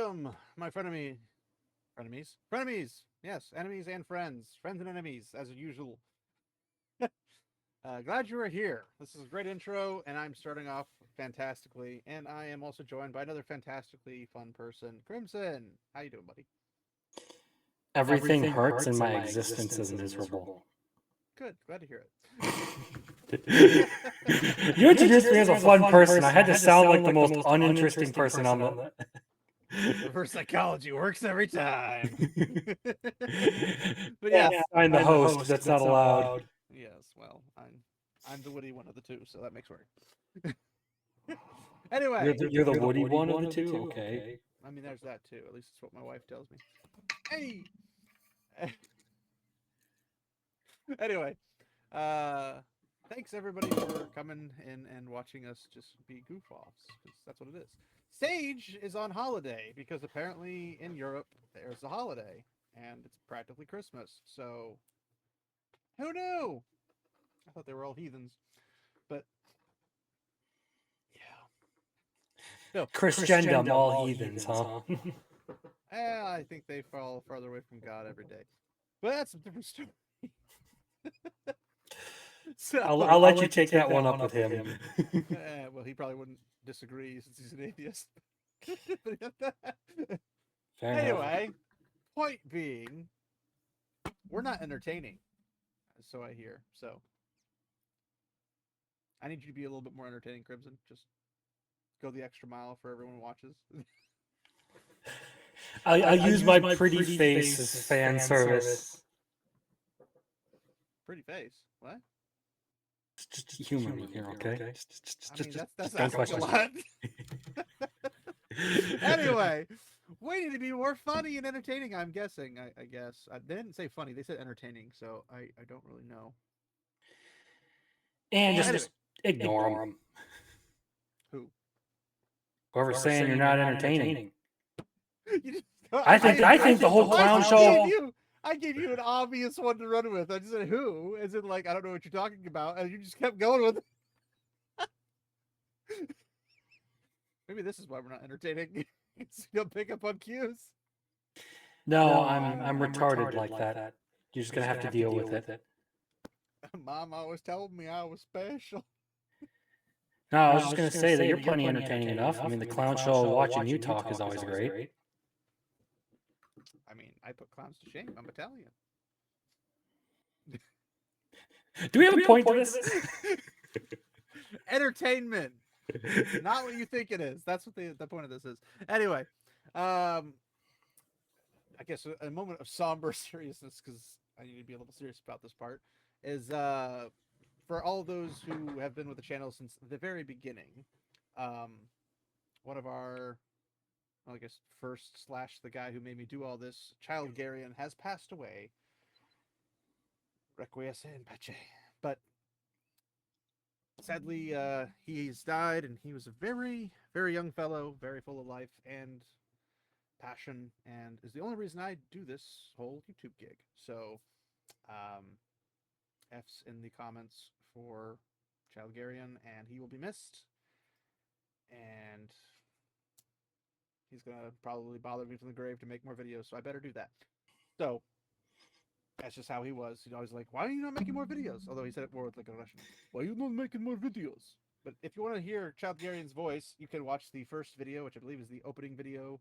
Welcome, my frenemies. Yes, enemies and friends and enemies, as usual. Glad you are here. This is a great intro, and I'm starting off fantastically. And I am also joined by another fantastically fun person, Crimson. How you doing, buddy? Everything hurts and my existence is miserable. Good. Glad to hear You it. introduced me as a fun person. I had to sound like the most uninteresting person on the. Reverse psychology works every time. But Yeah, yes, I'm the host because that's not allowed. yes. Well, I'm the witty one of the two, so that makes work. Anyway, You're the woody one of the two? Okay. I mean, there's that too. At least it's what my wife tells me. Hey. Anyway, thanks everybody for coming in and watching us just be goof offs, because that's what it is. Sage is on holiday because apparently in Europe there's a holiday and it's practically Christmas. So who knew? I thought they were all heathens, but yeah. No, Christendom, all heathens, huh? I think they fall farther away from God every day, but that's a different story. So I'll let you take that one up with him. Well, he probably wouldn't disagree since he's an atheist. Anyway, point being, we're not entertaining, so I hear. So I need you to be a little bit more entertaining, Crimson. Just go the extra mile for everyone who watches. I'll use my pretty face as fan service. Pretty face? What? Just humor me here, okay? That's asking a lot. Anyway, we need to be more funny and entertaining, I'm guessing. I guess. They didn't say funny, they said entertaining, so I don't really know. And just ignore them. Who? Whoever's saying you're not entertaining. I think the whole clown show... I gave you an obvious one to run with. I just said who, as in like I don't know what you're talking about, and you just kept going with it. Maybe this is why we're not entertaining. You don't pick up on cues. No, I'm retarded like that. You're just gonna have to deal with it. Mom always told me I was special. No, I was just gonna say that you're plenty entertaining enough. I mean, the clown show watching you talk is always great. I mean, I put clowns to shame. I'm Italian. Do we have a point to this? Entertainment. Not what you think it is. That's what the point of this is. Anyway, I guess a moment of somber seriousness, because I need to be a little serious about this part, is for all those who have been with the channel since the very beginning. One of our, well, I guess first / the guy who made me do all this, Child Garion, has passed away. Requiesce in pace. But sadly, he's died, and he was a very, very young fellow, very full of life and passion, and is the only reason I do this whole YouTube gig. So, F's in the comments for Child Garion, and he will be missed. And he's gonna probably bother me from the grave to make more videos, so I better do that. So that's just how he was. He's always like, "Why are you not making more videos?" Although he said it more with like a Russian. Why are you not making more videos? But if you want to hear Child Garion's voice, you can watch the first video, which I believe is the opening video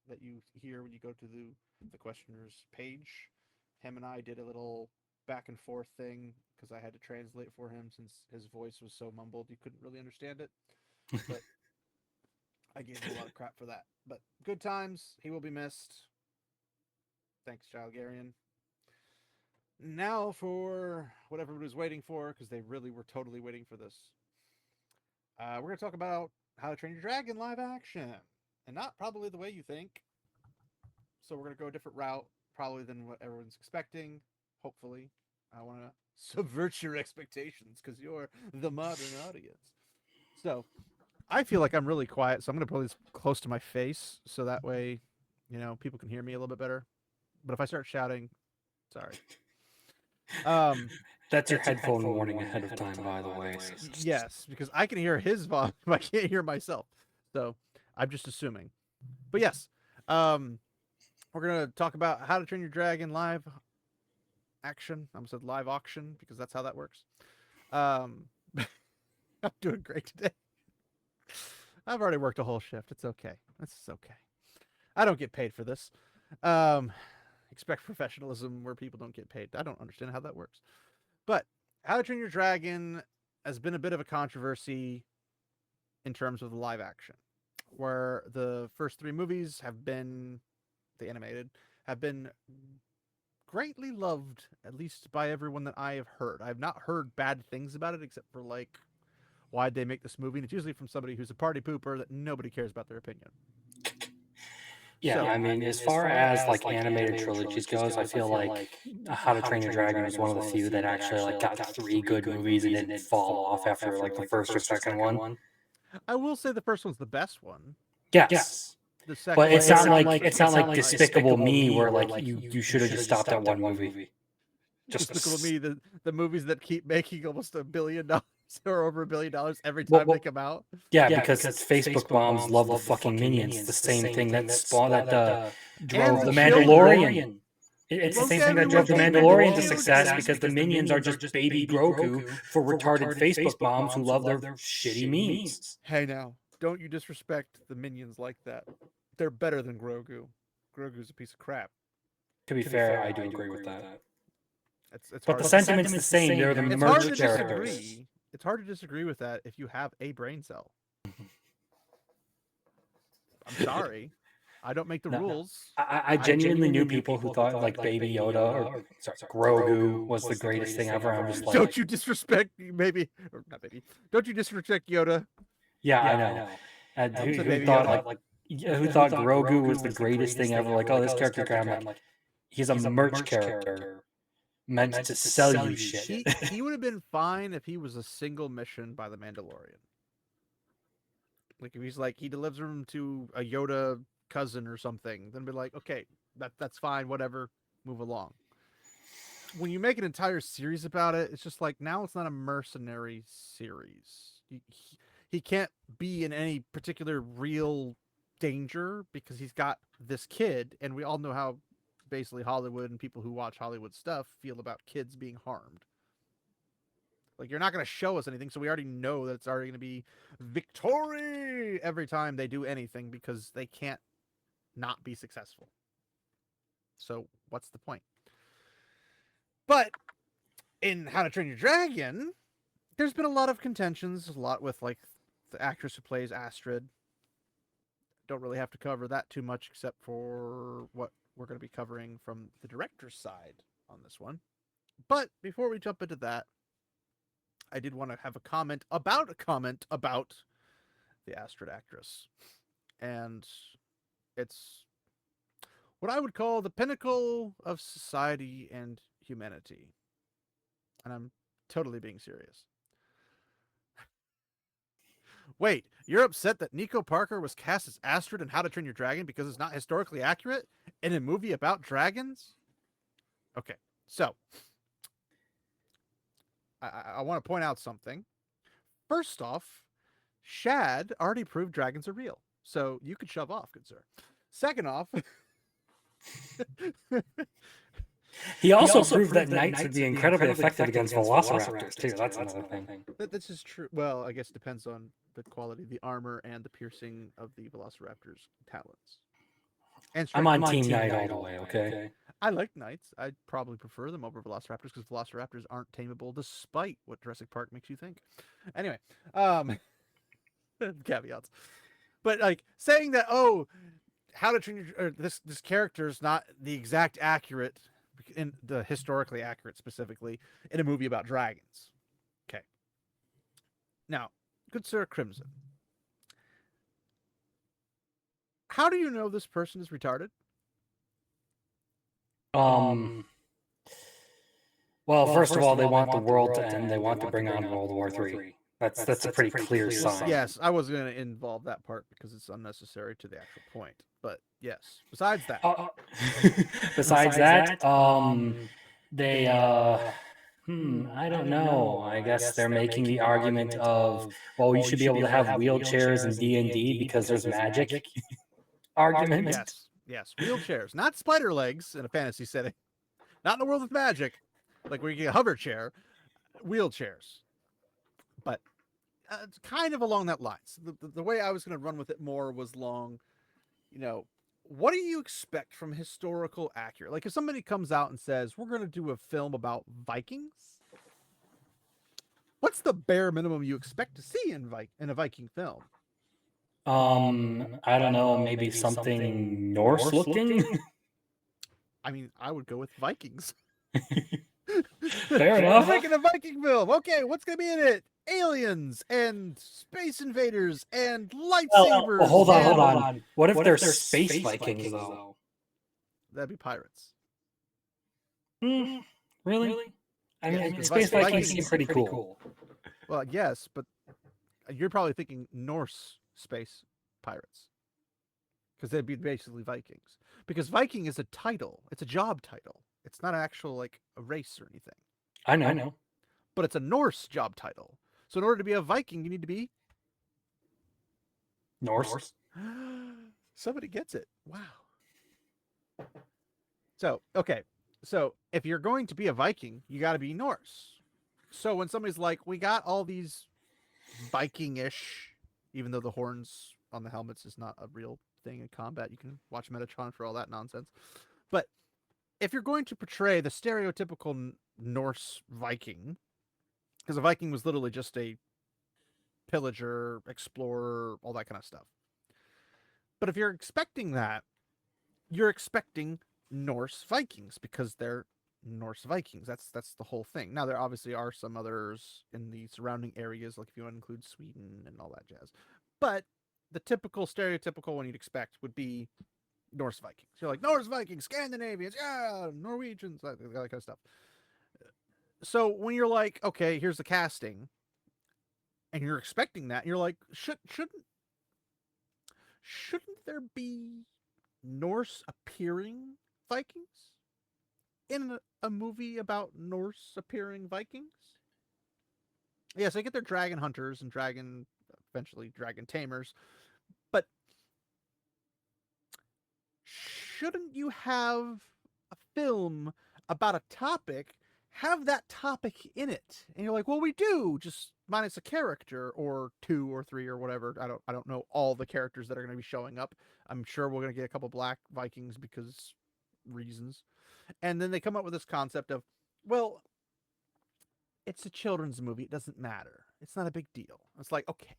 that you hear when you go to the questioner's page. Him and I did a little back and forth thing because I had to translate for him since his voice was so mumbled you couldn't really understand it. But I gave him a lot of crap for that. But good times. He will be missed. Thanks, Child Garion. Now for what everybody was waiting for, because they really were totally waiting for this. We're going to talk about How to Train Your Dragon live action. And not probably the way you think. So we're going to go a different route, probably than what everyone's expecting. Hopefully. I want to subvert your expectations, because you're the modern audience. So I feel like I'm really quiet, so I'm going to put this close to my face, so that way, you know, people can hear me a little bit better. But if I start shouting, sorry. That's your headphone warning ahead of time, by the way. Yes, because I can hear his volume, I can't hear myself. So I'm just assuming. But yes, We're gonna talk about How to Train Your Dragon live action. I almost said live auction because that's how that works. Um, I'm doing great today. I've already worked a whole shift. It's okay. This is okay. I don't get paid for this. Um, expect professionalism where people don't get paid. I don't understand how that works. But How to Train Your Dragon has been a bit of a controversy in terms of the live action, where the first 3 movies have been, the animated, have been greatly loved, at least by everyone that I have heard. I have not heard bad things about it, except for like, why'd they make this movie? And it's usually from somebody who's a party pooper that nobody cares about their opinion. Yeah, So, I mean, as far as like animated trilogies goes, I feel like How to Train Your Dragon was one of the few that actually like got 3 good movies and didn't fall off after like the first or second one. I will say the first one's the best one. Yes. The second, but it's not like Despicable Me, where like you should have just stopped at one movie. Despicable Me, the movies that keep making almost $1 billion or over $1 billion every time they come out. Yeah, because Facebook moms love the fucking Minions. The same thing that drove The Mandalorian. It's the same thing that drove The Mandalorian to success, because the Minions are just baby Grogu for retarded Facebook moms who love their shitty memes. Hey now, don't you disrespect the Minions like that. They're better than Grogu. Grogu's a piece of crap. To be fair, I do agree with that. It's but the sentiment's the same. They're the merged characters. It's hard to disagree with that if you have a brain cell. I'm sorry. I don't make the rules. I genuinely knew people who thought like Baby Yoda or Grogu was the greatest thing ever. I'm just like, don't you disrespect maybe, or not baby? Don't you disrespect Yoda? Yeah, I know. Who thought Grogu was the greatest thing ever? Like, oh, this character guy. I'm like, he's a merch character meant to sell you shit. He would have been fine if he was a single mission by the Mandalorian. Like if he's like he delivers him to a Yoda cousin or something, then be like, okay, that's fine, whatever, move along. When you make an entire series about it, it's just like now it's not a mercenary series. He can't be in any particular real danger because he's got this kid, and we all know how basically Hollywood and people who watch Hollywood stuff feel about kids being harmed. Like, you're not going to show us anything, so we already know that it's already going to be victory every time they do anything because they can't not be successful. So what's the point? But in How to Train Your Dragon, there's been a lot of contentions, a lot with like the actress who plays Astrid. Don't really have to cover that too much except for what we're going to be covering from the director's side on this one. But before we jump into that, I did want to have a comment about the Astrid actress. And it's what I would call the pinnacle of society and humanity. And I'm totally being serious. Wait, you're upset that Nico Parker was cast as Astrid in How to Train Your Dragon because it's not historically accurate in a movie about dragons? Okay, so I want to point out something. First off, Shad already proved dragons are real, so you could shove off, good sir. Second off, he also proved that knights would be incredibly effective against velociraptors too. That's another thing. This is true. Well, I guess it depends on the quality of the armor and the piercing of the velociraptor's talons. And I'm on Team Knight all the way, okay? I like knights. I'd probably prefer them over velociraptors because velociraptors aren't tameable despite what Jurassic Park makes you think. Anyway, caveats. But like saying that, oh, How to Train Your this character is not the exact accurate, in the historically accurate specifically, in a movie about dragons. Okay. Now, good sir Crimson, how do you know this person is retarded? Well, first of all, they want the world to end. They want to bring on World War III. That's a pretty clear sign. Yes, I was going to involve that part because it's unnecessary to the actual point. But yes, besides that, they I don't know. I guess they're making the argument of, well, you should be able to have wheelchairs in D&D because there's magic. Argument. Yes, wheelchairs, not spider legs in a fantasy setting, not in a world of magic, like where you get a hover chair, wheelchairs. But it's kind of along that lines. The way I was going to run with it more was long, what do you expect from historical accurate? Like if somebody comes out and says, we're going to do a film about Vikings, what's the bare minimum you expect to see in a Viking film? I don't know, maybe something Norse looking. I mean, I would go with Vikings. Fair enough. We're making a Viking film. Okay, what's going to be in it? Aliens and space invaders and lightsabers. Well, hold on. What if they're space Vikings though? That'd be pirates. Really? I mean, space Vikings seem pretty cool. Well, yes, but you're probably thinking Norse space pirates. Because they'd be basically Vikings. Because Viking is a title. It's a job title. It's not actual, like, a race or anything. I know. But it's a Norse job title. So in order to be a Viking, you need to be... Norse? Somebody gets it. Wow. So, okay. So if you're going to be a Viking, you got to be Norse. So when somebody's like, we got all these Viking-ish, even though the horns on the helmets is not a real thing in combat, you can watch Metatron for all that nonsense. But if you're going to portray the stereotypical Norse Viking, because a Viking was literally just a pillager, explorer, all that kind of stuff. But if you're expecting that, you're expecting Norse Vikings because they're Norse Vikings. That's the whole thing. Now there obviously are some others in the surrounding areas, like if you want to include Sweden and all that jazz. But the typical stereotypical one you'd expect would be Norse Vikings. You're like, Norse Vikings, Scandinavians, yeah, Norwegians, that kind of stuff. So when you're like, okay, here's the casting, and you're expecting that, and you're like, shouldn't there be Norse appearing Vikings in a movie about Norse appearing Vikings? Yeah, so they get their dragon hunters and eventually dragon tamers, but shouldn't you have a film about a topic, have that topic in it? And you're like, well, we do, just minus a character or 2 or 3 or whatever. I don't know all the characters that are going to be showing up. I'm sure we're going to get a couple black Vikings because reasons. And then they come up with this concept of, well, it's a children's movie. It doesn't matter. It's not a big deal. It's like, okay.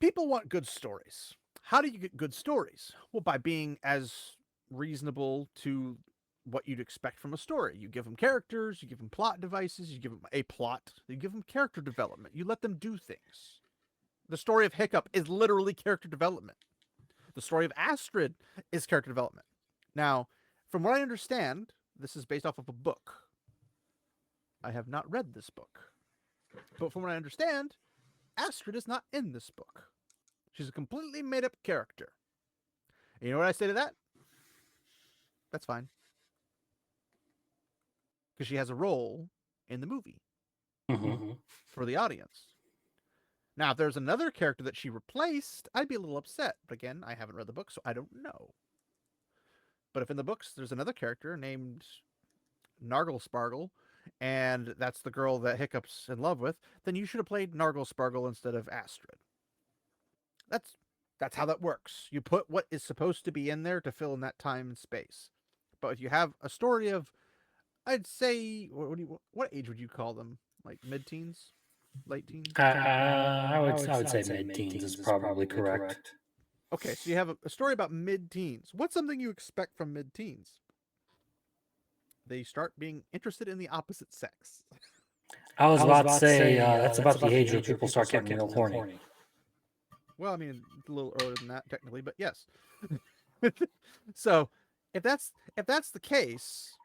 People want good stories. How do you get good stories? Well, by being as reasonable to what you'd expect from a story. You give them characters, you give them plot devices, you give them a plot, you give them character development. You let them do things. The story of Hiccup is literally character development. The story of Astrid is character development. Now, from what I understand, this is based off of a book. I have not read this book. But from what I understand, Astrid is not in this book. She's a completely made-up character. And you know what I say to that? That's fine. Because she has a role in the movie for the audience. Now, if there's another character that she replaced, I'd be a little upset. But again, I haven't read the book, so I don't know. But if in the books there's another character named Nargle Spargle, and that's the girl that Hiccup's in love with, then you should have played Nargle Spargle instead of Astrid. That's how that works. You put what is supposed to be in there to fill in that time and space. But if you have a story of, I'd say, what age would you call them? Like mid-teens? Late teens? I would say mid-teens is probably correct. Okay, so you have a story about mid-teens. What's something you expect from mid-teens? They start being interested in the opposite sex. I was about to say that's about the age where people start getting real horny. Well, I mean, a little earlier than that, technically, but yes. So, if that's the case,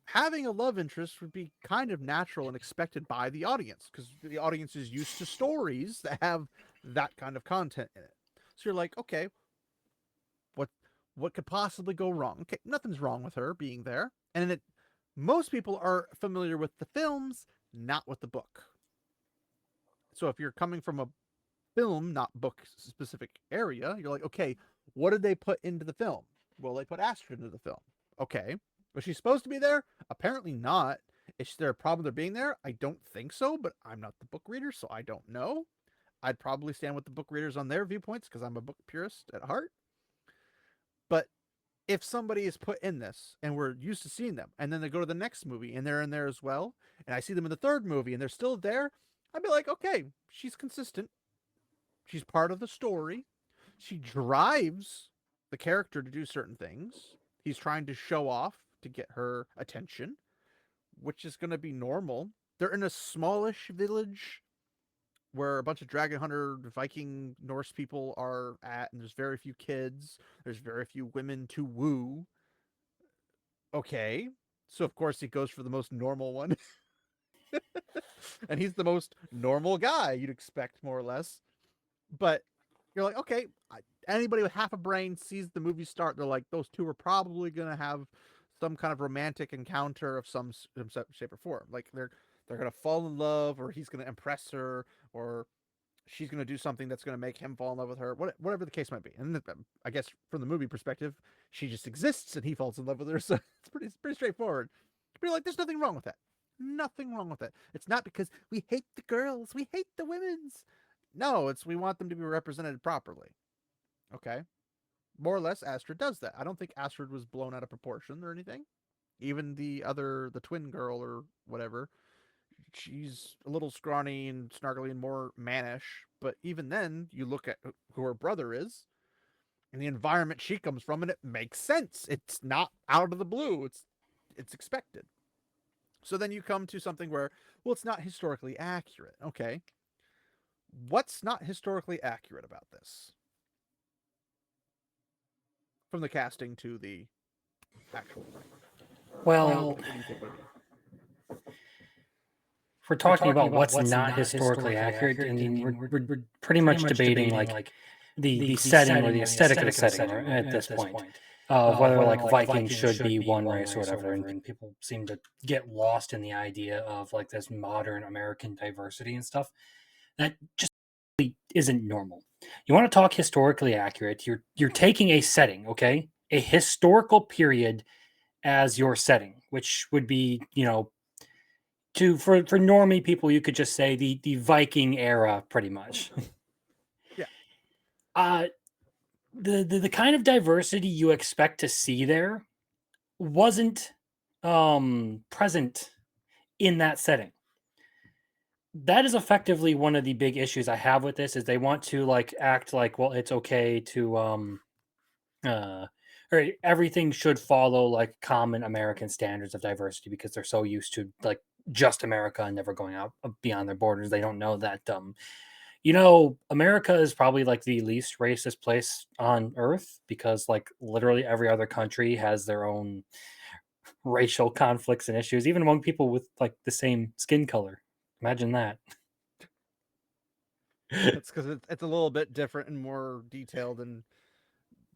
having a love interest would be kind of natural and expected by the audience, because the audience is used to stories that have that kind of content in it. So you're like, okay, what could possibly go wrong? Okay, nothing's wrong with her being there. And most people are familiar with the films, not with the book. So if you're coming from a film, not book specific area. You're like, okay, what did they put into the film? Well, they put Astrid into the film. Okay. Was she supposed to be there? Apparently not. Is there a problem with her being there? I don't think so, but I'm not the book reader, so I don't know. I'd probably stand with the book readers on their viewpoints because I'm a book purist at heart. But if somebody is put in this and we're used to seeing them, and then they go to the next movie and they're in there as well, and I see them in the third movie and they're still there, I'd be like, okay, she's consistent. She's part of the story. She drives the character to do certain things. He's trying to show off to get her attention, which is going to be normal. They're in a smallish village where a bunch of dragon hunter Viking Norse people are at, and there's very few kids. There's very few women to woo. Okay. So of course he goes for the most normal one. And he's the most normal guy you'd expect, more or less. But you're like, okay, anybody with half a brain sees the movie start, they're like, those two are probably going to have some kind of romantic encounter of some shape or form. Like they're going to fall in love, or he's going to impress her, or she's going to do something that's going to make him fall in love with her, whatever the case might be. And I guess from the movie perspective, she just exists and he falls in love with her. So it's pretty straightforward. But you're like, there's nothing wrong with that. Nothing wrong with it. It's not because we hate the girls, we hate the women's. No, it's we want them to be represented properly. Okay? More or less, Astrid does that. I don't think Astrid was blown out of proportion or anything. Even the twin girl or whatever, she's a little scrawny and snarkly and more mannish. But even then, you look at who her brother is and the environment she comes from, and it makes sense. It's not out of the blue. It's expected. So then you come to something where, well, it's not historically accurate. Okay. What's not historically accurate about this? From the casting to the actual thing. Well, what do you think would be? if we're talking about what's not historically accurate, I mean, we're pretty much debating like the setting or the aesthetic of the setting at this point. Whether like Vikings should be one race or whatever, and people seem to get lost in the idea of like this modern American diversity and stuff. That just isn't normal. You want to talk historically accurate, you're taking a setting, okay? A historical period as your setting, which would be, for normie people, you could just say the Viking era, pretty much. Yeah. The kind of diversity you expect to see there wasn't present in that setting. That is effectively one of the big issues I have with this, is they want to like act like, well, it's okay to or everything should follow like common American standards of diversity because they're so used to like just America and never going out beyond their borders. They don't know that America is probably like the least racist place on earth, because like literally every other country has their own racial conflicts and issues, even among people with like the same skin color. Imagine that. It's because it's a little bit different and more detailed and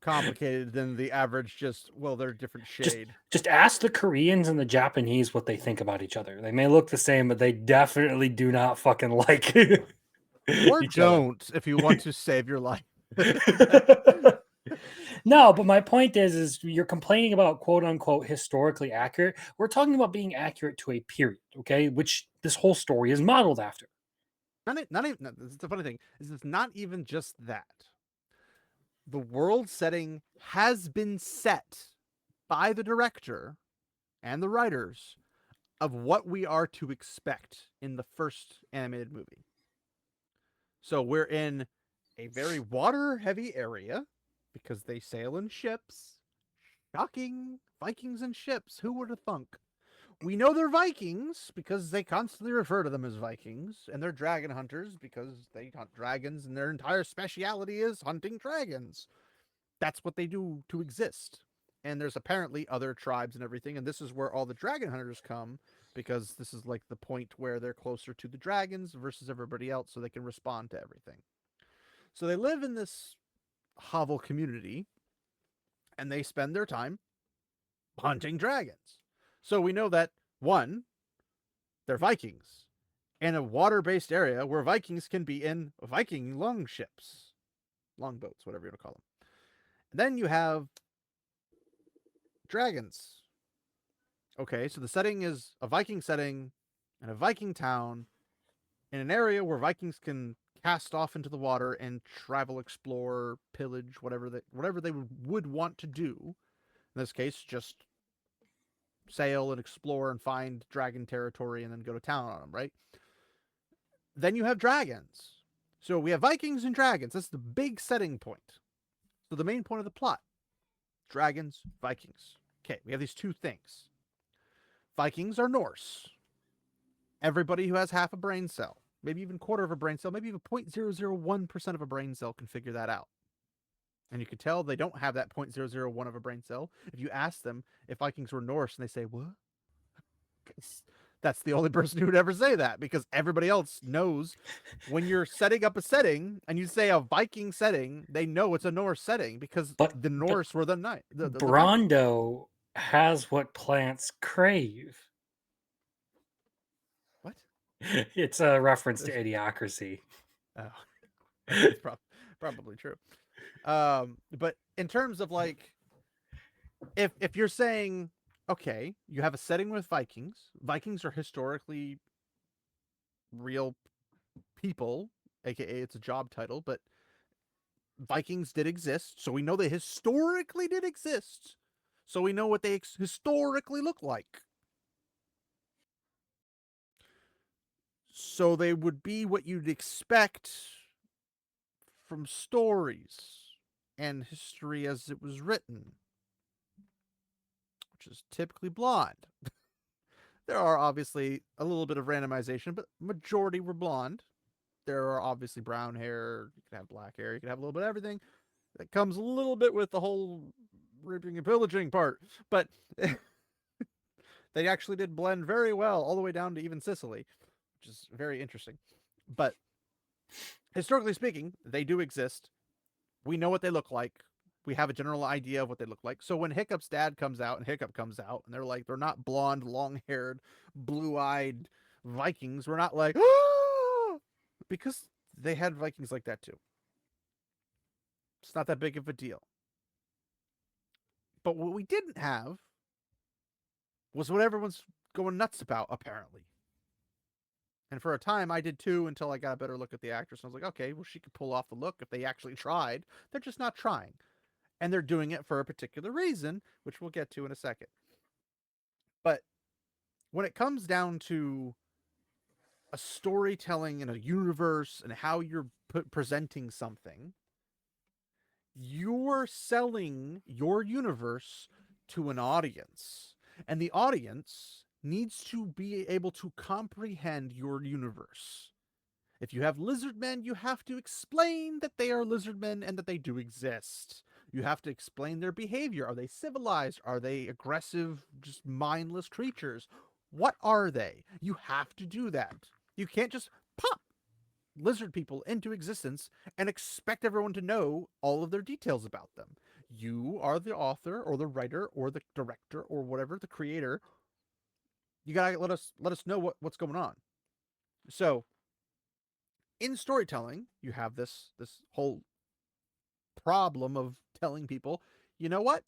complicated than the average. They're a different shade. Just ask the Koreans and the Japanese what they think about each other. They may look the same, but they definitely do not fucking like or don't if you want to save your life. No, but my point is you're complaining about quote unquote historically accurate. We're talking about being accurate to a period, okay, which this whole story is modeled after. Not even. This is the funny thing. It's not even just that. The world setting has been set by the director and the writers of what we are to expect in the first animated movie. So we're in a very water-heavy area because they sail in ships. Shocking. Vikings and ships. Who would have thunk? We know they're Vikings because they constantly refer to them as Vikings, and they're dragon hunters because they hunt dragons, and their entire speciality is hunting dragons. That's what they do to exist. And there's apparently other tribes and everything, and this is where all the dragon hunters come, because this is like the point where they're closer to the dragons versus everybody else, so they can respond to everything. So they live in this hovel community, and they spend their time hunting dragons. So we know that, one, they're Vikings, and a water-based area where Vikings can be in Viking longships, longboats, whatever you want to call them. And then you have dragons. Okay, so the setting is a Viking setting in a Viking town in an area where Vikings can cast off into the water and travel, explore, pillage, whatever they would want to do. In this case, just sail and explore and find dragon territory and then go to town on them, right? Then you have dragons. So we have Vikings and dragons. That's the big setting point. So the main point of the plot, dragons, Vikings. Okay, we have these two things. Vikings are Norse. Everybody who has half a brain cell, maybe even quarter of a brain cell, maybe even 0.001% of a brain cell can figure that out. And you can tell they don't have that 0.001 of a brain cell. If you ask them if Vikings were Norse and they say, what? That's the only person who would ever say that, because everybody else knows when you're setting up a setting and you say a Viking setting, they know it's a Norse setting because the Norse were the night. Brondo has what plants crave. What? It's a reference to Idiocracy. Oh, that's probably true. But in terms of like, if you're saying, okay, you have a setting with Vikings. Vikings are historically real people, aka it's a job title, but Vikings did exist, so we know they historically did exist. So we know what they historically look like. So they would be what you'd expect from stories and history as it was written, which is typically blonde. There are obviously a little bit of randomization, but majority were blonde. There are obviously brown hair. You can have black hair. You can have a little bit of everything. That comes a little bit with the whole raping and pillaging part. But they actually did blend very well all the way down to even Sicily, which is very interesting. But historically speaking, they do exist. We know what they look like. We have a general idea of what they look like. So when Hiccup's dad comes out and Hiccup comes out and they're not blonde, long-haired, blue-eyed Vikings, we're not like, ah! Because they had Vikings like that too. It's not that big of a deal. But what we didn't have was what everyone's going nuts about, apparently. And for a time, I did too, until I got a better look at the actress. And I was like, okay, well, she could pull off the look if they actually tried. They're just not trying. And they're doing it for a particular reason, which we'll get to in a second. But when it comes down to a storytelling and a universe and how you're presenting something, you're selling your universe to an audience. And the audience needs to be able to comprehend your universe. If you have lizard men, you have to explain that they are lizard men and that they do exist. You have to explain their behavior. Are they civilized? Are they aggressive, just mindless creatures? What are they? You have to do that. You can't just pop lizard people into existence and expect everyone to know all of their details about them. You are the author or the writer or the director or whatever, the creator. You gotta let us know what's going on. So in storytelling, you have this whole problem of telling people, you know what?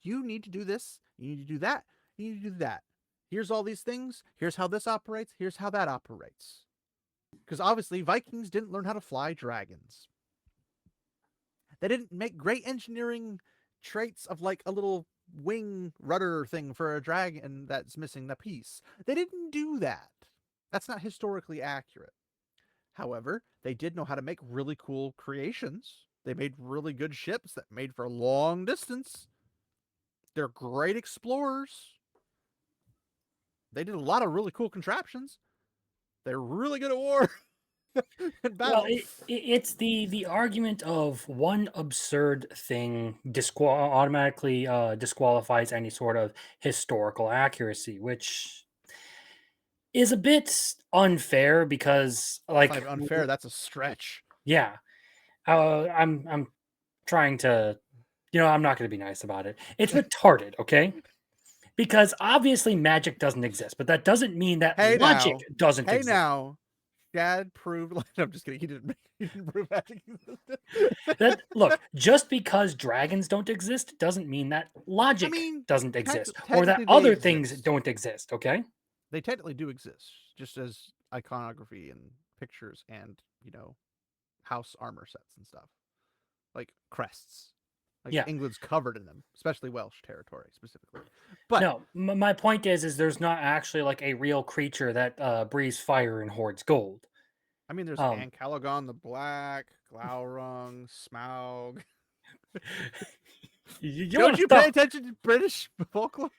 You need to do this, you need to do that, you need to do that. Here's all these things, here's how this operates, here's how that operates. Because obviously Vikings didn't learn how to fly dragons. They didn't make great engineering traits of like a little wing rudder thing for a dragon that's missing the piece. They didn't do that. That's not historically accurate. However, they did know how to make really cool creations. They made really good ships that made for a long distance. They're great explorers. They did a lot of really cool contraptions. They're really good at war and battle. Well, it's the argument of one absurd thing automatically disqualifies any sort of historical accuracy, which is a bit unfair because, like, kind of unfair. That's a stretch. Yeah, I'm trying to, I'm not going to be nice about it. It's retarded, okay? Because obviously magic doesn't exist, but that doesn't mean that Hey logic now, doesn't hey exist. now, Chad proved. I'm just kidding. He didn't prove magic existed. That look, just because dragons don't exist doesn't mean that I logic mean, doesn't exist or that technically they other things exist. don't exist, okay? They technically do exist, just as iconography and pictures and house armor sets and stuff, like crests. Like Yeah. England's covered in them, especially Welsh territory specifically. But No, my point is there's not actually like a real creature that breathes fire and hoards gold. I mean, there's Um, Ancalagon the Black, Glaurung, Smaug. you want Don't to you pay stop? attention to British folklore?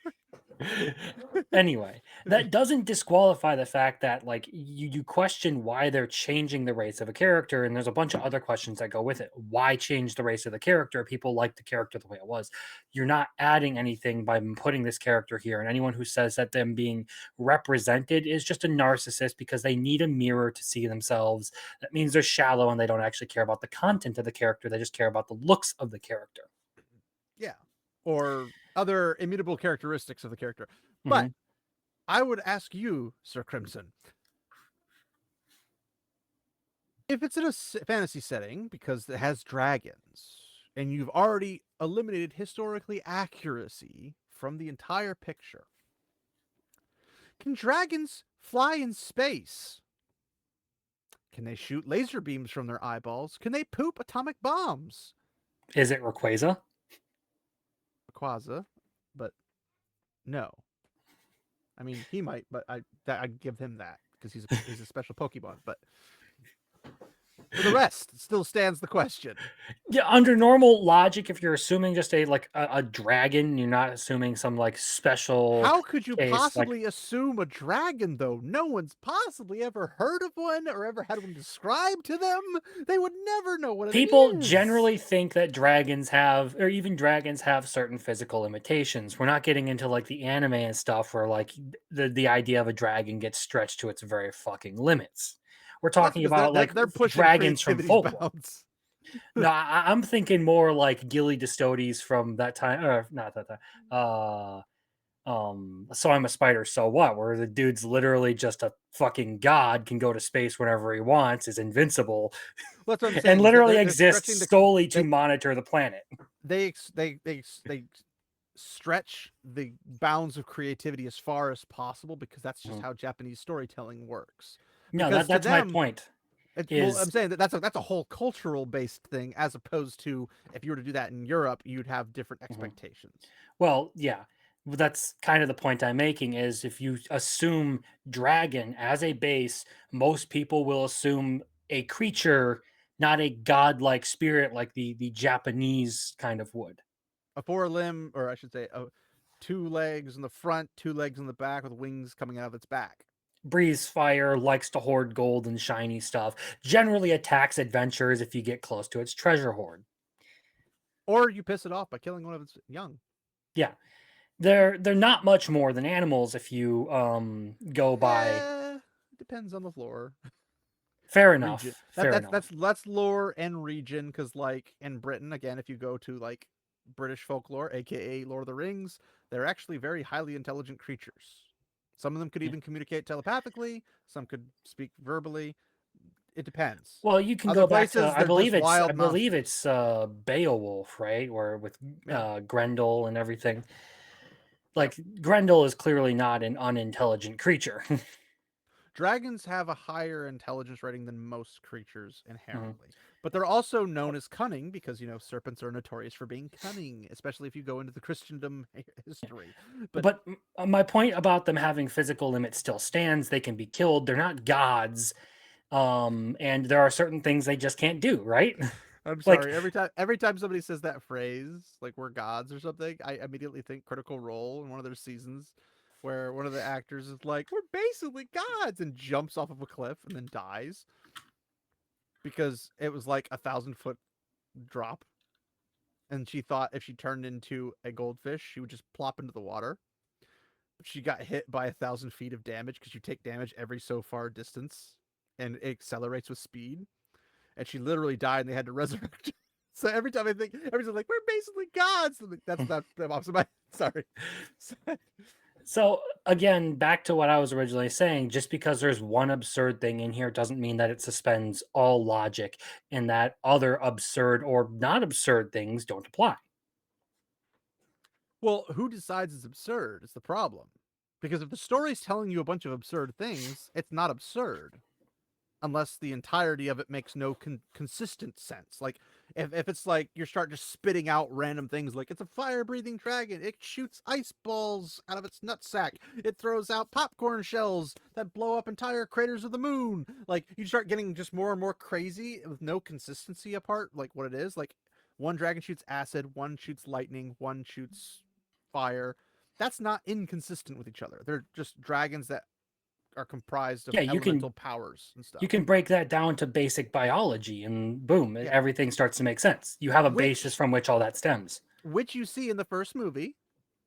Anyway, that doesn't disqualify the fact that like you question why they're changing the race of a character, and there's a bunch of other questions that go with it. Why change the race of the character? People like the character the way it was. You're not adding anything by putting this character here, and anyone who says that them being represented is just a narcissist because they need a mirror to see themselves. That means they're shallow and they don't actually care about the content of the character. They just care about the looks of the character. Yeah. Or other immutable characteristics of the character. Mhm. But I would ask you, Sir Crimson, if it's in a fantasy setting because it has dragons and you've already eliminated historically accuracy from the entire picture, can dragons fly in space? Can they shoot laser beams from their eyeballs? Can they poop atomic bombs? Is it Rayquaza? Quaza, but no. I mean, he might, but I'd give him that because he's a special Pokemon. But for the rest, it still stands the question. Yeah, under normal logic, if you're assuming just a dragon, you're not assuming some like special How could you case. Like possibly assume a dragon, though? No one's possibly ever heard of one or ever had one described to them. They would never know what it people is. generally think that dragons have, or even dragons have certain physical limitations. We're not getting into like the anime and stuff where like the idea of a dragon gets stretched to its very fucking limits. We're Well, that's talking because about like they're pushing dragons from creativity's folklore. bounds. No, I'm thinking more like Gilly Destotes from that time, or not that time. So I'm a Spider, so what? Where the dude's literally just a fucking god, can go to space whenever he wants, is invincible, Well, that's what I'm and saying is that literally they're stretching exists solely to they monitor the planet. they stretch the bounds of creativity as far as possible because that's just Mhm. how Japanese storytelling works. No, Because to that's my them, point. well, I'm Is saying that that's a whole cultural based thing, as opposed to if you were to do that in Europe, you'd have different Mhm. expectations. Well, yeah. That's kind of the point I'm making is if you assume dragon as a base, most people will assume a creature, not a godlike spirit like the Japanese kind of would. A four limb, or I should say, two legs in the front, two legs in the back, with wings coming out of its back. Breathes fire, likes to hoard gold and shiny stuff, generally attacks adventurers if you get close to its treasure hoard. Or you piss it off by killing one of its young. Yeah. They're not much more than animals if you go by. It depends on the lore. Fair Region. enough. That Fair that's enough. that's lore and region, because like in Britain, again, if you go to like British folklore, aka Lord of the Rings, they're actually very highly intelligent creatures. Some of them could Yeah. even communicate telepathically. Some could speak verbally. It depends. Well, you can Other go back to places, they're just I wild believe monsters. it's Beowulf, right? Or with Yeah. Grendel and everything. Yep. Like Grendel is clearly not an unintelligent creature. Dragons have a higher intelligence rating than most creatures Mhm. inherently, but they're also known as cunning because serpents are notorious for being cunning, especially if you go into the Christendom history. But But my point about them having physical limits still stands. They can be killed. They're not gods. And there are certain things they just can't do, right? I'm Like sorry, every time somebody says that phrase, like we're gods or something, I immediately think Critical Role in one of their seasons where one of the actors is like, "We're basically gods," and jumps off of a cliff and then dies because it was like 1,000 foot drop, and she thought if she turned into a goldfish, she would just plop into the water. She got hit by 1,000 feet of damage because you take damage every so far distance, and it accelerates with speed. And she literally died, and they had to resurrect her. So every time I think, everybody's like, "We're basically gods. That's not the opposite. Sorry. So again, back to what I was originally saying, just because there's one absurd thing in here doesn't mean that it suspends all logic and that other absurd or not absurd things don't apply. Well, who decides it's absurd is the problem. Because if the story's telling you a bunch of absurd things, it's not absurd. Unless the entirety of it makes no consistent sense. Like, if it's like you start just spitting out random things like it's a fire-breathing dragon, it shoots ice balls out of its nutsack, it throws out popcorn shells that blow up entire craters of the moon. Like, you start getting just more and more crazy with no consistency apart, like what it is. Like, one dragon shoots acid, one shoots lightning, one shoots fire. That's not inconsistent with each other. They're just dragons that are comprised of Yeah, elemental powers and stuff. you can break that down to basic biology and boom, Yeah. everything starts to make sense. You have a basis from which all that stems. Which you see in the first movie,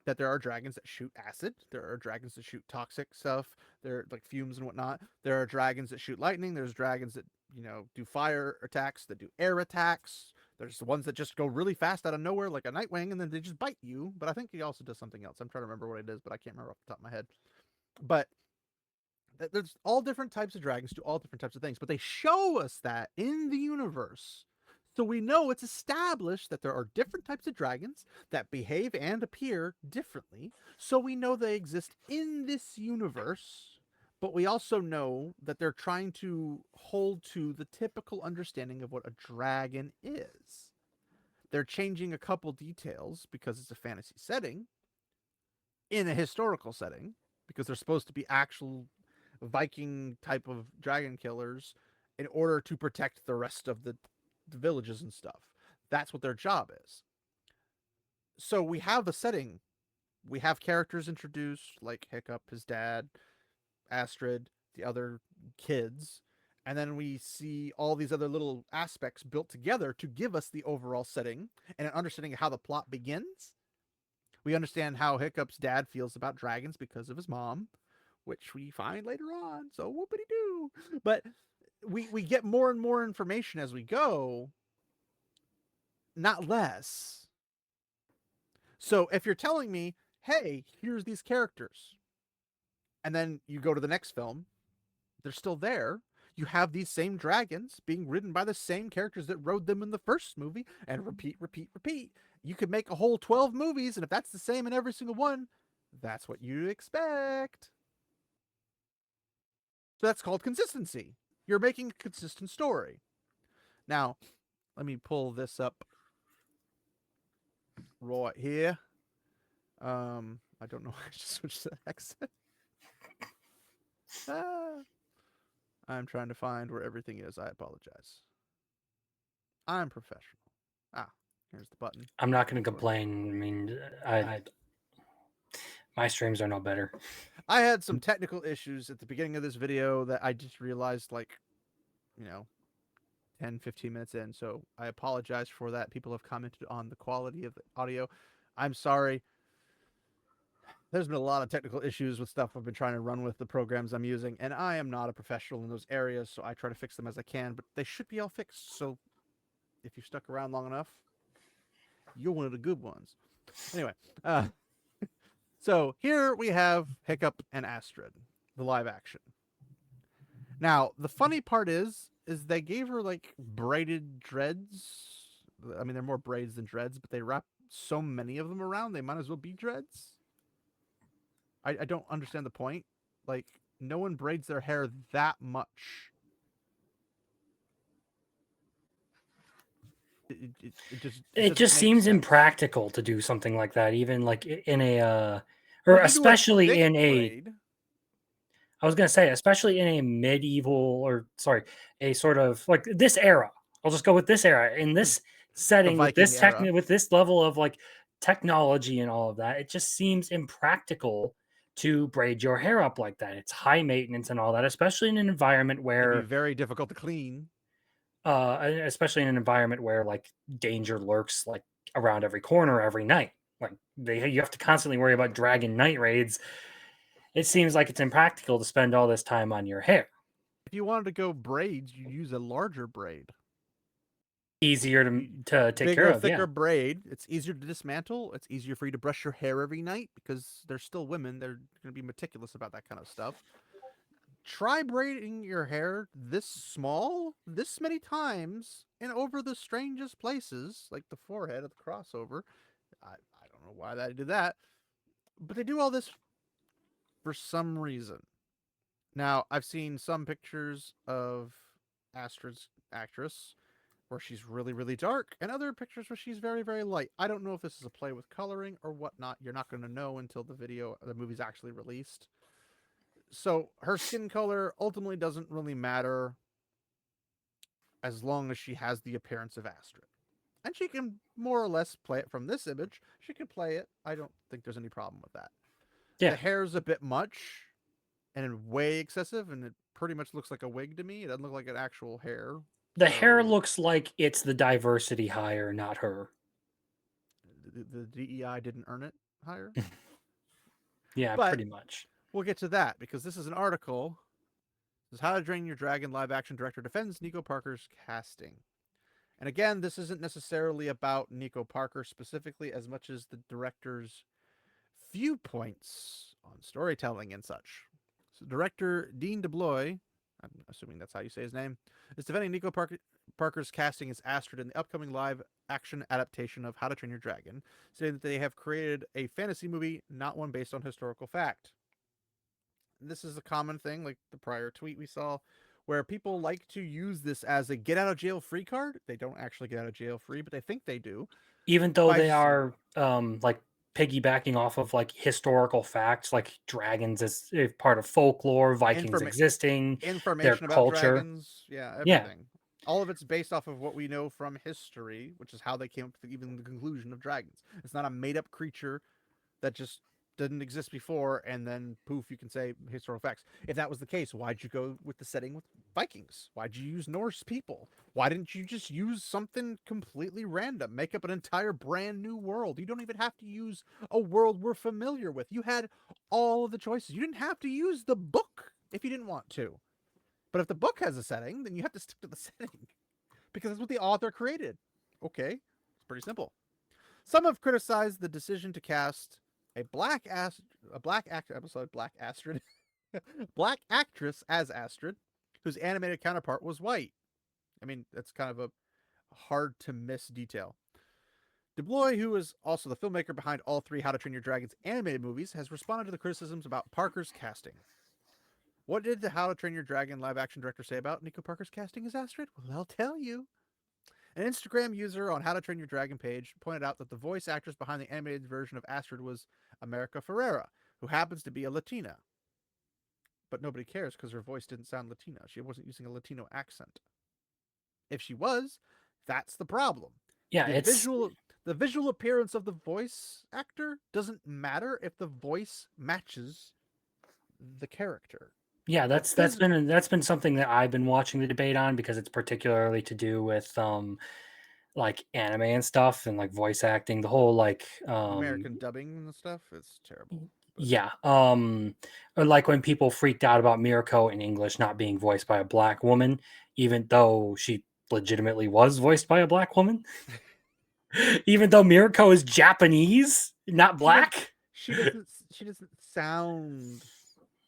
that there are dragons that shoot acid, there are dragons that shoot toxic stuff, they're like fumes and whatnot. There are dragons that shoot lightning, there's dragons that, do fire attacks, that do air attacks. There's the ones that just go really fast out of nowhere, like a Nightwing, and then they just bite you. But I think he also does something else. I'm trying to remember what it is, but I can't remember off the top of my head. But there's all different types of dragons do all different types of things, but they show us that in the universe. So we know it's established that there are different types of dragons that behave and appear differently. So we know they exist in this universe, but we also know that they're trying to hold to the typical understanding of what a dragon is. They're changing a couple details because it's a fantasy setting in a historical setting, because they're supposed to be actual Viking type of dragon killers in order to protect the rest of the villages and stuff. That's what their job is. So we have the setting. We have characters introduced, like Hiccup, his dad, Astrid, the other kids, and then we see all these other little aspects built together to give us the overall setting and an understanding of how the plot begins. We understand how Hiccup's dad feels about dragons because of his mom, which we find later on. So whoopity doo. But we get more and more information as we go, not less. So if you're telling me, hey, here's these characters, and then you go to the next film, they're still there. You have these same dragons being ridden by the same characters that rode them in the first movie, and repeat, repeat, repeat. You could make a whole 12 movies, and if that's the same in every single one, that's what you expect. So that's called consistency. You're making a consistent story. Now, let me pull this up right here. I don't know why I just switched to accent. I'm trying to find where everything is. I apologize. I'm professional. Here's the button. I'm not going to complain. I mean, my streams are no better. I had some technical issues at the beginning of this video that I just realized, 10, 15 minutes in. So I apologize for that. People have commented on the quality of the audio. I'm sorry. There's been a lot of technical issues with stuff I've been trying to run with the programs I'm using, and I am not a professional in those areas, so I try to fix them as I can, but they should be all fixed. So if you stuck around long enough, you're one of the good ones. Anyway, so here we have Hiccup and Astrid, the live action. Now, the funny part is they gave her like braided dreads. I mean, they're more braids than dreads, but they wrap so many of them around, they might as well be dreads. I don't understand the point. Like, no one braids their hair that much. It just seems impractical to do something like that, even like in a or especially in a I was going to say, especially in a medieval, or sorry, a sort of like this era. I'll just go with this era. In this setting, with this with this level of like technology and all of that, it just seems impractical to braid your hair up like that. It's high maintenance and all that, especially in an environment where it'd be very difficult to clean. Especially in an environment where like danger lurks like around every corner every night. Like you have to constantly worry about dragon night raids. It seems like it's impractical to spend all this time on your hair. If you wanted to go braids, you use a larger braid. easier to take care Bigger, of. thicker Yeah, braid. It's easier to dismantle. It's easier for you to brush your hair every night because they're still women. They're going to be meticulous about that kind of stuff. Try braiding your hair this small, this many times, and over the strangest places, like the forehead of the crossover. I don't know why they did that, but they do all this for some reason. Now, I've seen some pictures of Astrid's actress where she's really, really dark, and other pictures where she's very, very light. I don't know if this is a play with coloring or whatnot. You're not going to know until the movie's actually released. So her skin color ultimately doesn't really matter as long as she has the appearance of Astrid. And she can more or less play it from this image. She can play it. I don't think there's any problem with that. The yeah. hair's a bit much and way excessive, and it pretty much looks like a wig to me. It doesn't look like an actual hair. The hair So looks like it's the diversity hire, not her. the DEI didn't earn it higher. Yeah, But pretty much. we'll get to that because this is an article. This is How to Train Your Dragon live action director defends Nico Parker's casting. And again, this isn't necessarily about Nico Parker specifically as much as the director's viewpoints on storytelling and such. So director Dean DeBlois, I'm assuming that's how you say his name, is defending Parker's casting as Astrid in the upcoming live action adaptation of How to Train Your Dragon, saying that they have created a fantasy movie, not one based on historical fact. This is a common thing, like the prior tweet we saw, where people like to use this as a get out of jail free card. They don't actually get out of jail free, but they think they do. Even though By they are like piggybacking off of like historical facts, like dragons is part of folklore, Vikings informa- existing, their information about culture. dragons, yeah, Yeah, everything. All of it's based off of what we know from history, which is how they came up to even the conclusion of dragons. It's not a made up creature that just didn't exist before and then poof you can say historical facts. If that was the case, why'd you go with the setting with Vikings? Why'd you use Norse people? Why didn't you just use something completely random, make up an entire brand new world? You don't even have to use a world we're familiar with. You had all of the choices. You didn't have to use the book if you didn't want to, but if the book has a setting, then you have to stick to the setting because that's what the author created. Okay, it's pretty simple. Some have criticized the decision to cast a black actor episode Black Astrid, black actress as Astrid, whose animated counterpart was white. I mean, that's kind of a hard to miss detail. DeBlois, who is also the filmmaker behind all three How to Train Your Dragons animated movies, has responded to the criticisms about Parker's casting. What did the How to Train Your Dragon live action director say about Nico Parker's casting as Astrid? Well, I'll tell you. An Instagram user on How to Train Your Dragon page pointed out that the voice actress behind the animated version of Astrid was America Ferrera, who happens to be a Latina. But nobody cares because her voice didn't sound Latina. She wasn't using a Latino accent. If she was, that's the problem. yeah. The It's visual the visual appearance of the voice actor doesn't matter if the voice matches the character. yeah. The phys- That's been something that I've been watching the debate on because it's particularly to do with like anime and stuff and like voice acting. The whole like American dubbing and stuff is terrible. But yeah, or like when people freaked out about Mirko in English not being voiced by a black woman, even though she legitimately was voiced by a black woman, even though Mirko is Japanese, not she does black. she doesn't sound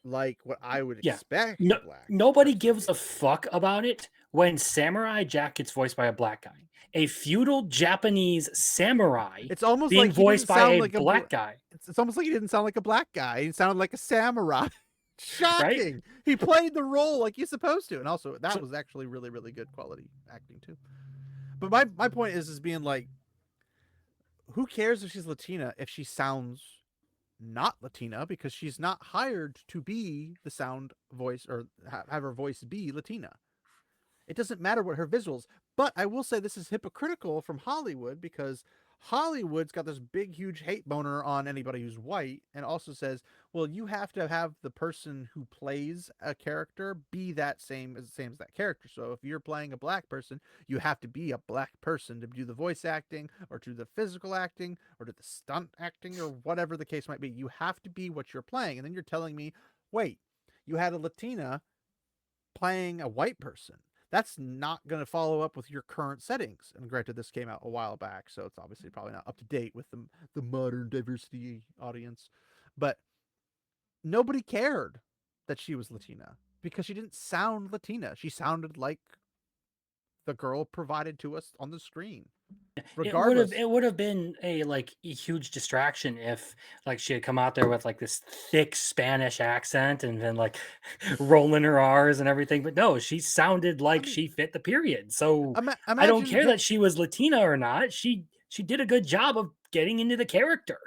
like what I would Yeah, expect no, a black nobody person to gives be. a fuck about it when Samurai Jack gets voiced by a black guy. A feudal Japanese samurai It's almost being like he voiced didn't by sound a like black guy, it's almost like he didn't sound like a black guy. He sounded like a samurai. right? Shocking. He played the role like he's supposed to, and also that So, was actually really really good quality acting too. But my point is being like, who cares if she's Latina if she sounds not Latina because she's not hired to be the sound voice or have her voice be Latina. It doesn't matter what her visuals. But I will say this is hypocritical from Hollywood because Hollywood's got this big, huge hate boner on anybody who's white and also says, well, you have to have the person who plays a character be that same as that character. So if you're playing a black person, you have to be a black person to do the voice acting or to the physical acting or to the stunt acting or whatever the case might be. You have to be what you're playing. And then you're telling me, wait, you had a Latina playing a white person. that's not going to follow up with your current settings. And granted, this came out a while back, so it's obviously probably not up to date with the modern diversity audience. But nobody cared that she was Latina because she didn't sound Latina. She sounded like the girl provided to us on the screen. Regardless, it would have been a like a huge distraction if like she had come out there with like this thick Spanish accent and then like rolling her R's and everything. But no, she sounded I like mean, she fit the period. So I don't imagine care Vic. that she was Latina or not. She did a good job of getting into the character.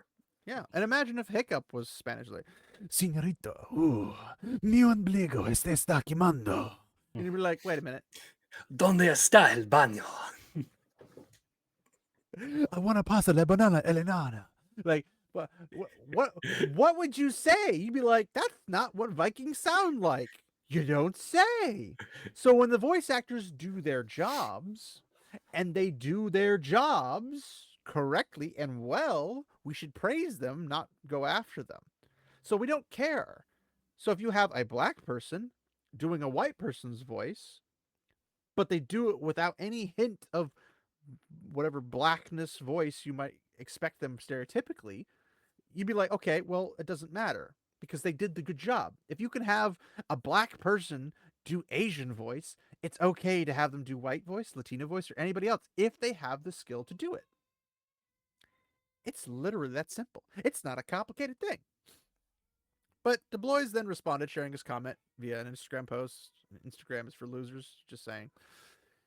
Yeah, and imagine if Hiccup was Spanish, like, Señorita, mi ombligo está quemando. And you'd be like, wait a minute. ¿Dónde está el baño? I want to pasa la banana Elenana. Like, what would you say? You'd be like, that's not what Vikings sound like. You don't say. So when the voice actors do their jobs, and they do their jobs correctly and well, we should praise them, not go after them. So we don't care. So if you have a black person doing a white person's voice, but they do it without any hint of whatever blackness voice you might expect them stereotypically, you'd be like, okay, well, it doesn't matter because they did the good job. If you can have a black person do Asian voice, it's okay to have them do white voice, Latino voice, or anybody else if they have the skill to do it. It's literally that simple. It's not a complicated thing. But DeBlois then responded, sharing his comment via an Instagram post. Instagram is for losers, just saying.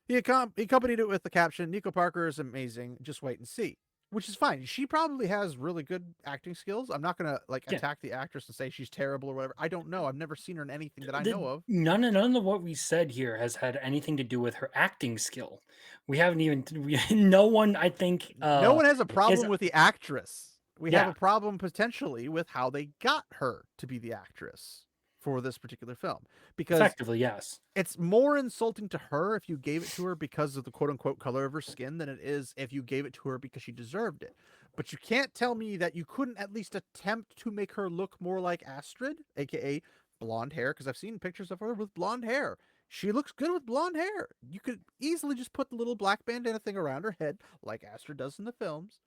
He accompanied it with the caption, Nico Parker is amazing, just wait and see. Which is fine. She probably has really good acting skills. I'm not going to like attack the actress and say she's terrible or whatever. I don't know. I've never seen her in anything that I know of. None of what we said here has had anything to do with her acting skill. We haven't even no one I think no one has a problem is, with the actress. We have yeah. a problem potentially with how they got her to be the actress for this particular film because Effectively, yes. it's more insulting to her if you gave it to her because of the quote unquote color of her skin than it is if you gave it to her because she deserved it. But you can't tell me that you couldn't at least attempt to make her look more like Astrid, aka blonde hair, because I've seen pictures of her with blonde hair. She looks good with blonde hair. You could easily just put the little black bandana thing around her head like Astrid does in the films,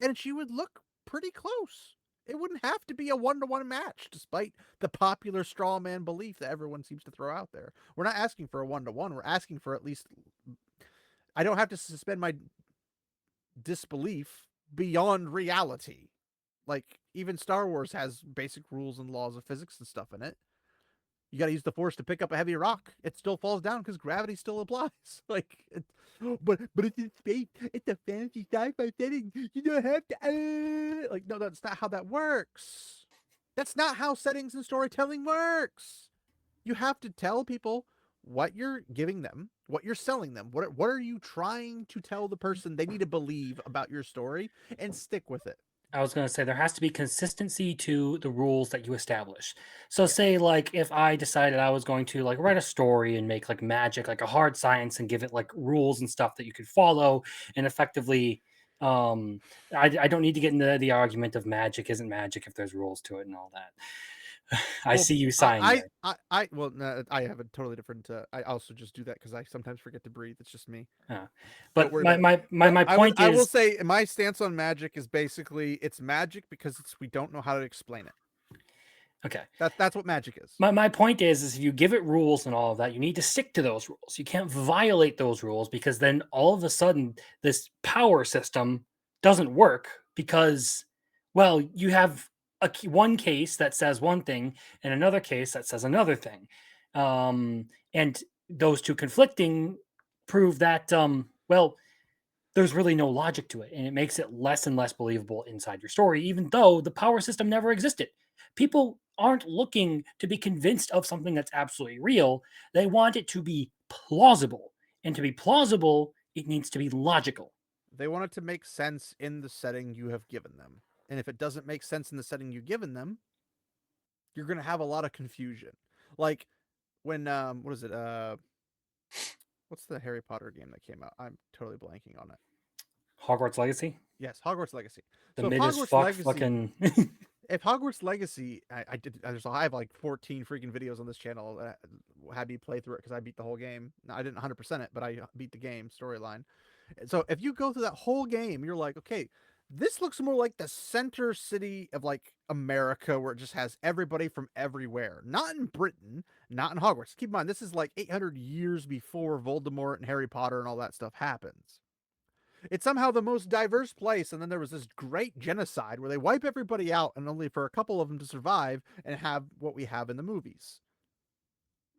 and she would look pretty close. It wouldn't have to be a one-to-one match, despite the popular straw man belief that everyone seems to throw out there. We're not asking for a one-to-one. We're asking for at least... I don't have to suspend my disbelief beyond reality. Like, even Star Wars has basic rules and laws of physics and stuff in it. You got to use the force to pick up a heavy rock. It still falls down because gravity still applies. Like, but it's in space. It's a fantasy sci-fi setting. You don't have to. Like, no, that's not how that works. That's not how settings and storytelling works. You have to tell people what you're giving them, what you're selling them. What are you trying to tell the person they need to believe about your story, and stick with it. I was going to say there has to be consistency to the rules that you establish. So say like if I decided I was going to like write a story and make like magic like a hard science and give it like rules and stuff that you could follow and effectively I don't need to get into the argument of magic isn't magic if there's rules to it and all that. I see you sighing there. Well, no, I have a totally different. I also just do that because I sometimes forget to breathe. It's just me. But my point is, I will say my stance on magic is basically it's magic because we don't know how to explain it. Okay, that's what magic is. My point is if you give it rules and all of that, you need to stick to those rules. You can't violate those rules because then all of a sudden this power system doesn't work because, well, you have one case that says one thing and another case that says another thing, and those two conflicting prove that well, there's really no logic to it, and it makes it less and less believable inside your story, even though the power system never existed. People aren't looking to be convinced of something that's absolutely real. They want it to be plausible, and to be plausible, it needs to be logical. They want it to make sense in the setting you have given them. And if it doesn't make sense in the setting you've given them, you're going to have a lot of confusion. Like when, what is it? What's the Harry Potter game that came out? I'm totally blanking on it. Hogwarts Legacy? Yes, Hogwarts Legacy. The so Hogwarts fuck Legacy, fucking... if Hogwarts Legacy, I have like 14 freaking videos on this channel had me play through it because I beat the whole game. No, I didn't 100% it, but I beat the game storyline. So if you go through that whole game, you're like, okay, this looks more like the center city of like America, where it just has everybody from everywhere. Not in Britain, not in Hogwarts. Keep in mind, this is like 800 years before Voldemort and Harry Potter and all that stuff happens. It's somehow the most diverse place, and then there was this great genocide where they wipe everybody out, and only for a couple of them to survive and have what we have in the movies,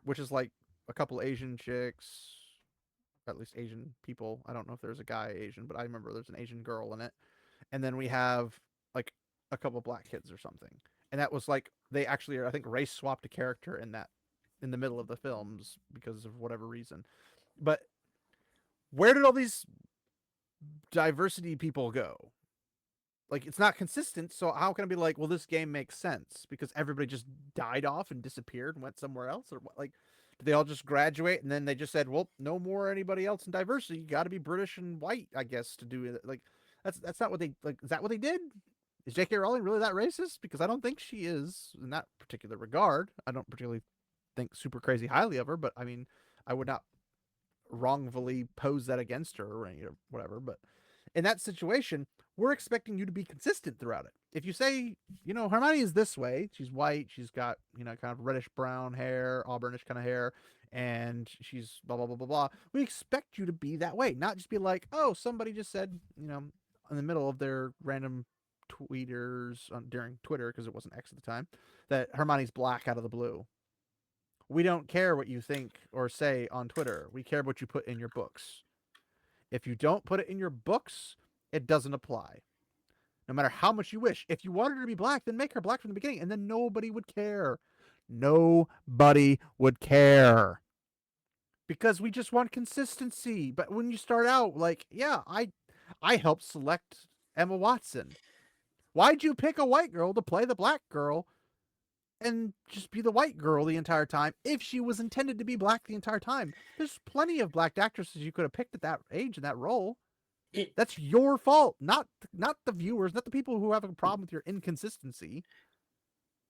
which is like a couple Asian chicks, at least Asian people. I don't know if there's a guy Asian, but I remember there's an Asian girl in it. And then we have like a couple black kids or something. And that was like they actually, I think, race swapped a character in that in the middle of the films because of whatever reason. But where did all these diversity people go? Like, it's not consistent, so how can I be like, well, this game makes sense because everybody just died off and disappeared and went somewhere else? Or what? Like, did they all just graduate and then they just said, well, no more anybody else in diversity? You got to be British and white, I guess, to do it. Like, that's not what they like. Is that what they did? Is J.K. Rowling really that racist? Because I don't think she is in that particular regard. I don't particularly think super crazy highly of her, but I mean, I would not wrongfully pose that against her or whatever. But in that situation, we're expecting you to be consistent throughout it. If you say, Hermione is this way, she's white, she's got, kind of reddish brown hair, auburnish kind of hair, and she's blah, blah, blah, blah, blah. We expect you to be that way, not just be like, oh, somebody just said, in the middle of their random tweeters during Twitter, because it wasn't X at the time, that Hermione's black out of the blue. We don't care what you think or say on Twitter. We care what you put in your books. If you don't put it in your books, it doesn't apply. No matter how much you wish. If you wanted her to be black, then make her black from the beginning, and then nobody would care. Nobody would care. Because we just want consistency. But when you start out, like, yeah, I helped select Emma Watson. Why'd you pick a white girl to play the black girl and just be the white girl the entire time if she was intended to be black the entire time? There's plenty of black actresses you could have picked at that age in that role. That's your fault, not the viewers, not the people who have a problem with your inconsistency.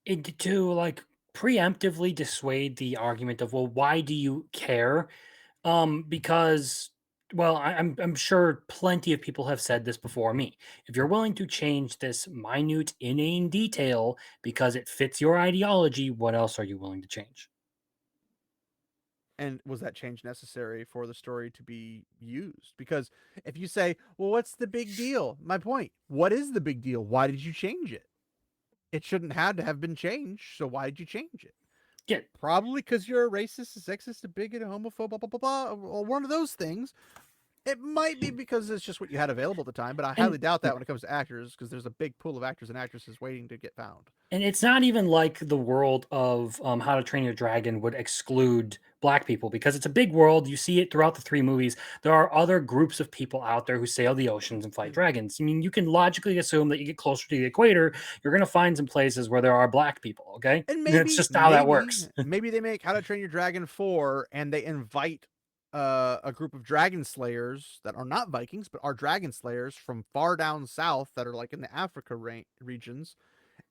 To like preemptively dissuade the argument of, well, why do you care? Because, well, I'm sure plenty of people have said this before me. If you're willing to change this minute, inane detail because it fits your ideology, what else are you willing to change? And was that change necessary for the story to be used? Because if you say, well, what's the big deal? My point, what is the big deal? Why did you change it? It shouldn't have to have been changed, so why did you change it? Yeah. Probably because you're a racist, a sexist, a bigot, a homophobe, blah, blah, blah, blah, or one of those things. It might be because it's just what you had available at the time, but I highly doubt that when it comes to actors, because there's a big pool of actors and actresses waiting to get found. And it's not even like the world of How to Train Your Dragon would exclude black people, because it's a big world. You see it throughout the three movies. There are other groups of people out there who sail the oceans and fight dragons. I mean, you can logically assume that you get closer to the equator, you're going to find some places where there are black people, okay? And maybe it's just how that works. Maybe they make How to Train Your Dragon 4 and they invite a group of dragon slayers that are not Vikings, but are dragon slayers from far down south that are like in the Africa regions.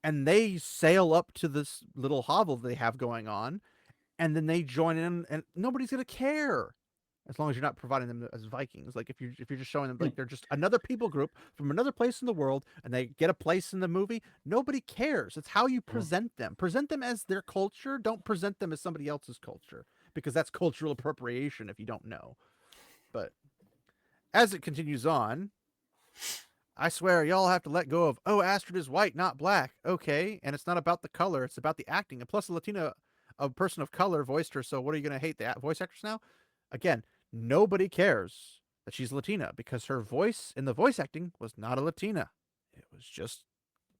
And they sail up to this little hovel they have going on, and then they join in, and nobody's gonna care as long as you're not providing them as Vikings. Like if you're just showing them like they're just another people group from another place in the world, and they get a place in the movie, nobody cares. It's how you present them. Present them as their culture. Don't present them as somebody else's culture, because that's cultural appropriation if you don't know. But as it continues on, I swear, y'all have to let go of, oh, Astrid is white, not black. Okay, and it's not about the color, it's about the acting. And plus, a person of color voiced her, so what are you going to hate, the voice actress now? Again, nobody cares that she's Latina, because her voice in the voice acting was not a Latina. It was just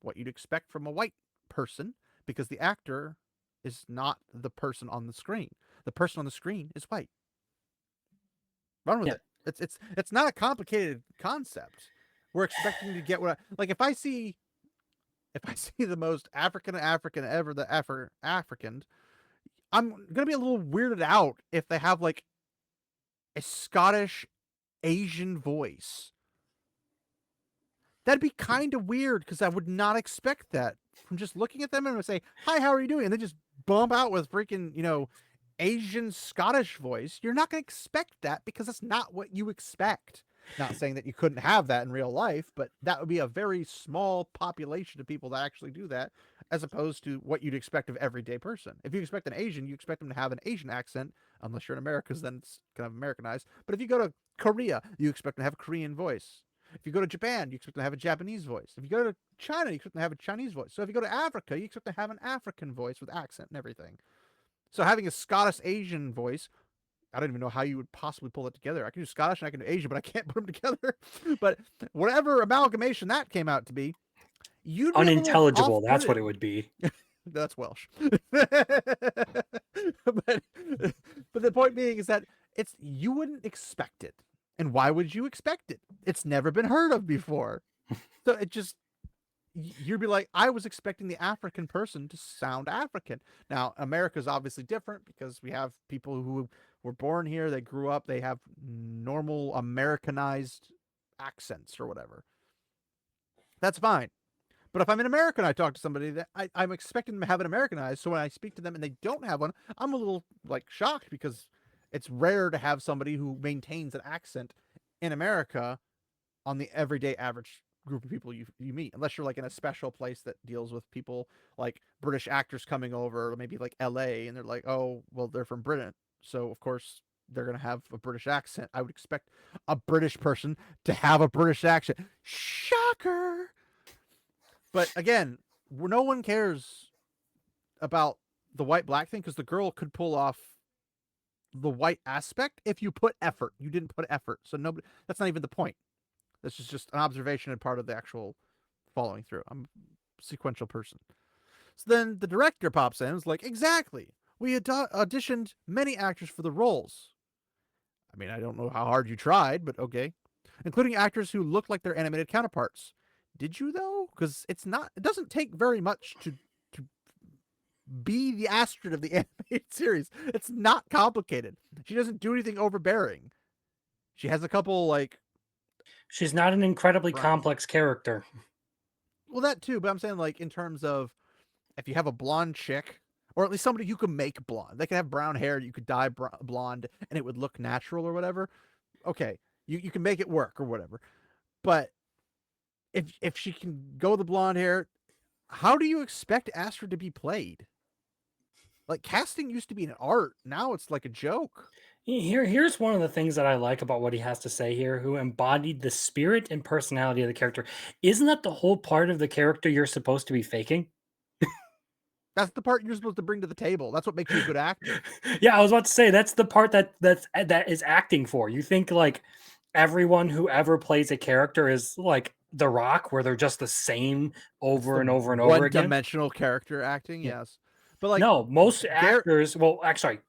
what you'd expect from a white person, because the actor is not the person on the screen. The person on the screen is white. Run with it. It's not a complicated concept. We're expecting to get like if I see the most African ever, the African, I'm gonna be a little weirded out if they have like a Scottish Asian voice. That'd be kind of weird, because I would not expect that from just looking at them and say, "Hi, how are you doing?" And they just bump out with freaking Asian Scottish voice, you're not going to expect that because that's not what you expect. Not saying that you couldn't have that in real life, but that would be a very small population of people that actually do that, as opposed to what you'd expect of everyday person. If you expect an Asian, you expect them to have an Asian accent, unless you're in America, because then it's kind of Americanized. But if you go to Korea, you expect them to have a Korean voice. If you go to Japan, you expect them to have a Japanese voice. If you go to China, you expect them to have a Chinese voice. So if you go to Africa, you expect them to have an African voice with accent and everything. So having a Scottish Asian voice, I don't even know how you would possibly pull it together. I can do Scottish and I can do Asian, but I can't put them together. But whatever amalgamation that came out to be, you'd be unintelligible. That's what it would be. That's Welsh. but the point being is that you wouldn't expect it. And why would you expect it? It's never been heard of before. So it just, you'd be like, I was expecting the African person to sound African. Now, America's obviously different because we have people who were born here, they grew up, they have normal Americanized accents or whatever. That's fine. But if I'm in America and I talk to somebody, that I'm expecting them to have it Americanized, so when I speak to them and they don't have one, I'm a little like shocked because it's rare to have somebody who maintains an accent in America on the everyday average group of people you meet, unless you're like in a special place that deals with people like British actors coming over, or maybe like LA, and they're like, oh, well, they're from Britain, so of course they're gonna have a British accent. I would expect a British person to have a British accent. Shocker. But again, no one cares about the white black thing because the girl could pull off the white aspect if you put effort. You didn't put effort, so nobody. That's not even the point. This is just an observation and part of the actual following through. I'm a sequential person. So then the director pops in and is like, exactly. We auditioned many actors for the roles. I mean, I don't know how hard you tried, but okay. Including actors who look like their animated counterparts. Did you though? Because it doesn't take very much to be the Astrid of the animated series. It's not complicated. She doesn't do anything overbearing. She has a couple like. She's not an incredibly complex character. Well, that too, but I'm saying like in terms of if you have a blonde chick, or at least somebody you can make blonde. They can have brown hair, you could dye blonde, and it would look natural or whatever. Okay, you can make it work or whatever. But if she can go the blonde hair, how do you expect Astrid to be played? Like, casting used to be an art. Now it's like a joke. Here's one of the things that I like about what he has to say here, who embodied the spirit and personality of the character. Isn't that the whole part of the character you're supposed to be faking? That's the part you're supposed to bring to the table. That's what makes you a good actor. Yeah, I was about to say that's the part that is acting for. You think like everyone who ever plays a character is like The Rock, where they're just the same over and over and over again. One-dimensional character acting, Yeah. yes. But like, no, most actors,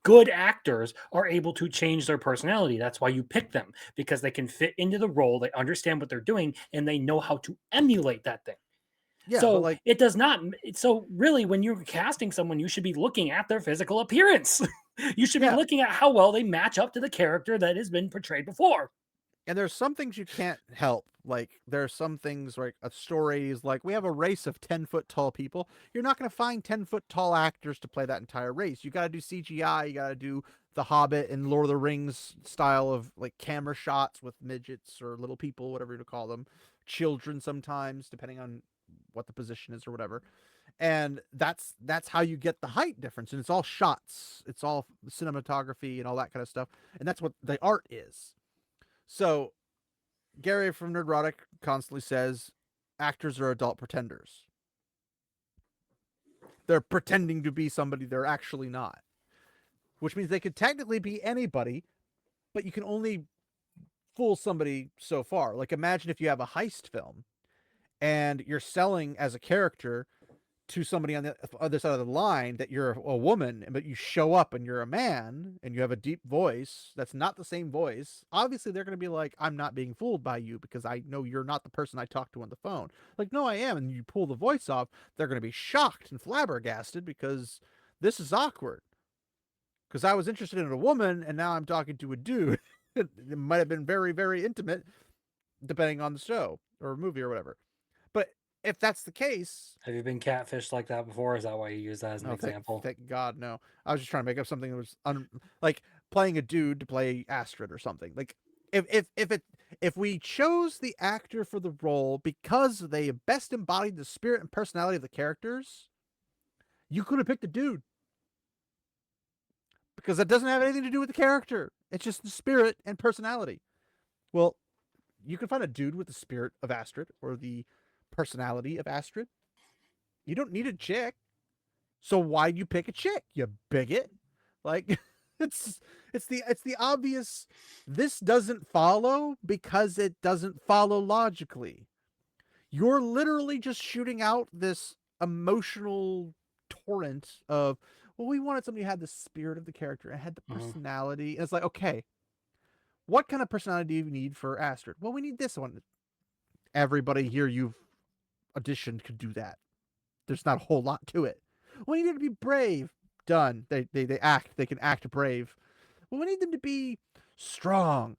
good actors are able to change their personality. That's why you pick them, because they can fit into the role, they understand what they're doing, and they know how to emulate that thing. Yeah, so like, it does not. So really, when you're casting someone, you should be looking at their physical appearance. You should be looking at how well they match up to the character that has been portrayed before. And there's some things you can't help. Like, there are some things like a story is like, we have a race of 10-foot tall people. You're not going to find 10-foot tall actors to play that entire race. You got to do CGI. You got to do the Hobbit and Lord of the Rings style of like camera shots with midgets or little people, whatever you call them, children sometimes, depending on what the position is or whatever. And that's how you get the height difference. And it's all shots. It's all cinematography and all that kind of stuff. And that's what the art is. So, Gary from Nerdrotic constantly says actors are adult pretenders. They're pretending to be somebody they're actually not. Which means they could technically be anybody, but you can only fool somebody so far. Like, imagine if you have a heist film and you're selling as a character to somebody on the other side of the line that you're a woman, but you show up and you're a man and you have a deep voice that's not the same voice. Obviously, they're going to be like, I'm not being fooled by you because I know you're not the person I talked to on the phone. Like, no, I am. And you pull the voice off, they're going to be shocked and flabbergasted because this is awkward. Because I was interested in a woman and now I'm talking to a dude. It might have been very, very intimate depending on the show or movie or whatever. But if that's the case, Have you been catfished like that before? Is that why you use that as an no, example? thank God, no. I was just trying to make up something that was like playing a dude to play Astrid or something. Like if we chose the actor for the role because they best embodied the spirit and personality of the characters, you could have picked a dude because that doesn't have anything to do with the character. It's just the spirit and personality. Well, you can find a dude with the spirit of Astrid or the personality of Astrid. You don't need a chick. So why'd you pick a chick, you bigot? Like it's it's the obvious. This doesn't follow because it doesn't follow logically. You're literally just shooting out this emotional torrent of, well, we wanted somebody who had the spirit of the character and had the personality. And it's like, okay, what kind of personality do you need for Astrid? Well, we need this one. Everybody here you've auditioned could do that. There's not a whole lot to it. Well, you need to be brave. Done. They act. They can act brave. Well, we need them to be strong.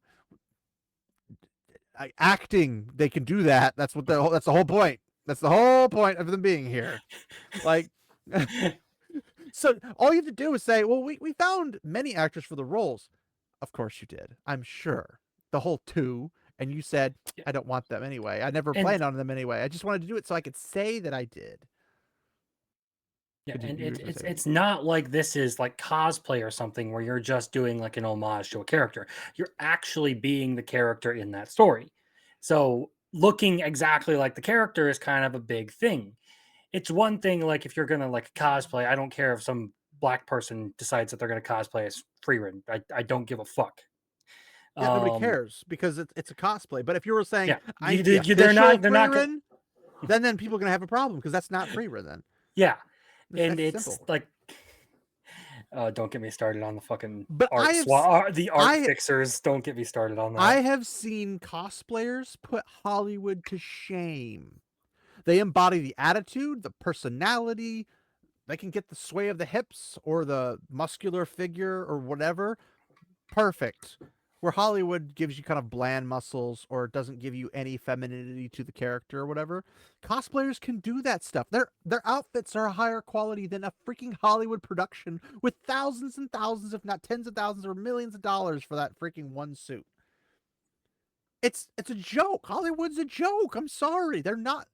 Acting. They can do that. That's the whole point. That's the whole point of them being here. Like, so all you have to do is say, well, we found many actors for the roles. Of course you did. I'm sure. The whole two. And you said, I don't want them anyway. I never planned on them anyway. I just wanted to do it so I could say that I did. Yeah, and it's not like this is like cosplay or something where you're just doing like an homage to a character. You're actually being the character in that story. So looking exactly like the character is kind of a big thing. It's one thing like if you're gonna like cosplay, I don't care if some black person decides that they're gonna cosplay as Freerin. I don't give a fuck. Yeah, nobody cares because it's a cosplay. But if you were saying Yeah, I'm the official they're not Freerin, then people are gonna have a problem because that's not Freerin then. Yeah. That's It's simple. like, don't get me started on the fucking But the art fixers. Don't get me started on that. I have seen cosplayers put Hollywood to shame. They embody the attitude, the personality. They can get the sway of the hips or the muscular figure or whatever. Perfect. Where Hollywood gives you kind of bland muscles or doesn't give you any femininity to the character or whatever, cosplayers can do that stuff. Their outfits are higher quality than a freaking Hollywood production with thousands and thousands, if not tens of thousands or millions of dollars for that freaking one suit. It's a joke. Hollywood's a joke. I'm sorry. They're not.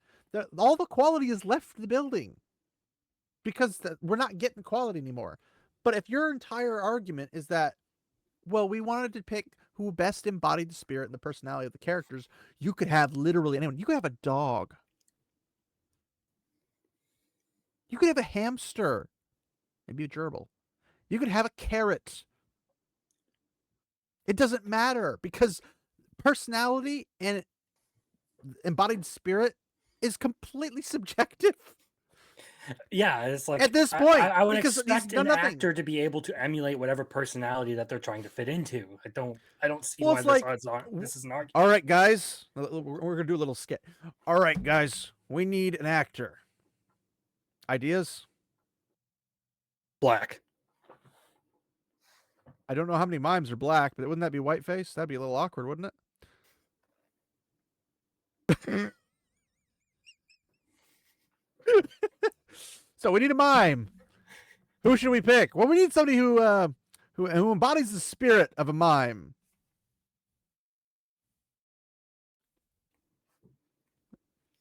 All the quality is left the building because we're not getting quality anymore. But if your entire argument is that, well, we wanted to pick who best embodied the spirit and the personality of the characters, you could have literally anyone. You could have a dog. You could have a hamster. Maybe a gerbil. You could have a carrot. It doesn't matter because personality and embodied spirit is completely subjective. Yeah, it's like at this point, I would expect an actor to be able to emulate whatever personality that they're trying to fit into. I don't see why this is an argument. All right, guys, we're gonna do a little skit. All right, guys, we need an actor. Ideas? Black. I don't know how many mimes are black, but wouldn't that be whiteface? That'd be a little awkward, wouldn't it? So we need a mime. Who should we pick? Well, we need somebody who embodies the spirit of a mime.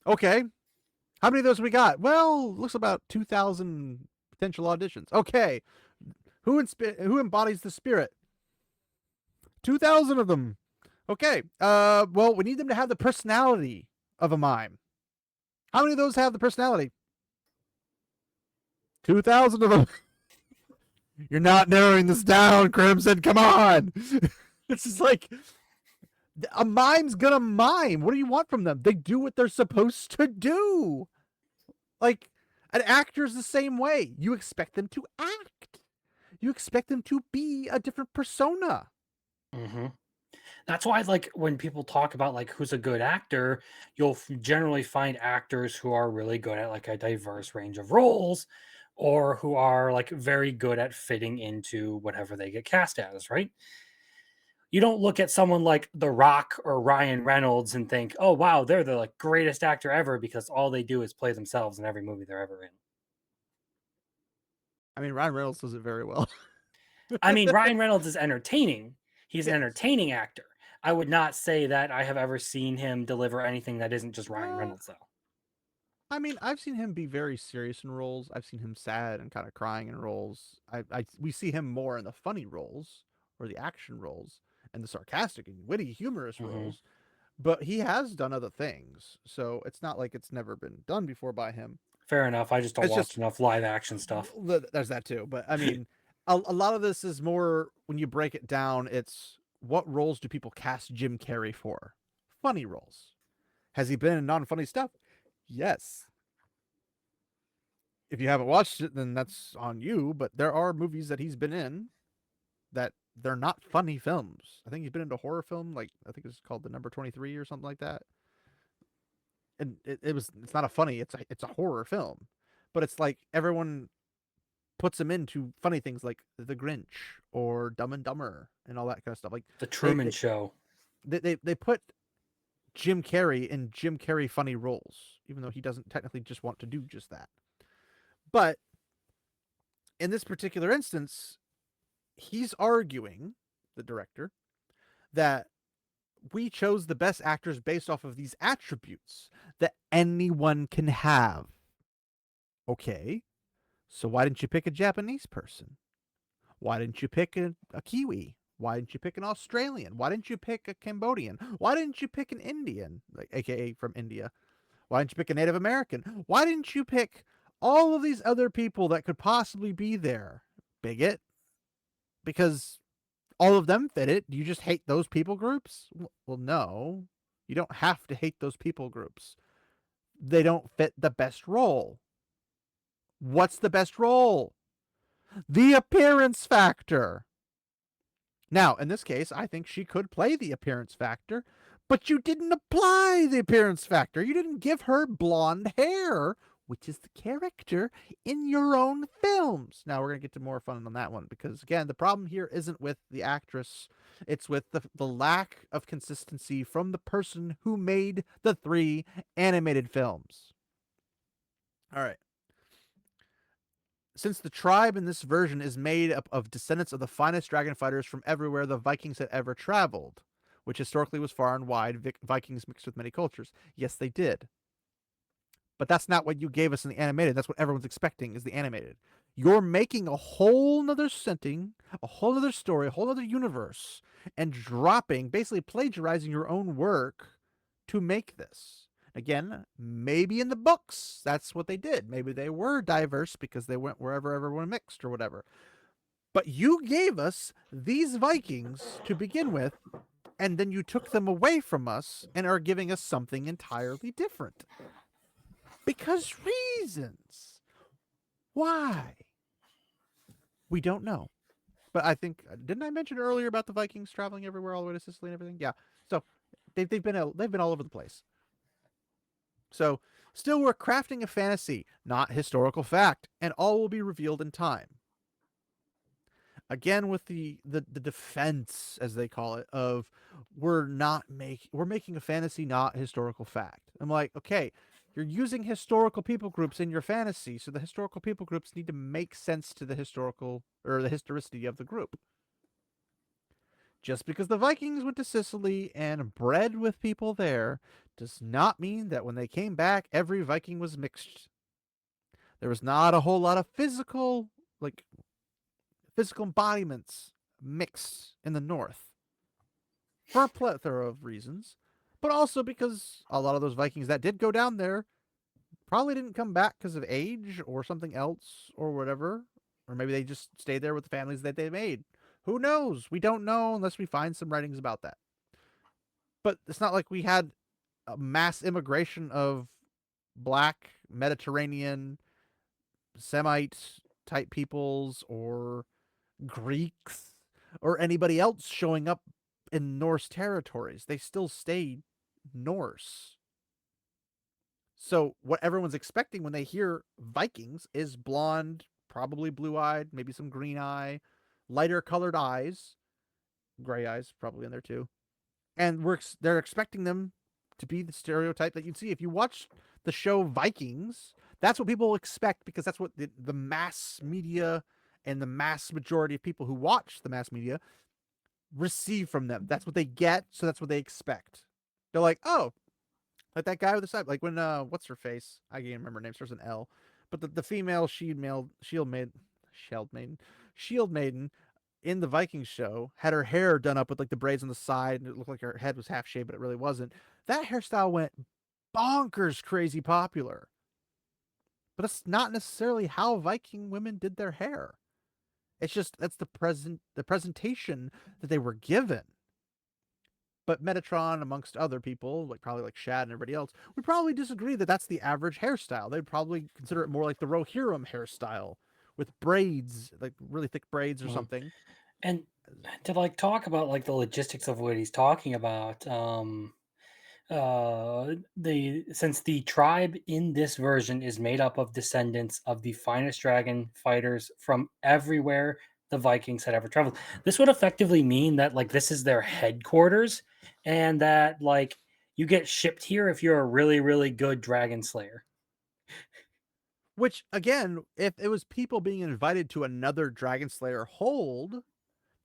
Okay. How many of those we got? Well, looks about 2,000 potential auditions. Okay. Who embodies the spirit? 2,000 of them. Okay. Well, we need them to have the personality of a mime. How many of those have the personality? 2,000 of them. You're not narrowing this down, Crimson. Come on. It's just like a mime's gonna mime. What do you want from them? They do what they're supposed to do. Like an actor's the same way. You expect them to act. You expect them to be a different persona. Mm-hmm. That's why, like, when people talk about like who's a good actor, you'll generally find actors who are really good at like a diverse range of roles, or who are like very good at fitting into whatever they get cast as, right? You don't look at someone like The Rock or Ryan Reynolds and think, "Oh wow, they're the like greatest actor ever," because all they do is play themselves in every movie they're ever in. I mean, Ryan Reynolds does it very well. I mean, Ryan Reynolds is entertaining. He's an Yes. entertaining actor. I would not say that I have ever seen him deliver anything that isn't just Ryan Uh, Reynolds, though. I mean, I've seen him be very serious in roles. I've seen him sad and kind of crying in roles. We see him more in the funny roles or the action roles and the sarcastic and witty, humorous Hmm. roles. But he has done other things, so it's not like it's never been done before by him. Fair enough. I just don't It's watch just enough live action stuff. there's that too. But I mean, a lot of this is more when you break it down. It's what roles do people cast Jim Carrey for? Funny roles. Has he been in non-funny stuff? Yes. If you haven't watched it, then that's on you. But there are movies that he's been in that they're not funny films. I think he's been into a horror film, like I think it's called The Number 23 or something like that. And it's not a funny, it's a horror film. But it's like everyone puts him into funny things like The Grinch or Dumb and Dumber and all that kind of stuff. Like The they Truman Show. they put Jim Carrey in Jim Carrey funny roles, even though he doesn't technically just want to do just that. But in this particular instance, he's arguing, the director, that we chose the best actors based off of these attributes that anyone can have. Okay, so why didn't you pick a Japanese person? Why didn't you pick a Kiwi? Why didn't you pick an Australian? Why didn't you pick a Cambodian? Why didn't you pick an Indian, like AKA from India? Why didn't you pick a Native American? Why didn't you pick all of these other people that could possibly be there? Bigot. Because all of them fit it. Do you just hate those people groups? Well, no. You don't have to hate those people groups. They don't fit the best role. What's the best role? The appearance factor. Now, in this case, I think she could play the appearance factor, but you didn't apply the appearance factor. You didn't give her blonde hair, which is the character in your own films. Now, we're going to get to more fun on that one because, again, the problem here isn't with the actress, it's with the lack of consistency from the person who made the 3 animated films. All right. Since the tribe in this version is made up of descendants of the finest dragon fighters from everywhere the Vikings had ever traveled, which historically was far and wide, Vikings mixed with many cultures. Yes, they did. But that's not what you gave us in the animated. That's what everyone's expecting is the animated. You're making a whole nother setting, a whole nother story, a whole nother universe, and dropping, basically plagiarizing your own work to make this. Again, maybe in the books, that's what they did. Maybe they were diverse because they went wherever everyone mixed or whatever. But you gave us these Vikings to begin with, and then you took them away from us and are giving us something entirely different. Because reasons. Why? We don't know. But I think didn't I mention earlier about the Vikings traveling everywhere all the way to Sicily and everything? Yeah. So they've been all over the place. So still we're crafting a fantasy, not historical fact, and all will be revealed in time. Again with the defense, as they call it, of we're making a fantasy, not historical fact. I'm like, okay, you're using historical people groups in your fantasy, so the historical people groups need to make sense to the historical or the historicity of the group. Just because the Vikings went to Sicily and bred with people there does not mean that when they came back, every Viking was mixed. There was not a whole lot of physical embodiments mixed in the north for a plethora of reasons, but also because a lot of those Vikings that did go down there probably didn't come back because of age or something else or whatever, or maybe they just stayed there with the families that they made. Who knows? We don't know unless we find some writings about that. But it's not like we had a mass immigration of black Mediterranean Semite type peoples or Greeks or anybody else showing up in Norse territories. They still stayed Norse. So what everyone's expecting when they hear Vikings is blonde, probably blue-eyed, maybe some green eye, lighter colored eyes, gray eyes probably in there too. And they're expecting them to be the stereotype that you'd see if you watch the show Vikings. That's what people expect because that's what the mass media and the mass majority of people who watch the mass media receive from them. That's what they get, so that's what they expect. They're like, oh, like that guy with the side, like when what's her face? I can't remember her name. Starts with an L, but the female shield maiden in the Viking show had her hair done up with like the braids on the side, and it looked like her head was half shaved, but it really wasn't. That hairstyle went bonkers crazy popular, but it's not necessarily how Viking women did their hair. It's just that's the presentation that they were given. But Metatron, amongst other people, like probably like Shad and everybody else, would probably disagree that that's the average hairstyle. They'd probably consider it more like the Rohirrim hairstyle with braids, like really thick braids or something. And to like talk about like the logistics of what he's talking about, the since the tribe in this version is made up of descendants of the finest dragon fighters from everywhere the Vikings had ever traveled, this would effectively mean that like this is their headquarters, and that like you get shipped here if you're a really really good dragon slayer. Which, again, if it was people being invited to another Dragon Slayer hold,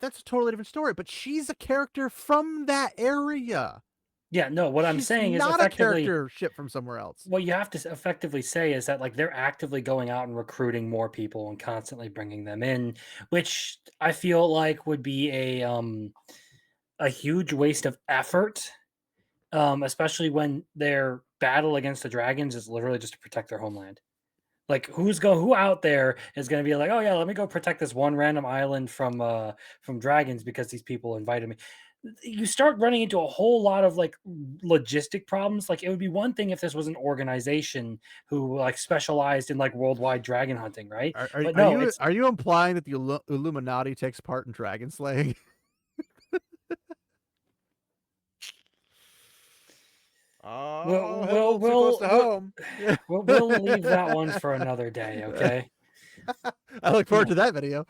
that's a totally different story. But she's a character from that area. Yeah, no, what I'm She's saying is not a effectively character shipped from somewhere else. what you have to effectively say is that like they're actively going out and recruiting more people and constantly bringing them in, which I feel like would be a huge waste of effort, especially when their battle against the dragons is literally just to protect their homeland. Like who out there is going to be like, oh yeah, let me go protect this one random island from dragons because these people invited me. You start running into a whole lot of like logistic problems. Like it would be one thing if this was an organization who like specialized in like worldwide dragon hunting, right? Are, are, But are no, you it's are you implying that the Illuminati takes part in dragon slaying? Oh, hit a we'll little too close we'll to we'll home. we'll leave that one for another day, okay? I look forward No. to that video.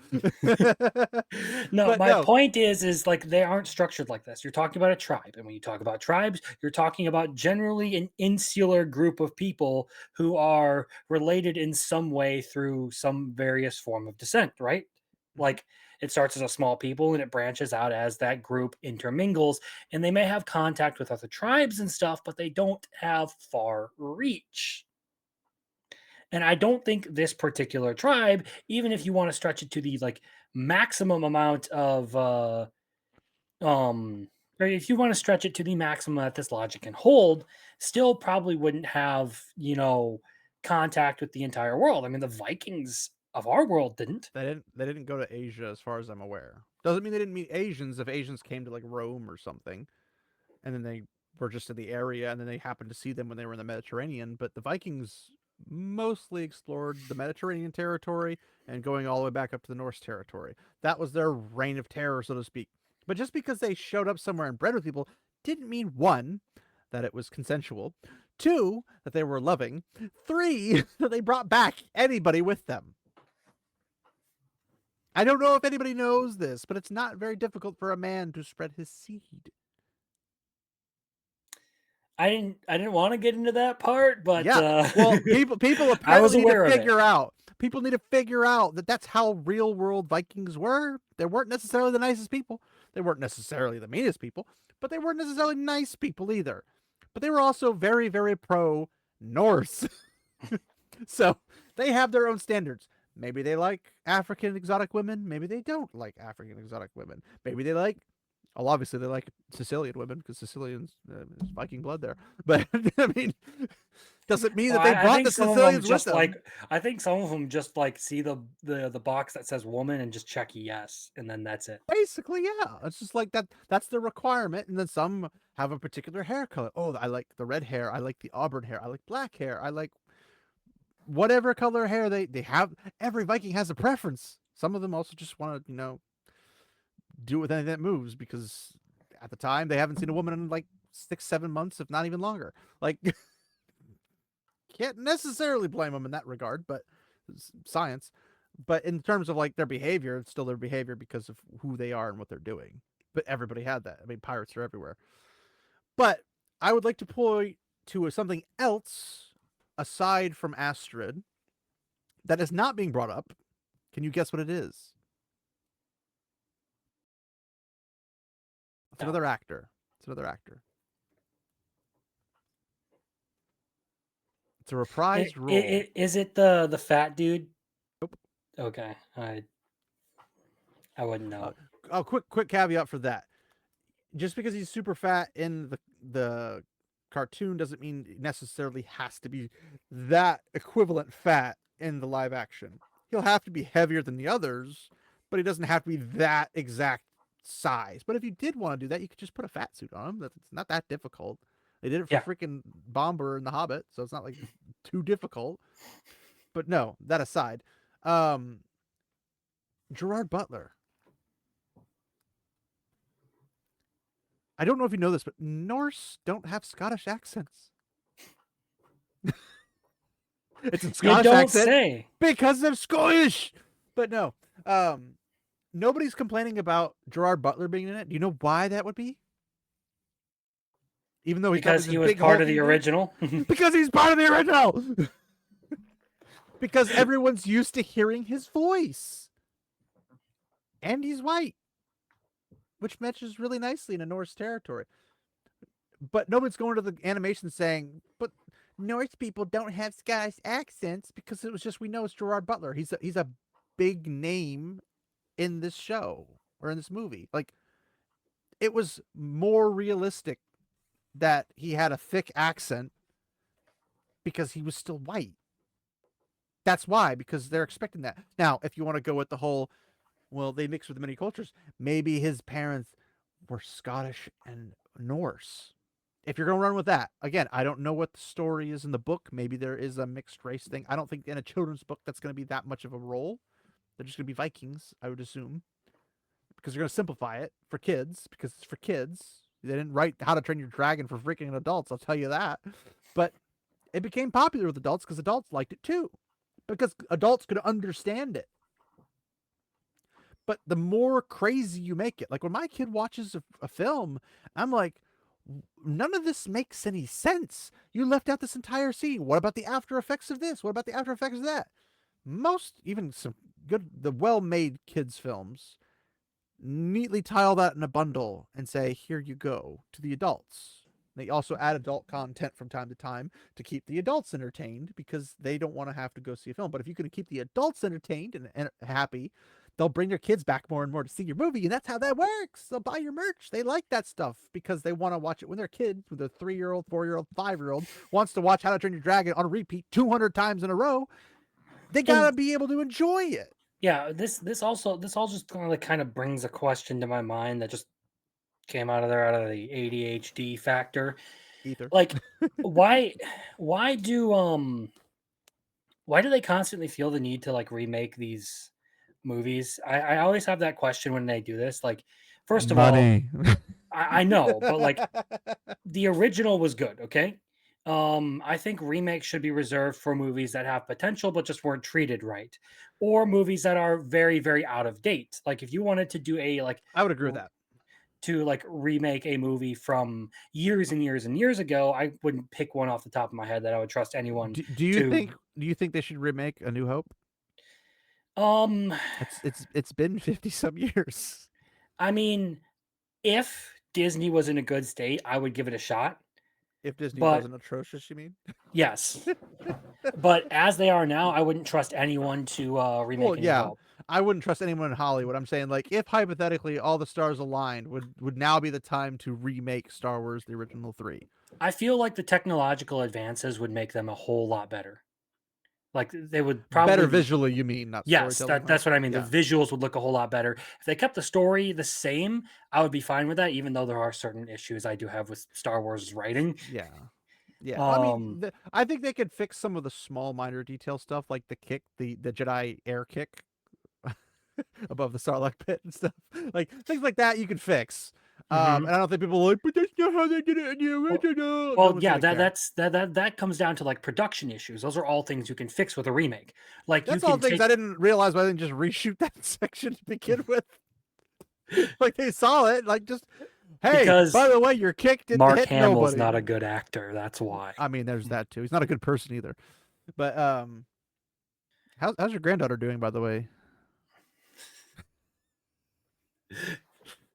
No, But my no, point is like they aren't structured like this. You're talking about a tribe, and when you talk about tribes, you're talking about generally an insular group of people who are related in some way through some various form of descent, right? mm-hmm. Like it starts as a small people and it branches out as that group intermingles, and they may have contact with other tribes and stuff, but they don't have far reach. And I don't think this particular tribe, even if you want to stretch it to the like maximum amount of or if you want to stretch it to the maximum that this logic can hold, still probably wouldn't have, contact with the entire world. I mean, the Vikings of our world didn't. They didn't go to Asia as far as I'm aware. Doesn't mean they didn't meet Asians if Asians came to like Rome or something, and then they were just in the area, and then they happened to see them when they were in the Mediterranean. But the Vikings mostly explored the Mediterranean territory and going all the way back up to the Norse territory. That was their reign of terror, so to speak. But just because they showed up somewhere and bred with people didn't mean one, that it was consensual, two, that they were loving, three, that they brought back anybody with them. I don't know if anybody knows this, but it's not very difficult for a man to spread his seed. I didn't want to get into that part, but Yeah. Well, people I was apparently need to aware of it. figure out. People need to figure out that that's how real world Vikings were. They weren't necessarily the nicest people. They weren't necessarily the meanest people, but they weren't necessarily nice people either. But they were also very, very pro Norse. So they have their own standards. Maybe they like African exotic women. Maybe they don't like African exotic women. Maybe they like, well, obviously they like Sicilian women because Sicilians, there's Viking blood there. But I mean, doesn't mean Well, that they I brought think the some of them Sicilians with just them. like I think some of them just like see the box that says woman and just check yes, and then that's it. Basically, yeah. It's just like that. That's the requirement. And then some have a particular hair color. Oh, I like the red hair. I like the auburn hair. I like black hair. I like whatever color hair they have. Every Viking has a preference. Some of them also just want to, do it with anything that moves because at the time they haven't seen a woman in like 6, 7 months, if not even longer. Like, can't necessarily blame them in that regard, but science. But in terms of like their behavior, it's still their behavior because of who they are and what they're doing. but everybody had that. I mean, pirates are everywhere. But I would like to point to something else aside from Astrid that is not being brought up. Can you guess what it is? It's No. another actor. It's another actor. It's a reprised role. Is it the fat dude? Nope. Okay, I wouldn't know. Quick caveat for that. Just because he's super fat in the cartoon doesn't mean it necessarily has to be that equivalent fat in the live action. He'll have to be heavier than the others, but he doesn't have to be that exact size. But if you did want to do that, you could just put a fat suit on him. That's not that difficult. They did it for freaking Bomber and the Hobbit, so it's not like too difficult. But no, that aside, Gerard Butler. I don't know if you know this, but Norse don't have Scottish accents. It's a Scottish accent because they're Scottish. But no, nobody's complaining about Gerard Butler being in it. Do you know why that would be? Even though because he was part of the original. Because he's part of the original. Because everyone's used to hearing his voice, and he's white, which matches really nicely in a Norse territory. But nobody's going to the animation saying, but Norse people don't have Scottish accents, because it was just, we know it's Gerard Butler. He's a big name in this show or in this movie. Like, it was more realistic that he had a thick accent because he was still white. That's why, because they're expecting that. Now, if you want to go with the whole, well, they mix with many cultures, maybe his parents were Scottish and Norse. If you're going to run with that, again, I don't know what the story is in the book. Maybe there is a mixed race thing. I don't think in a children's book that's going to be that much of a role. They're just going to be Vikings, I would assume, because they're going to simplify it for kids, because it's for kids. They didn't write How to Train Your Dragon for freaking adults, I'll tell you that. But it became popular with adults because adults liked it too, because adults could understand it. But the more crazy you make it, like when my kid watches a film, I'm like, none of this makes any sense. You left out this entire scene. What about the after effects of this? What about the after effects of that? Most, even some good, the well-made kids films, neatly tie all that in a bundle and say, here you go, to the adults. They also add adult content from time to time to keep the adults entertained, because they don't want to have to go see a film. But if you can keep the adults entertained and happy, they'll bring their kids back more and more to see your movie, and that's how that works. They'll buy your merch. They like that stuff because they want to watch it when their kid, with a 3-year-old, 4-year-old, 5-year-old, wants to watch How to Train Your Dragon on repeat 200 times in a row. They gotta be able to enjoy it. Yeah, this all just kind of brings a question to my mind that just came out of the ADHD factor. Ether. Like, why do they constantly feel the need to like remake these movies? I always have that question when they do this. Like, first of all, I know, but like the original was good, okay? I think remakes should be reserved for movies that have potential but just weren't treated right, or movies that are very, very out of date. Like, if you wanted to do I would agree with that, to like remake a movie from years and years and years ago, I wouldn't pick one off the top of my head that I would trust anyone. Do you think they should remake A New Hope? It's been 50 some years. I mean, if Disney was in a good state, I would give it a shot. If Disney wasn't atrocious, you mean? Yes. But as they are now, I wouldn't trust anyone to remake New Hope. I wouldn't trust anyone in Hollywood. I'm saying, like, if hypothetically all the stars aligned, would now be the time to remake Star Wars, the original 3. I feel like the technological advances would make them a whole lot better. Like, they would probably better visually, you mean, not storytelling. That's what I mean. Yeah. The visuals would look a whole lot better. If they kept the story the same, I would be fine with that, even though there are certain issues I do have with Star Wars writing. Yeah. I mean, I think they could fix some of the small minor detail stuff, like the kick, the Jedi air kick above the Sarlacc pit and stuff. Like, things like that you could fix. And I don't think people are like, but that's not how they did it in the original. Well, yeah, that comes down to like production issues. Those are all things you can fix with a remake. Like, that's all things I didn't realize why I didn't just reshoot that section to begin with. Like they saw it, like just hey, by Because the way, your kick didn't Mark hit Hamill's nobody. not a good actor. That's why. I mean, there's that too. He's not a good person either. But how's your granddaughter doing, by the way?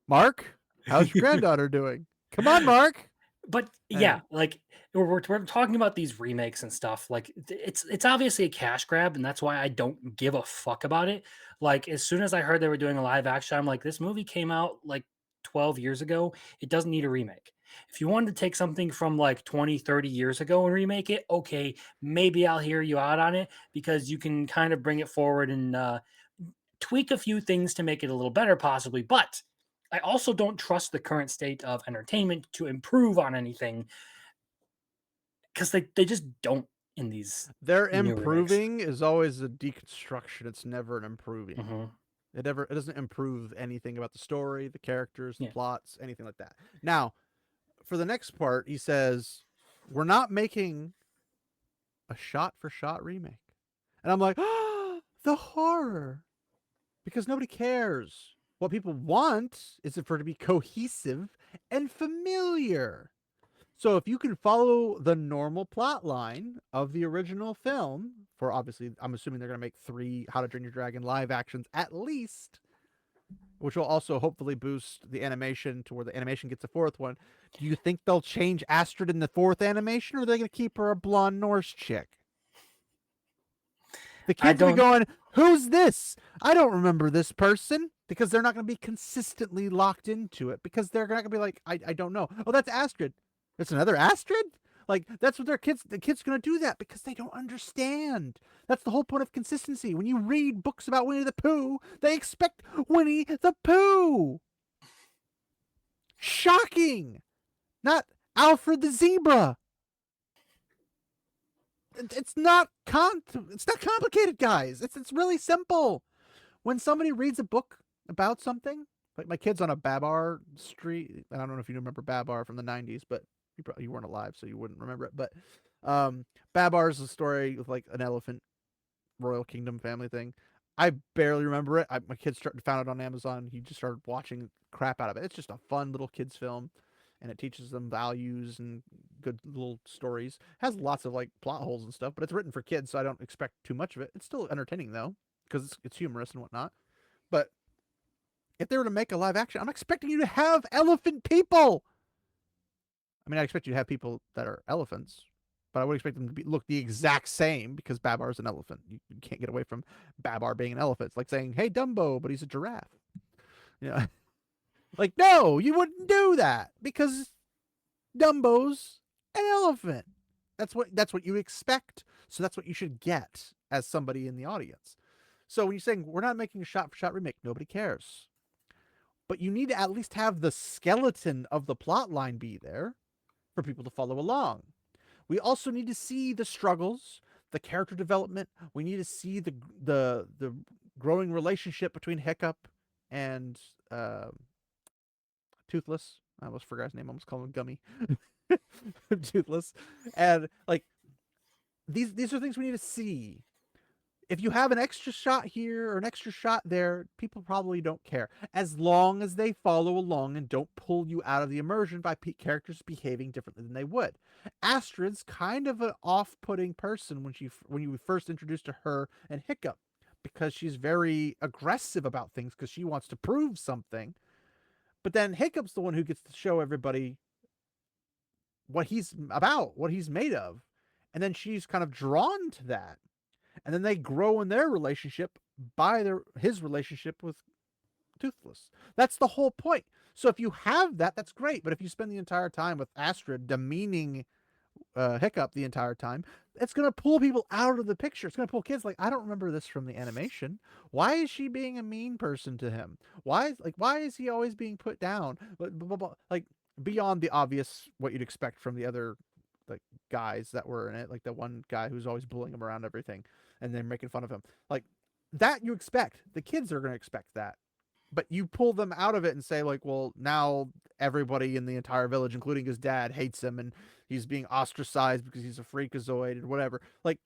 Mark, how's your granddaughter doing? Come on, Mark. But Anyway, yeah, like we're talking about these remakes and stuff. Like it's obviously a cash grab, and that's why I don't give a fuck about it. Like as soon as I heard they were doing a live action, I'm like, this movie came out like 12 years ago. It doesn't need a remake. If you wanted to take something from like 20, 30 years ago and remake it, okay, maybe I'll hear you out on it because you can kind of bring it forward and tweak a few things to make it a little better, possibly. But I also don't trust the current state of entertainment to improve on anything because they just don't in these their new remakes. improving is always a deconstruction. It's never an improving. Hmm. It doesn't improve anything about the story, the characters, the Yeah. plots, anything like that. Now, for the next part, he says, "We're not making a shot-for-shot remake," and I'm like, "Oh, the horror!" Because nobody cares. What people want is for it to be cohesive and familiar. So if you can follow the normal plot line of the original film, for obviously, I'm assuming they're going to make 3 How to Train Your Dragon live actions at least, which will also hopefully boost the animation to where the animation gets a 4th one. Do you think they'll change Astrid in the 4th animation, or are they going to keep her a blonde Norse chick? The I kids will be don't. going, "Who's this? I don't remember this person," because they're not going to be consistently locked into it because they're not going to be like, I don't know. Oh, that's Astrid. It's another Astrid? Like, that's what the kids are going to do that because they don't understand. That's the whole point of consistency. When you read books about Winnie the Pooh, they expect Winnie the Pooh. Shocking. Not Alfred the Zebra. It's not complicated, guys. It's really simple. When somebody reads a book about something, like my kid's on a Babar Street. I don't know if you remember Babar from the '90s, but you weren't alive, so you wouldn't remember it. But Babar is a story with like an elephant royal kingdom family thing. I barely remember it. My kid found it on Amazon. He just started watching crap out of it. It's just a fun little kids film, and it teaches them values and good little stories. Has lots of like plot holes and stuff, but it's written for kids, so I don't expect too much of it. It's still entertaining though, because it's humorous and whatnot. But if they were to make a live action, I'm expecting you to have elephant people. I mean, I expect you to have people that are elephants, but I would expect them to look the exact same because Babar is an elephant. You can't get away from Babar being an elephant. It's like saying, "Hey, Dumbo," but he's a giraffe. You know, like no, you wouldn't do that because Dumbo's an elephant. That's what you expect. So that's what you should get as somebody in the audience. So when you're saying we're not making a shot-for-shot remake, nobody cares. But you need to at least have the skeleton of the plot line be there for people to follow along. We also need to see the struggles, the character development. We need to see the growing relationship between Hiccup and Toothless. I almost forgot his name. I almost called him Gummy. Toothless. And like these are things we need to see. If you have an extra shot here or an extra shot there, people probably don't care. As long as they follow along and don't pull you out of the immersion by characters behaving differently than they would. Astrid's kind of an off-putting person when you first introduced to her and Hiccup, because she's very aggressive about things because she wants to prove something. But then Hiccup's the one who gets to show everybody what he's about, what he's made of. And then she's kind of drawn to that, and then they grow in their relationship by his relationship with Toothless. That's the whole point. So if you have that, that's great. But if you spend the entire time with Astrid demeaning Hiccup the entire time, it's going to pull people out of the picture. It's going to pull kids like, I don't remember this from the animation. Why is she being a mean person to him? Why is he always being put down? Like beyond the obvious what you'd expect from the other like guys that were in it, like the one guy who's always bullying him around everything and then making fun of him. Like that you expect. The kids are going to expect that. But you pull them out of it and say like, well, now everybody in the entire village, including his dad, hates him and he's being ostracized because he's a freakazoid and whatever. Like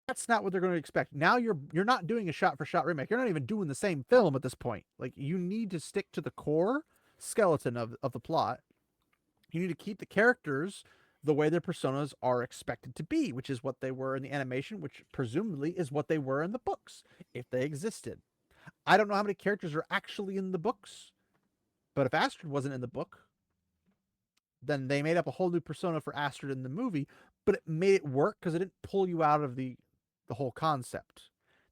That's not what they're going to expect. Now you're not doing a shot for shot remake. You're not even doing the same film at this point. Like, you need to stick to the core skeleton of the plot. You need to keep the characters the way their personas are expected to be, which is what they were in the animation, which presumably is what they were in the books, if they existed. I don't know how many characters are actually in the books, but if Astrid wasn't in the book, then they made up a whole new persona for Astrid in the movie, but it made it work because it didn't pull you out of the whole concept.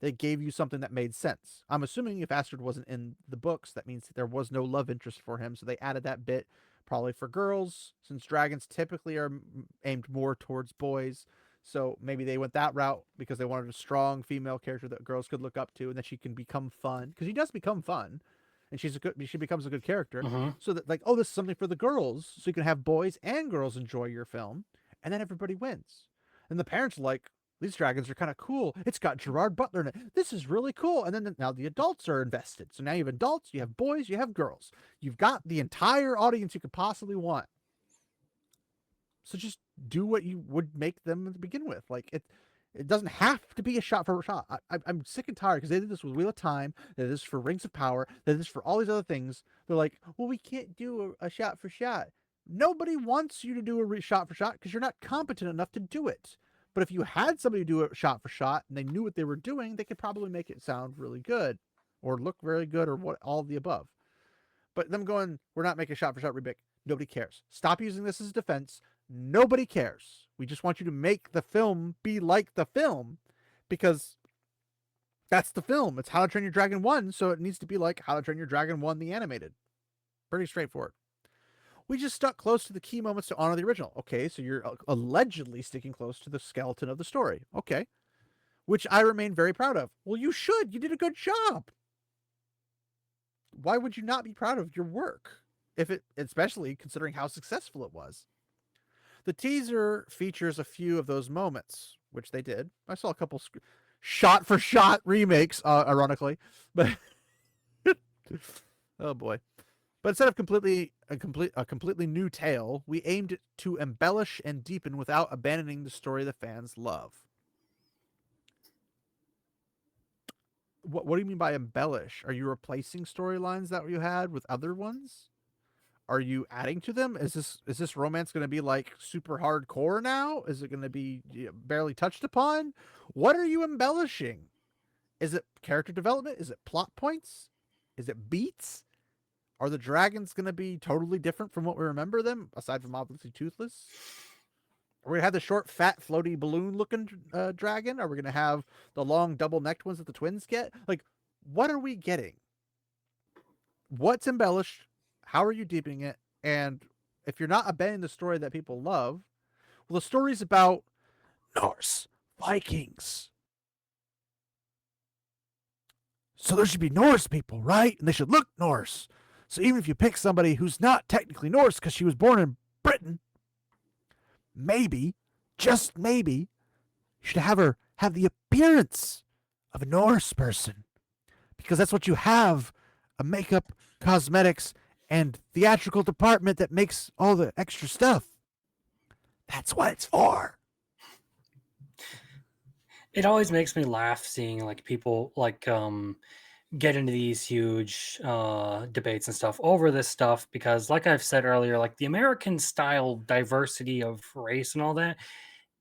They gave you something that made sense. I'm assuming if Astrid wasn't in the books, that means that there was no love interest for him, so they added that bit probably for girls, since dragons typically are aimed more towards boys. So maybe they went that route because they wanted a strong female character that girls could look up to, and that she can become fun, because she does become fun, and she becomes a good character. Mm-hmm. So that, like, oh, this is something for the girls, so you can have boys and girls enjoy your film, and then everybody wins. And the parents are like, these dragons are kind of cool. It's got Gerard Butler in it. This is really cool. And then now the adults are invested. So now you have adults, you have boys, you have girls. You've got the entire audience you could possibly want. So just do what you would make them to begin with. Like, it doesn't have to be a shot for shot. I'm sick and tired because they did this with Wheel of Time. They did this for Rings of Power. They did this for all these other things. They're like, well, we can't do a shot for shot. Nobody wants you to do a shot for shot because you're not competent enough to do it. But if you had somebody do it shot for shot and they knew what they were doing, they could probably make it sound really good or look very good or what, all of the above. But them going, we're not making a shot for shot remake. Nobody cares. Stop using this as defense. Nobody cares. We just want you to make the film be like the film, because that's the film. It's How to Train Your Dragon 1, so it needs to be like How to Train Your Dragon 1 the animated. Pretty straightforward. We just stuck close to the key moments to honor the original. Okay, so you're allegedly sticking close to the skeleton of the story. Okay. Which I remain very proud of. Well, you should. You did a good job. Why would you not be proud of your work? Especially considering how successful it was. The teaser features a few of those moments, which they did. I saw a couple shot for shot remakes, ironically, but oh boy. But instead of a completely new tale, we aimed to embellish and deepen without abandoning the story the fans love. What do you mean by embellish? Are you replacing storylines that you had with other ones? Are you adding to them? Is this romance going to be like super hardcore now? Is it going to be barely touched upon? What are you embellishing? Is it character development? Is it plot points? Is it beats? Are the dragons going to be totally different from what we remember them, aside from obviously toothless? Are we going to have the short, fat, floaty, balloon-looking dragon? Are we going to have the long, double-necked ones that the twins get? Like, what are we getting? What's embellished? How are you deepening it? And if you're not abandoning the story that people love, well, the story's about Norse Vikings. So there should be Norse people, right? And they should look Norse. So even if you pick somebody who's not technically Norse because she was born in Britain, maybe, just maybe, you should have her have the appearance of a Norse person. Because that's what you have, a makeup, cosmetics, and theatrical department that makes all the extra stuff. That's what it's for. It always makes me laugh seeing like people like get into these huge debates and stuff over this stuff, because like I've said earlier, like the American style diversity of race and all that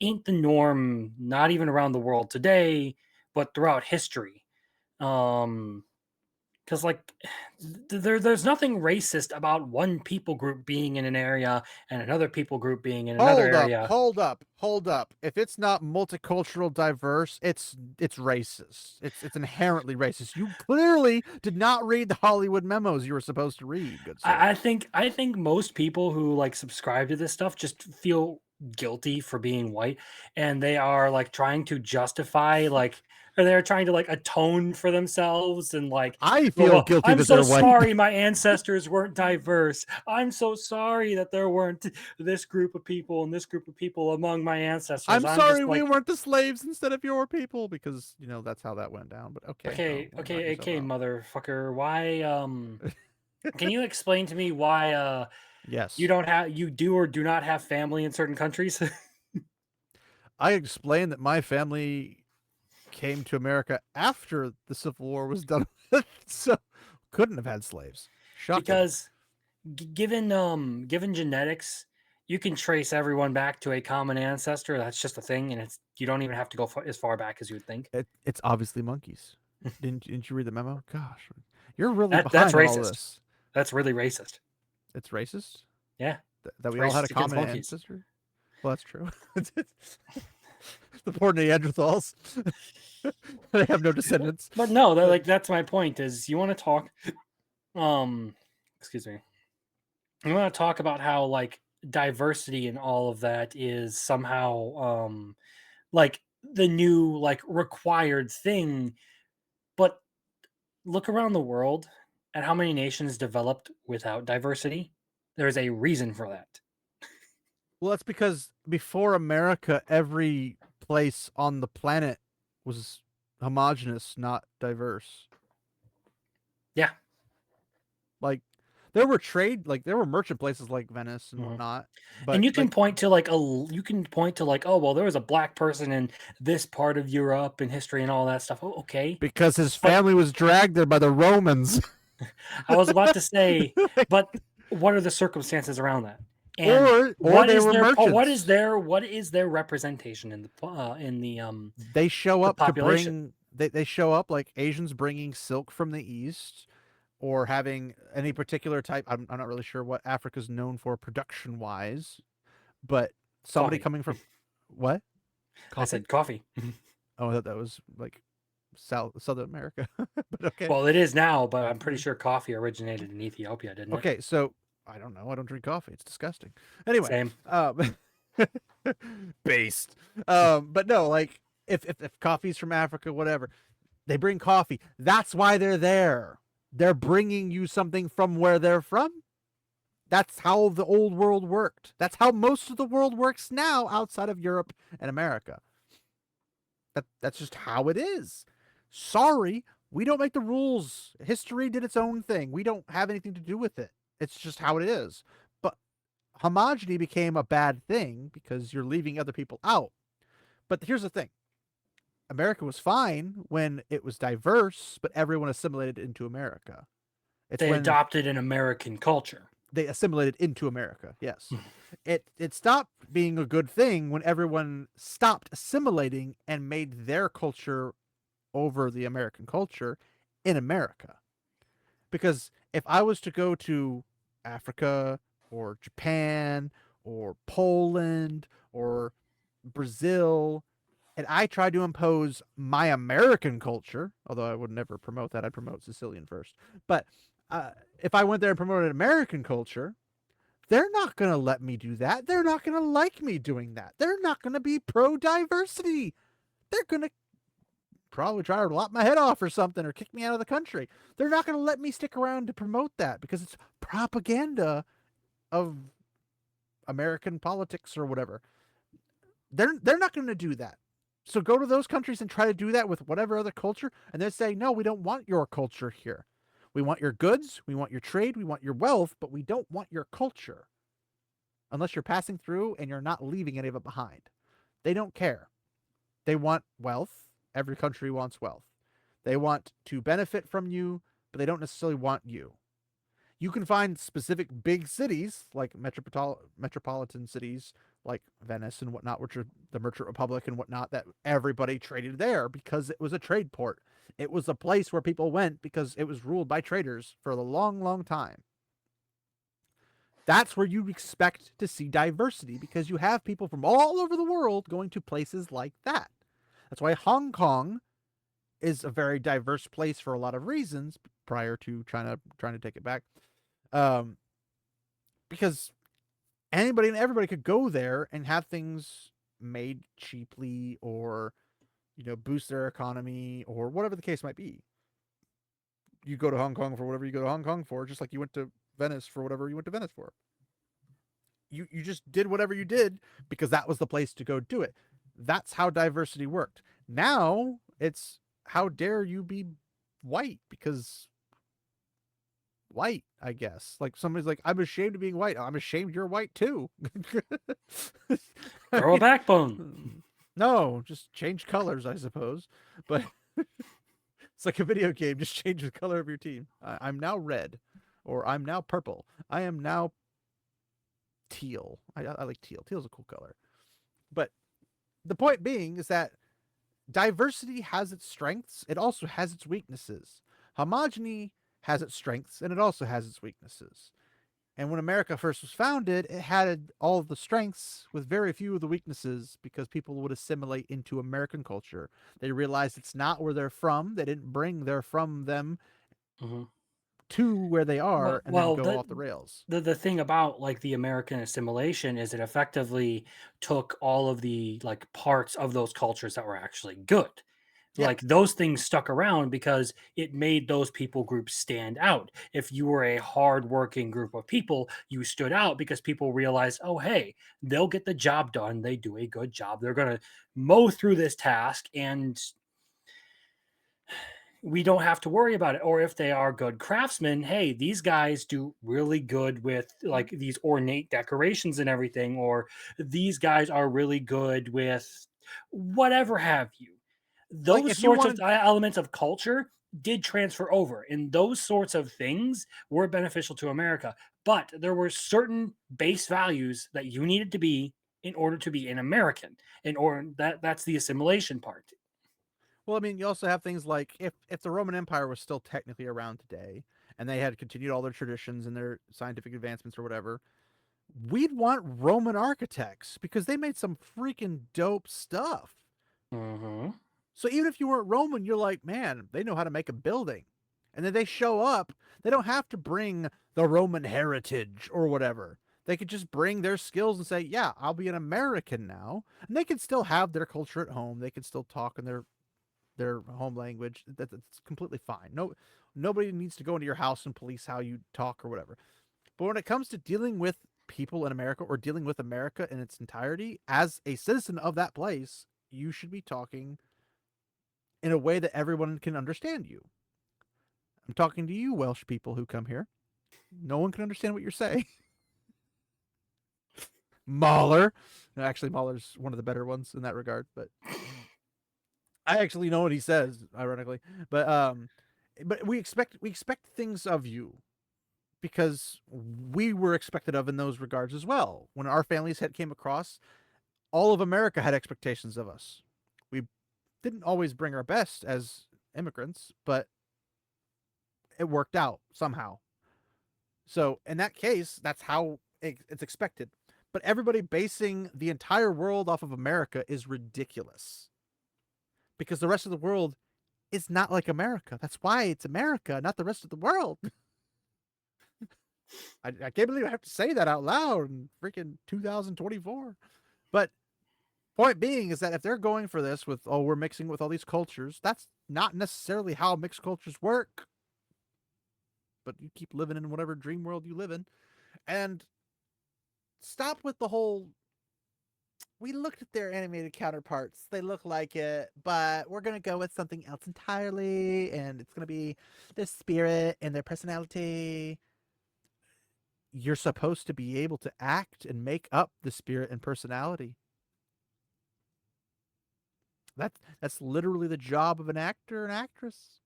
ain't the norm, not even around the world today, but throughout history. Because like there's nothing racist about one people group being in an area and another people group being in another area. Hold up. If it's not multicultural diverse, it's racist. It's inherently racist. You clearly did not read the Hollywood memos you were supposed to read. Good sir. I think most people who like subscribe to this stuff just feel guilty for being white, and they are like trying to justify like, or they're trying to like atone for themselves, and like, I feel guilty I'm that so they're white. sorry my ancestors weren't diverse. I'm so sorry that there weren't this group of people and this group of people among my ancestors. I'm sorry we weren't the slaves instead of your people, because that's how that went down. But okay, okay, motherfucker. Why can you explain to me why yes, you do or do not have family in certain countries? I explained that my family came to America after the Civil War was done with, so couldn't have had slaves. Shocking. Because given genetics, you can trace everyone back to a common ancestor. That's just a thing, and you don't even have to go as far back as you would think. It's obviously monkeys. Didn't you read the memo? Gosh, you're really That's behind on all racist. this. That's really racist. It's racist. Yeah, That we all had a racist against common monkeys. ancestor. Well, that's true. The poor Neanderthals. They have no descendants. But no, that's my point. Is you want to talk, excuse me. You want to talk about how like diversity and all of that is somehow like the new like required thing, but look around the world at how many nations developed without diversity. There's a reason for that. Well, that's because before America, every place on the planet was homogenous, not diverse. Yeah. Like there were merchant places like Venice and whatnot. But and you can point to oh well, there was a black person in this part of Europe in history and all that stuff. Oh, okay. Because his family was dragged there by the Romans. I was about to say, but what are the circumstances around that? And or what they is were their merchants. what is their representation in the they show up population? to bring they show up like Asians bringing silk from the east, or having any particular type. I'm not really sure what Africa's known for production wise, but somebody Coffee. coming from what? Coffee? I said coffee. Oh, I thought that was like Southern America. But okay. Well, it is now, but I'm pretty sure coffee originated in Ethiopia, didn't it? Okay, so I don't know. I don't drink coffee. It's disgusting. Anyway, same. Based. But no, like if coffee's from Africa, whatever, they bring coffee. That's why they're there. They're bringing you something from where they're from. That's how the old world worked. That's how most of the world works now outside of Europe and America. That's just how it is. Sorry, we don't make the rules. History did its own thing. We don't have anything to do with it. It's just how it is. But homogeny became a bad thing because you're leaving other people out. But here's the thing. America was fine when it was diverse, but everyone assimilated into America. They adopted an American culture. They assimilated into America, yes. It stopped being a good thing when everyone stopped assimilating and made their culture over the American culture in America. Because if I was to go to Africa or Japan or Poland or Brazil, and I tried to impose my American culture, although I would never promote that, I'd promote Sicilian first. But if I went there and promoted American culture, they're not going to let me do that. They're not going to like me doing that. They're not going to be pro-diversity. They're going to probably try to lop my head off or something, or kick me out of the country. They're not going to let me stick around to promote that because it's propaganda of American politics or whatever. They're not going to do that. So go to those countries and try to do that with whatever other culture, and they're saying, no, we don't want your culture here. We want your goods, we want your trade, we want your wealth, but we don't want your culture. Unless you're passing through and you're not leaving any of it behind. They don't care. They want wealth. Every country wants wealth. They want to benefit from you, but they don't necessarily want you. You can find specific big cities, like metropolitan cities, like Venice and whatnot, which are the Merchant Republic and whatnot, that everybody traded there because it was a trade port. It was a place where people went because it was ruled by traders for a long, long time. That's where you expect to see diversity because you have people from all over the world going to places like that. That's why Hong Kong is a very diverse place for a lot of reasons prior to China trying to take it back. Because anybody and everybody could go there and have things made cheaply or, boost their economy or whatever the case might be. You go to Hong Kong for whatever you go to Hong Kong for, just like you went to Venice for whatever you went to Venice for. You just did whatever you did because that was the place to go do it. That's how diversity worked. Now it's how dare you be white because white, I guess. Like somebody's like, I'm ashamed of being white. I'm ashamed you're white too. Grow a backbone. No, just change colors, I suppose. But it's like a video game. Just change the color of your team. I'm now red, or I'm now purple. I am now teal. I like teal. Teal's a cool color. But the point being is that diversity has its strengths. It also has its weaknesses. Homogeny has its strengths, and it also has its weaknesses. And when America first was founded, it had all of the strengths with very few of the weaknesses because people would assimilate into American culture. They realized it's not where they're from. They didn't bring their from them Hmm. to where they are and then Well, go off the rails. the thing about like the American assimilation is it effectively took all of the like parts of those cultures that were actually good. Yeah. Like those things stuck around because it made those people groups stand out. If you were a hardworking group of people, you stood out because people realized, oh, hey, they'll get the job done. They do a good job. They're going to mow through this task and we don't have to worry about it. Or if they are good craftsmen, hey, these guys do really good with like these ornate decorations and everything, or these guys are really good with whatever have you. Like Those if you sorts of wanted elements of culture did transfer over, and those sorts of things were beneficial to America. But there were certain base values that you needed to be in order to be an American, that's the assimilation part. well, I mean, you also have things like if the Roman Empire was still technically around today and they had continued all their traditions and their scientific advancements or whatever, we'd want Roman architects because they made some freaking dope stuff. Mm-hmm. So even if you weren't Roman, you're like, man, they know how to make a building. And then they show up, they don't have to bring the Roman heritage or whatever. They could just bring their skills and say, yeah, I'll be an American now. And they can still have their culture at home. They can still talk in their home language. That's completely fine. No, nobody needs to go into your house and police how you talk or whatever. But when it comes to dealing with people in America or dealing with America in its entirety, as a citizen of that place, you should be talking in a way that everyone can understand you. I'm talking to you, Welsh people who come here. No one can understand what you're saying. Mahler. Actually, Mahler's one of the better ones in that regard, but I actually know what he says, ironically. But we expect things of you because we were expected of in those regards as well. When our families had came across, all of America had expectations of us. We didn't always bring our best as immigrants, but it worked out somehow. So in that case, that's how it's expected. But everybody basing the entire world off of America is ridiculous because the rest of the world is not like America. That's why it's America, not the rest of the world. I can't believe I have to say that out loud in freaking 2024. But point being is that if they're going for this with, oh, we're mixing with all these cultures, that's not necessarily how mixed cultures work. But you keep living in whatever dream world you live in. And stop with the whole, we looked at their animated counterparts. They look like it, but we're going to go with something else entirely. And it's going to be their spirit and their personality. You're supposed to be able to act and make up the spirit and personality. That's literally the job of an actor and actress.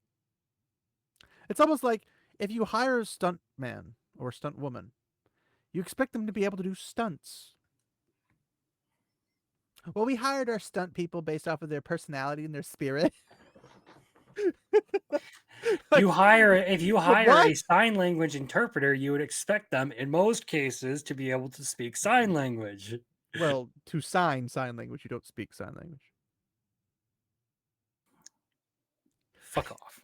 It's almost like if you hire a stunt man or stunt woman, you expect them to be able to do stunts. Well, we hired our stunt people based off of their personality and their spirit. Like, If you hire a what? sign language interpreter, you would expect them in most cases to be able to speak sign language. Well, to sign language, you don't speak sign language. Fuck off.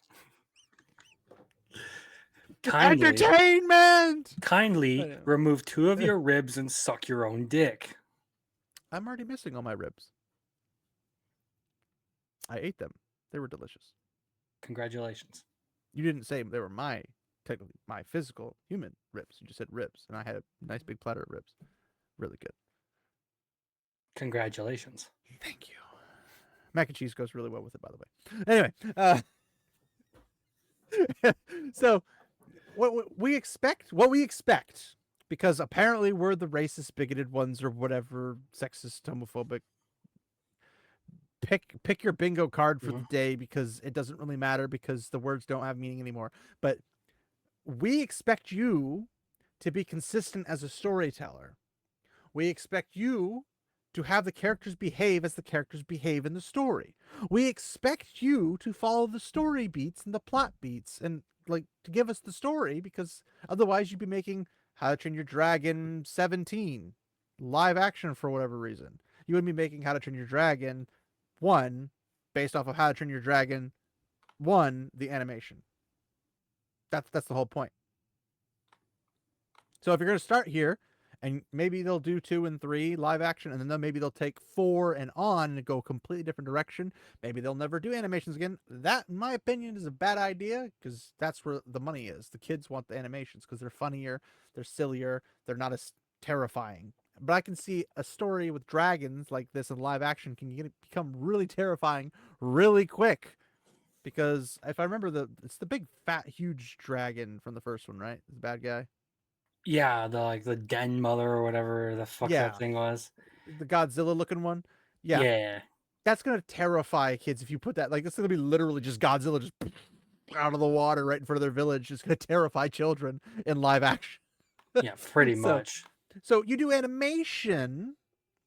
Entertainment! Kindly remove 2 of your ribs and suck your own dick. I'm already missing all my ribs. I ate them. They were delicious. Congratulations. You didn't say they were technically my physical human ribs. You just said ribs, and I had a nice big platter of ribs. Really good. Congratulations. Thank you. Mac and cheese goes really well with it, by the way. Anyway, so what we expect, because apparently we're the racist, bigoted ones or whatever, sexist, homophobic pick your bingo card for Mhm. the day because it doesn't really matter because the words don't have meaning anymore. But we expect you to be consistent as a storyteller. We expect you to have the characters behave as the characters behave in the story. We expect you to follow the story beats and the plot beats and like to give us the story because otherwise you'd be making How to Train Your Dragon 17 live action for whatever reason. You would be making How to Train Your Dragon 1 based off of How to Train Your Dragon 1 the animation. That's the whole point. So if you're going to start here, and maybe they'll do 2 and 3 live action, and then maybe they'll take 4 and on and go a completely different direction. Maybe they'll never do animations again. That, in my opinion, is a bad idea because that's where the money is. The kids want the animations because they're funnier, they're sillier, they're not as terrifying. But I can see a story with dragons like this in live action can become really terrifying really quick. Because if I remember, it's the big fat huge dragon from the first one, right? The bad guy. Yeah, the den mother or whatever the fuck that Yeah, thing was. the Godzilla looking one. Yeah, Yeah. that's gonna terrify kids if you put that. Like, it's gonna be literally just Godzilla just out of the water right in front of their village. It's gonna terrify children in live action. Yeah, pretty so, much. so you do animation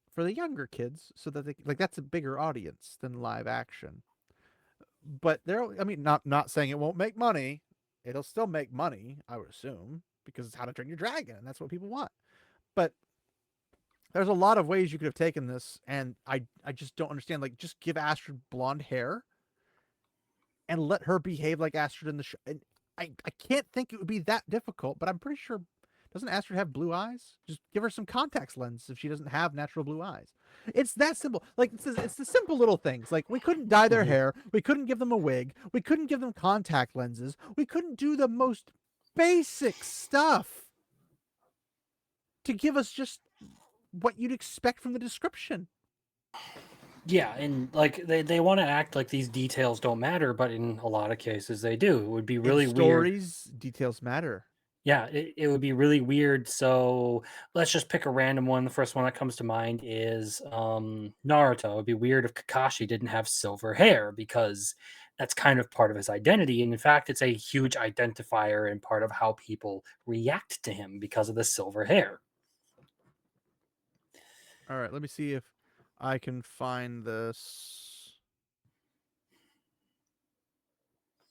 for the younger kids, so that that's a bigger audience than live action. But I mean, not saying it won't make money. It'll still make money, I would assume, because it's How to Train Your Dragon, and that's what people want. But there's a lot of ways you could have taken this, and I just don't understand. Like, just give Astrid blonde hair and let her behave like Astrid in the show. And I can't think it would be that difficult, but I'm pretty sure. Doesn't Astrid have blue eyes? Just give her some contacts lenses if she doesn't have natural blue eyes. It's that simple. Like, it's the simple little things. Like, we couldn't dye their hair. We couldn't give them a wig. We couldn't give them contact lenses. We couldn't do the most basic stuff to give us just what you'd expect from the description. Yeah, and like they want to act like these details don't matter, but in a lot of cases they do. It would be In really weird. stories, details matter. Yeah, it would be really weird. So let's just pick a random one. The first one that comes to mind is Naruto. It'd be weird if Kakashi didn't have silver hair because that's kind of part of his identity. And in fact, it's a huge identifier and part of how people react to him because of the silver hair. All right, let me see if I can find this.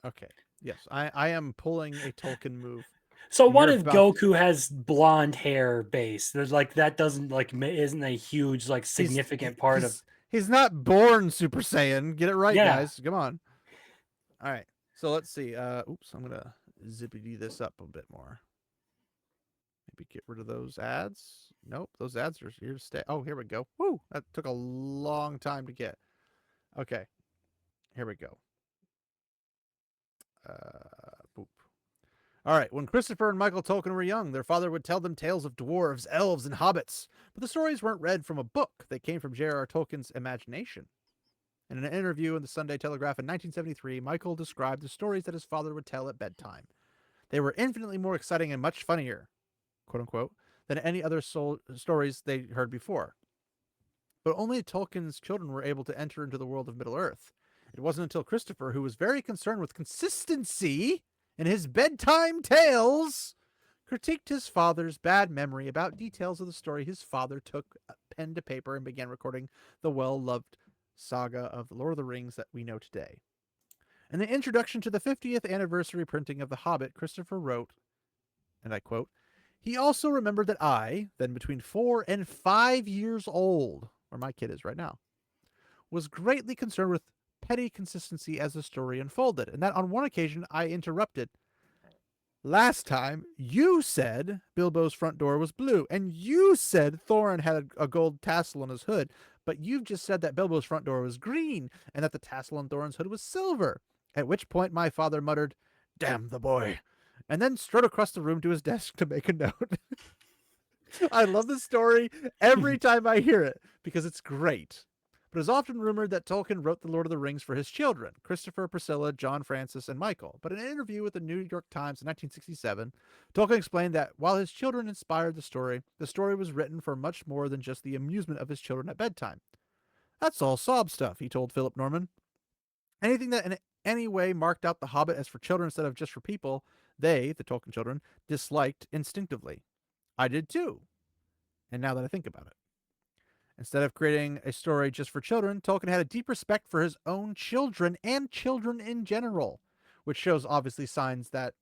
Okay. Yes, I am pulling a Tolkien move. So And what you're if about Goku has blonde hair base? There's like that doesn't like isn't a huge like he's significant part of he's not born Super Saiyan. Get it right, yeah. guys. Come on. All right. So let's see. Oops, I'm gonna zippity this up a bit more. Maybe get rid of those ads. Nope, those ads are here to stay. Oh, here we go. Woo! That took a long time to get. Okay, here we go. Boop. All right. When Christopher and Michael Tolkien were young, their father would tell them tales of dwarves, elves, and hobbits. But the stories weren't read from a book. They came from J.R.R. Tolkien's imagination. In an interview in the Sunday Telegraph in 1973, Michael described the stories that his father would tell at bedtime. They were infinitely more exciting and much funnier, quote unquote, than any other stories they heard before. But only Tolkien's children were able to enter into the world of Middle Earth. It wasn't until Christopher, who was very concerned with consistency in his bedtime tales, critiqued his father's bad memory about details of the story, his father took pen to paper and began recording the well-loved saga of the Lord of the Rings that we know today. In the introduction to the 50th anniversary printing of The Hobbit, Christopher wrote, and I quote, "He also remembered that I, then between 4 and 5 years old, where my kid is right now, was greatly concerned with petty consistency as the story unfolded, and that on one occasion I interrupted. Last time, you said Bilbo's front door was blue, and you said Thorin had a gold tassel on his hood, but you've just said that Bilbo's front door was green, and that the tassel on Thorin's hood was silver. At which point my father muttered, 'Damn the boy,' and then strode across the room to his desk to make a note." I love this story every time I hear it because it's great. But it's often rumored that Tolkien wrote The Lord of the Rings for his children, Christopher, Priscilla, John Francis, and Michael. But in an interview with the New York Times in 1967, Tolkien explained that while his children inspired the story was written for much more than just the amusement of his children at bedtime. That's all sob stuff, he told Philip Norman. Anything that in any way marked out The Hobbit as for children instead of just for people, they, the Tolkien children, disliked instinctively. I did too. And now that I think about it, instead of creating a story just for children, Tolkien had a deep respect for his own children and children in general, which shows obviously signs that,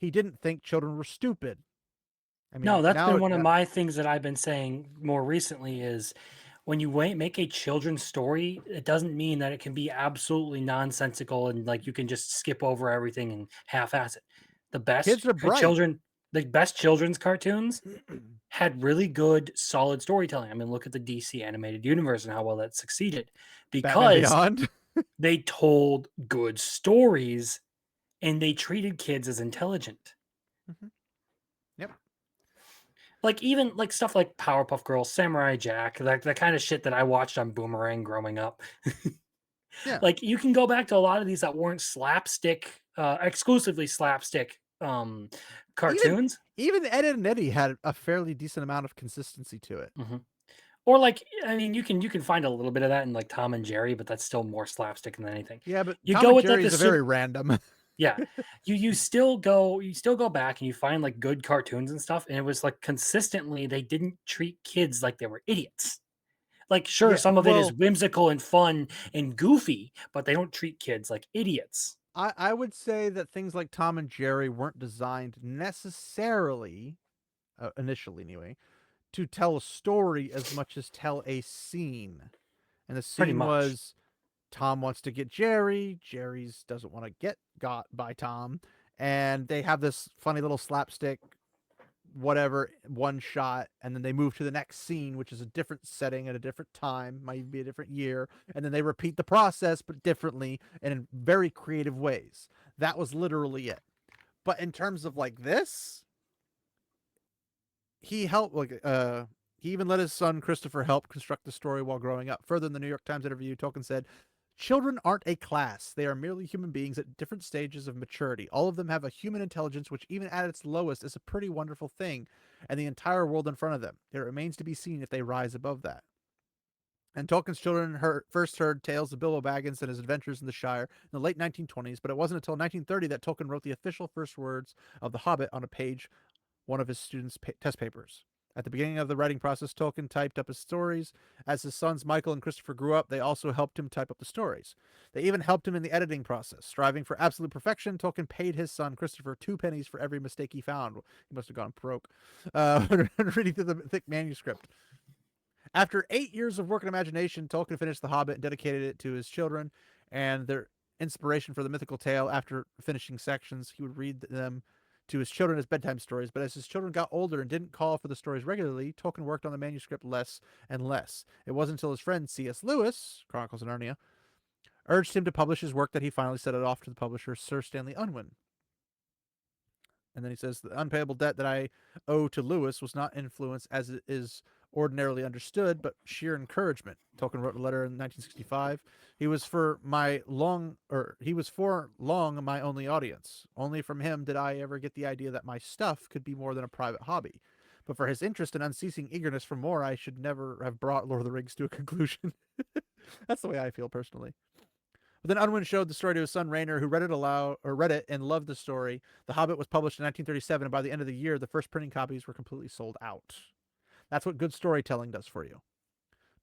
he didn't think children were stupid. I No, mean, that's now, been one of my things that I've been saying more recently is when you make a children's story, it doesn't mean that it can be absolutely nonsensical and like you can just skip over everything and half-ass it. The kids best are bright. children, the best children's cartoons had really good, solid storytelling. I mean, look at the DC animated universe and how well that succeeded Batman because Beyond. they told good stories and they treated kids as intelligent. Mhm. Yep. Like even like stuff like Powerpuff Girls, Samurai Jack, like the kind of shit that I watched on Boomerang growing up. Yeah. Like you can go back to a lot of these that weren't slapstick, exclusively slapstick Even cartoons. even Ed, and Eddie had a fairly decent amount of consistency to it. Mhm. Or like, I mean, you can find a little bit of that in like Tom and Jerry, but that's still more slapstick than anything. Yeah, but You Tom go and with like Jerry the is a very random. yeah, you still go back and you find like good cartoons and stuff, and it was like consistently they didn't treat kids like they were idiots. Like, sure, Yeah, some of it is well, whimsical and fun and goofy, but they don't treat kids like idiots. I would say that things like Tom and Jerry weren't designed necessarily, initially anyway, to tell a story as much as tell a scene. And the Pretty scene much. was Tom wants to get Jerry, Jerry's doesn't want to get got by Tom, and they have this funny little slapstick whatever one shot, and then they move to the next scene, which is a different setting at a different time, might even be a different year, and then they repeat the process but differently and in very creative ways. That was literally it. But in terms of like this, he helped he even let his son Christopher help construct the story while growing up. Further, in the New York Times interview, Tolkien said, "Children aren't a class. They are merely human beings at different stages of maturity. All of them have a human intelligence, which even at its lowest is a pretty wonderful thing, and the entire world in front of them. It remains to be seen if they rise above that." And Tolkien's children first heard tales of Bilbo Baggins and his adventures in the Shire in the late 1920s, but it wasn't until 1930 that Tolkien wrote the official first words of The Hobbit on a page one of his students' test papers. At the beginning of the writing process, Tolkien typed up his stories. As his sons Michael and Christopher grew up, they also helped him type up the stories. They even helped him in the editing process. Striving for absolute perfection, Tolkien paid his son Christopher 2 pennies for every mistake he found. He must have gone broke reading through the thick manuscript. After 8 years of work and imagination, Tolkien finished The Hobbit and dedicated it to his children and their inspiration for the mythical tale. After finishing sections, he would read them to his children as bedtime stories. But as his children got older and didn't call for the stories regularly, Tolkien worked on the manuscript less and less. It wasn't until his friend C.S. Lewis, Chronicles of Narnia, urged him to publish his work that he finally sent it off to the publisher, Sir Stanley Unwin. And then he says, "The unpayable debt that I owe to Lewis was not influence as it is ordinarily understood, but sheer encouragement." Tolkien wrote a letter in 1965. He was for long my only audience. Only from him did I ever get the idea that my stuff could be more than a private hobby. But for his interest and unceasing eagerness for more, I should never have brought Lord of the Rings to a conclusion. That's the way I feel personally. But then Unwin showed the story to his son Rainer, who read it and loved the story. The Hobbit was published in 1937, and by the end of the year, the first printing copies were completely sold out. That's what good storytelling does for you.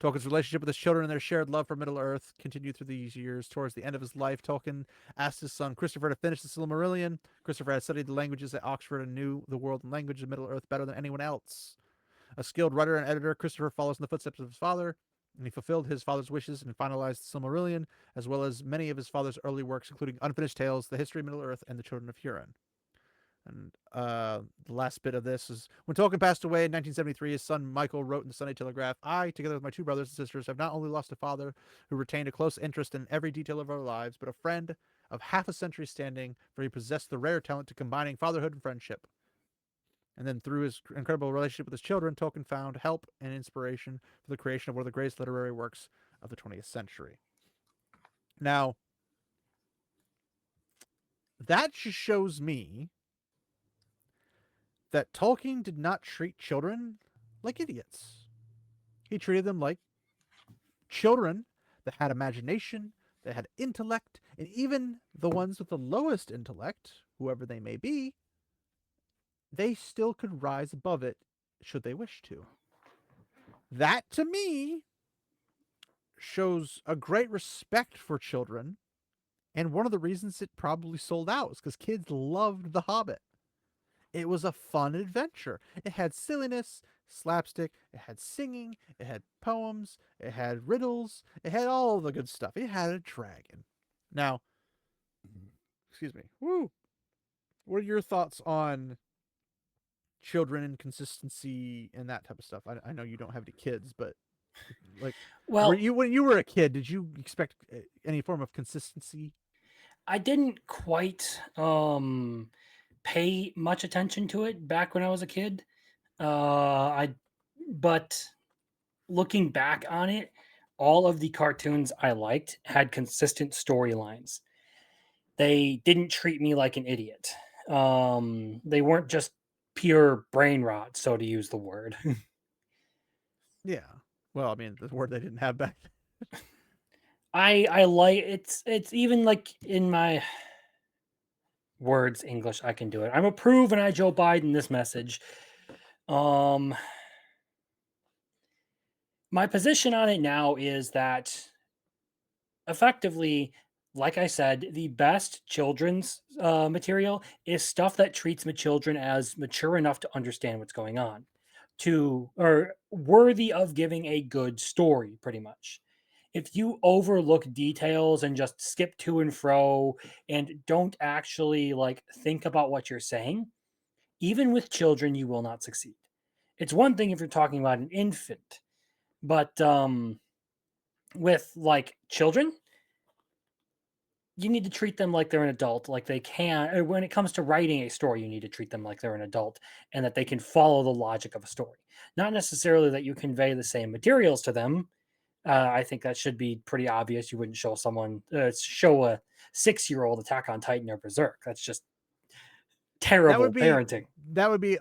Tolkien's relationship with his children and their shared love for Middle Earth continued through these years. Towards the end of his life, Tolkien asked his son Christopher to finish the Silmarillion. Christopher had studied the languages at Oxford and knew the world and language of Middle Earth better than anyone else. A skilled writer and editor, Christopher follows in the footsteps of his father, and he fulfilled his father's wishes and finalized the Silmarillion, as well as many of his father's early works, including Unfinished Tales, The History of Middle Earth, and The Children of Hurin. And the last bit of this is when Tolkien passed away in 1973, his son Michael wrote in the Sunday Telegraph, "I, together with my two brothers and sisters, have not only lost a father who retained a close interest in every detail of our lives, but a friend of half a century standing, for he possessed the rare talent to combining fatherhood and friendship." And then through his incredible relationship with his children, Tolkien found help and inspiration for the creation of one of the greatest literary works of the 20th century. Now, that just shows me that Tolkien did not treat children like idiots. He treated them like children that had imagination, that had intellect, and even the ones with the lowest intellect, whoever they may be, they still could rise above it should they wish to. That, to me, shows a great respect for children. And one of the reasons it probably sold out is because kids loved The Hobbit. It was a fun adventure. It had silliness, slapstick, it had singing, it had poems, it had riddles, it had all the good stuff. It had a dragon. Now, excuse me. Woo. What are your thoughts on children and consistency and that type of stuff? I know you don't have any kids, but like, Well, when you were a kid, did you expect any form of consistency? I didn't quite pay much attention to it back when I was a kid. I but looking back on it, all of the cartoons I liked had consistent storylines. They didn't treat me like an idiot. They weren't just pure brain rot, so to use the word. Yeah. Well, I mean, the word they didn't have back then. I like it's even like in my words English I can do it. I'm approve and I Joe Biden this message. Um my position on it now is that effectively, like I said, the best children's material is stuff that treats children as mature enough to understand what's going on, to or worthy of giving a good story, pretty much. If you overlook details and just skip to and fro and don't actually like think about what you're saying, even with children, you will not succeed. It's one thing if you're talking about an infant, but with like children, you need to treat them like they're an adult, like they can. When it comes to writing a story, you need to treat them like they're an adult and that they can follow the logic of a story. Not necessarily that you convey the same materials to them. I think that should be pretty obvious. You wouldn't show a 6-year-old Attack on Titan or Berserk. That's just That would terrible be parenting. that would be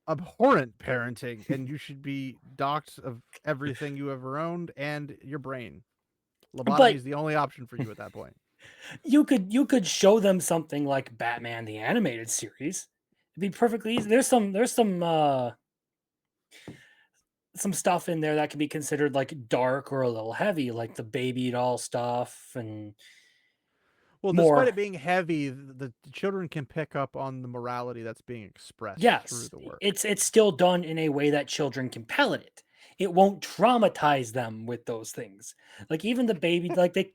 abhorrent parenting, and you should be docked of everything you ever owned and your brain. Lobotomy But is the only option for you at that point. you could show them something like Batman the animated series. It'd be perfectly easy. There's some stuff in there that can be considered like dark or a little heavy, like the baby doll stuff and Well, despite more. it being heavy, the children can pick up on the morality that's being expressed through Yes, the work. it's still done in a way that children can palate it. It won't traumatize them with those things. Like even the baby, like they,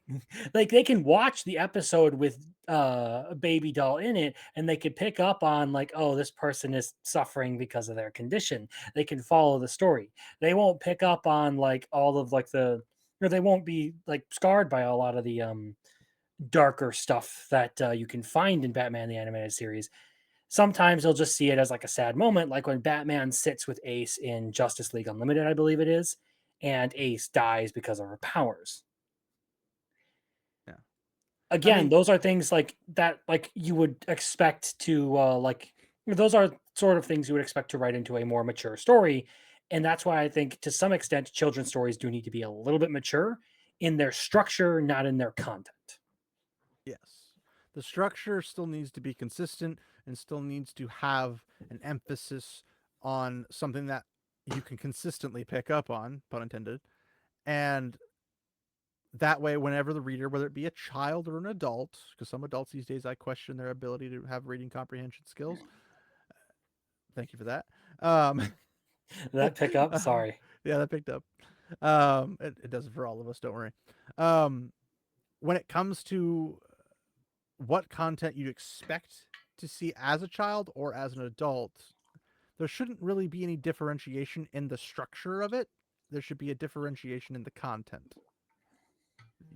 like they can watch the episode with a baby doll in it, and they could pick up on like, oh, this person is suffering because of their condition. They can follow the story. They won't pick up on like all of like or they won't be like scarred by a lot of the darker stuff that you can find in Batman the Animated Series. Sometimes they'll just see it as like a sad moment, like when Batman sits with Ace in Justice League Unlimited, I believe it is, and Ace dies because of her powers. Yeah. I Again, mean, those are things like that, like you would expect to those are sort of things you would expect to write into a more mature story. And that's why I think to some extent children's stories do need to be a little bit mature in their structure, not in their content. yes. The structure still needs to be consistent and still needs to have an emphasis on something that you can consistently pick up on, pun intended. And that way, whenever the reader, whether it be a child or an adult, because some adults these days I question their ability to have reading comprehension skills. Thank you for that. That pickup, uh, sorry. yeah, that picked up. It does it for all of us. Don't worry. When it comes to what content you expect to see as a child or as an adult, there shouldn't really be any differentiation in the structure of it. There should be a differentiation in the content.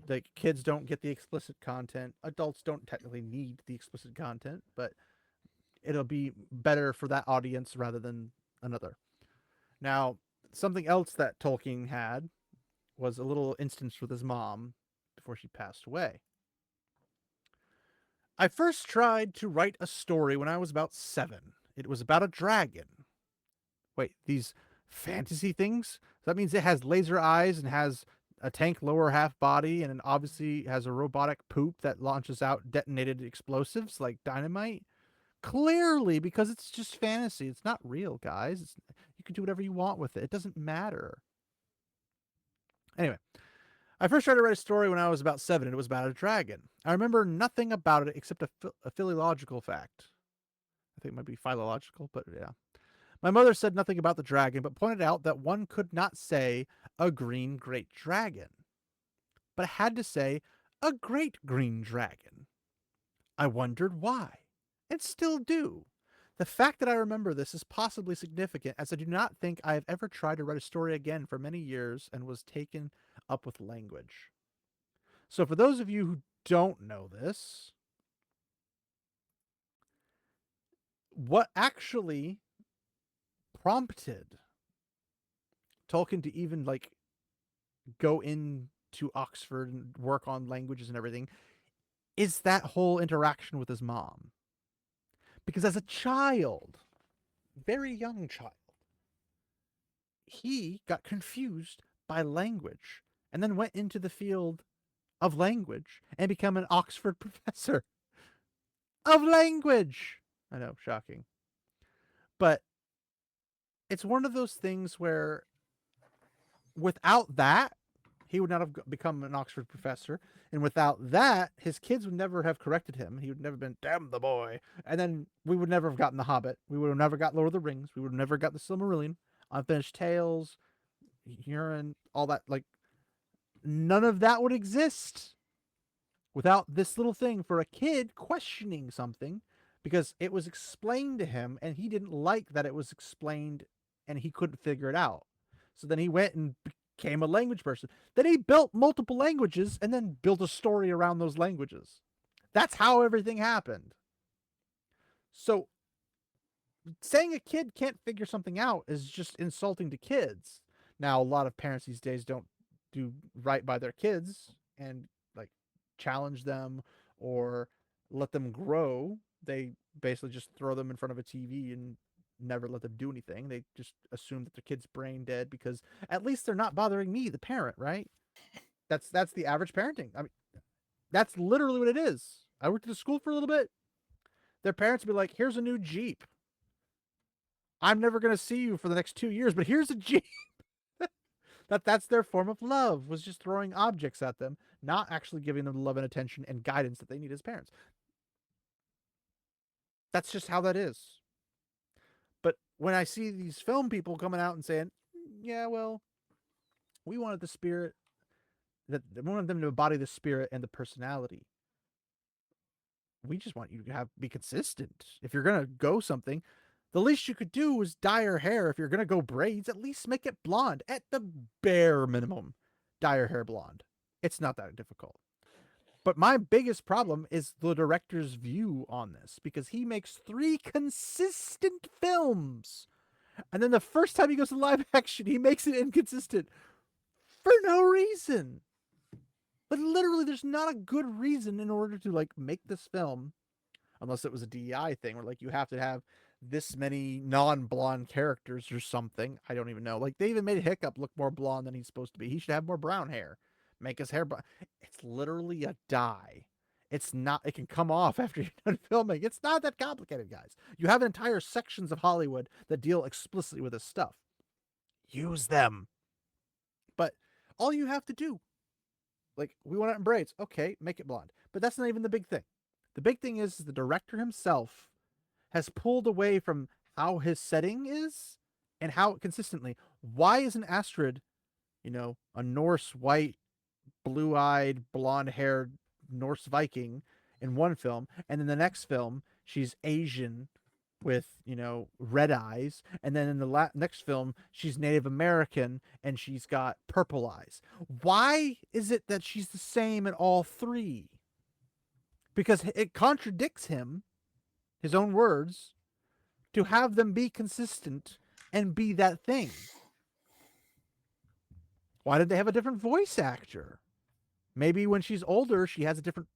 Like kids don't get the explicit content. Adults don't technically need the explicit content, but it'll be better for that audience rather than another. Now, something else that Tolkien had was a little instance with his mom before she passed away. I first tried to write a story when I was about 7. It was about a dragon. Wait, these fantasy things? So that means it has laser eyes and has a tank lower half body, and it obviously has a robotic poop that launches out detonated explosives like dynamite. Clearly, because it's just fantasy. It's not real, guys. You can do whatever you want with it. It doesn't matter. Anyway, I first tried to write a story when I was about 7, and it was about a dragon. I remember nothing about it except a philological fact. I think it might be philological, but yeah. My mother said nothing about the dragon, but pointed out that one could not say a green great dragon, but had to say a great green dragon. I wondered why, and still do. The fact that I remember this is possibly significant, as I do not think I have ever tried to write a story again for many years and was taken up with language. So, for those of you who don't know this, what actually prompted Tolkien to even like go into Oxford and work on languages and everything is that whole interaction with his mom. Because as a child, very young child, he got confused by language and then went into the field of language and become an Oxford professor of language. I know, shocking. But it's one of those things where without that, he would not have become an Oxford professor. And without that, his kids would never have corrected him. He would never been, damn the boy. And then we would never have gotten The Hobbit. We would have never got Lord of the Rings. We would have never got The Silmarillion, Unfinished Tales, Huron, all that. Like, none of that would exist without this little thing for a kid questioning something because it was explained to him and he didn't like that it was explained and he couldn't figure it out. So then he went and became a language person. Then he built multiple languages and then built a story around those languages. That's how everything happened. So saying a kid can't figure something out is just insulting to kids. Now, a lot of parents these days don't do right by their kids and like challenge them or let them grow. They basically just throw them in front of a TV and never let them do anything. They just assume that their kid's brain dead because at least they're not bothering me, the parent, right? That's the average parenting. I mean, that's literally what it is. I worked at a school for a little bit. Their parents would be like, here's a new Jeep. I'm never going to see you for the next 2 years, but here's a Jeep. That's their form of love, was just throwing objects at them, not actually giving them the love and attention and guidance that they need as parents. That's just how that is. But when I see these film people coming out and saying, yeah, well, we wanted the spirit, that we wanted them to embody the spirit and the personality. We just want you to be consistent. If you're going to go something, the least you could do is dye her hair. If you're going to go braids, at least make it blonde. At the bare minimum, dye her hair blonde. It's not that difficult. But my biggest problem is the director's view on this, because he makes 3 consistent films. And then the first time he goes to live action, he makes it inconsistent for no reason. But literally, there's not a good reason in order to like make this film, unless it was a DEI thing where like you have to have this many non-blonde characters or something. I don't even know. Like they even made Hiccup look more blonde than he's supposed to be. He should have more brown hair. Make his hair brown. It's literally a dye. It's not. It can come off after you're done filming. It's not that complicated, guys. You have entire sections of Hollywood that deal explicitly with this stuff. Use them. But all you have to do, like, we want it in braids. Okay, make it blonde. But that's not even the big thing. The big thing is the director himself has pulled away from how his setting is and how consistently. Why is an Astrid, a Norse white, blue-eyed, blonde-haired Norse Viking in one film, and in the next film she's Asian with red eyes, and then in the next film she's Native American and she's got purple eyes? Why is it that she's the same in all 3? Because it contradicts him, his own words, to have them be consistent and be that thing. Why did they have a different voice actor? Maybe when she's older, she has a different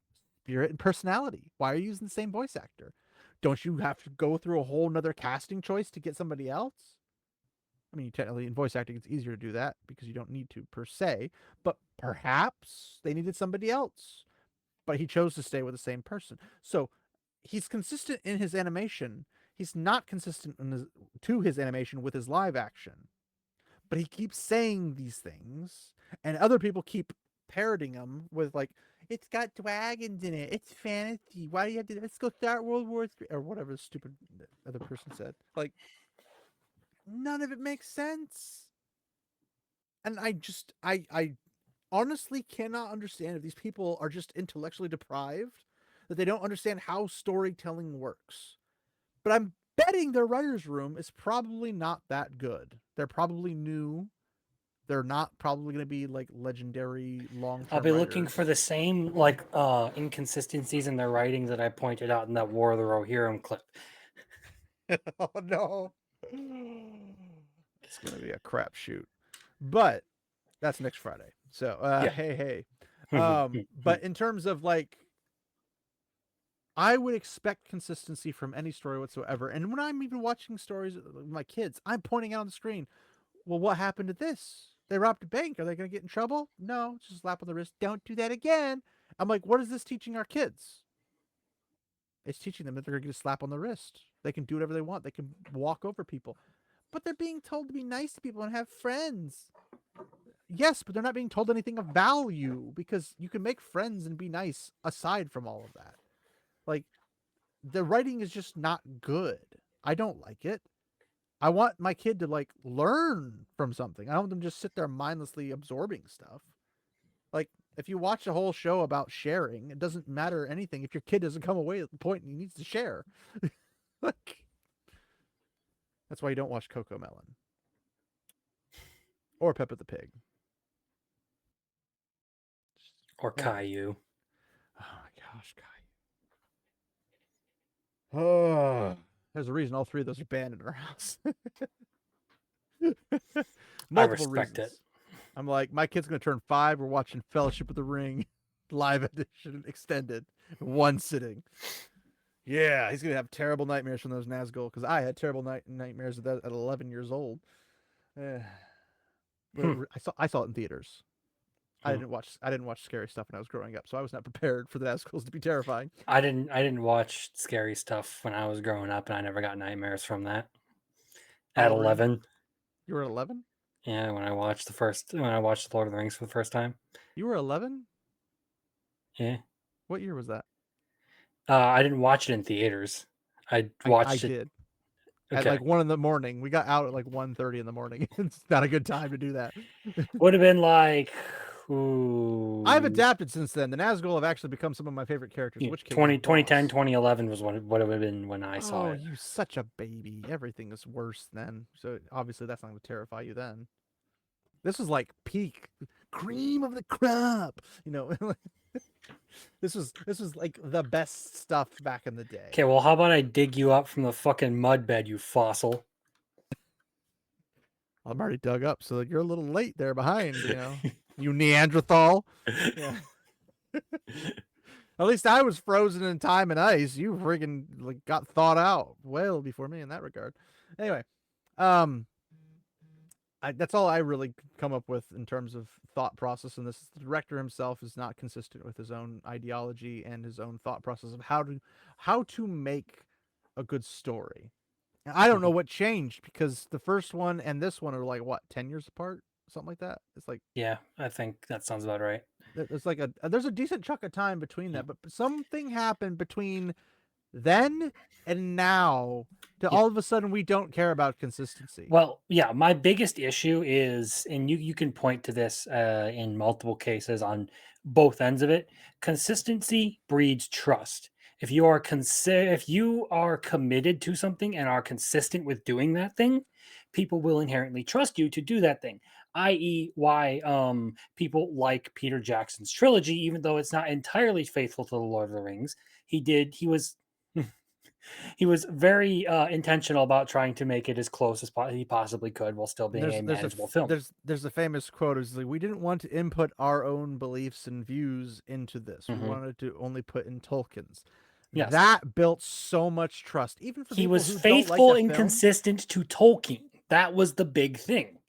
spirit and personality. Why are you using the same voice actor? Don't you have to go through a whole nother casting choice to get somebody else? I mean, technically in voice acting, it's easier to do that because you don't need to per se. But perhaps they needed somebody else. But he chose to stay with the same person. So he's consistent in his animation. He's not consistent to his animation with his live action. But he keeps saying these things, and other people keep parroting him with like, "It's got dragons in it. It's fantasy. Why do you have to? Let's go start World War III or whatever the stupid other person said." Like, none of it makes sense. And I honestly cannot understand if these people are just intellectually deprived, that they don't understand how storytelling works. But I'm betting their writer's room is probably not that good. They're probably new. They're not probably going to be like legendary long-term I'll be looking writers. for the same inconsistencies in their writing that I pointed out in that War of the Rohirrim clip. Oh no. It's going to be a crapshoot. But that's next Friday. So, Yeah. hey. But in terms of like, I would expect consistency from any story whatsoever. And when I'm even watching stories with my kids, I'm pointing out on the screen, well, what happened to this? They robbed a bank. Are they going to get in trouble? No, just a slap on the wrist. Don't do that again. I'm like, what is this teaching our kids? It's teaching them that they're going to get a slap on the wrist. They can do whatever they want. They can walk over people. But they're being told to be nice to people and have friends. Yes, but they're not being told anything of value, because you can make friends and be nice aside from all of that. Like, the writing is just not good. I don't like it. I want my kid to like learn from something. I don't want them to just sit there mindlessly absorbing stuff. Like, if you watch a whole show about sharing, it doesn't matter anything if your kid doesn't come away at the point he needs to share. Like, that's why you don't watch Coco Melon or Peppa the Pig Or Caillou. Oh my gosh, Caillou. Oh, there's a reason all three of those are banned in our house. Multiple respect reasons. it. I'm like, my kid's gonna turn 5. We're watching Fellowship of the Ring, live edition, extended, one sitting. Yeah, he's gonna have terrible nightmares from those Nazgul, because I had terrible nightmares at 11 years old. I saw it in theaters. I didn't watch scary stuff when I was growing up, so I was not prepared for the Nazguls to be terrifying. I didn't watch scary stuff when I was growing up, and I never got nightmares from that. How At old were you? 11. You were 11? Yeah, when I watched the Lord of the Rings for the first time. You were 11? Yeah. What year was that? I didn't watch it in theaters. I I watched it. did. At Okay. like 1 in the morning. We got out at like 1:30 in the morning. It's not a good time to do that. Would have been like, ooh, I've adapted since then. The Nazgul have actually become some of my favorite characters. Witch King is 2010, boss. 2011 was what it would have been when I saw Oh, it. you such a baby. Everything is worse then. So obviously that's not going to terrify you then. This was like peak cream of the crop. You know, this was like the best stuff back in the day. Okay, well, how about I dig you up from the fucking mud bed, you fossil? I'm already dug up, so you're a little late there behind, you know. You Neanderthal. Yeah. At least I was frozen in time and ice. You friggin' like got thawed out well before me in that regard. Anyway, that's all I really come up with in terms of thought process. And this, the director himself is not consistent with his own ideology and his own thought process of how to make a good story. And I don't know what changed, because the first one and this one are like what, 10 years apart, something like that. It's like, Yeah, I think that sounds about right. there's like there's a decent chunk of time between that, but something happened between then and now to all of a sudden we don't care about consistency. Well, yeah, my biggest issue is, and you can point to this in multiple cases on both ends of it. Consistency breeds trust. If you are if you are committed to something and are consistent with doing that thing, people will inherently trust you to do that thing. I.e., why people like Peter Jackson's trilogy, even though it's not entirely faithful to the Lord of the Rings. He was he was very intentional about trying to make it as close as he possibly could while still being a manageable film. There's a famous quote is like, we didn't want to input our own beliefs and views into this. We wanted to only put in Tolkien's. Yes. That built so much trust, even for he people was who faithful don't like the and film. consistent to Tolkien, That was the big thing.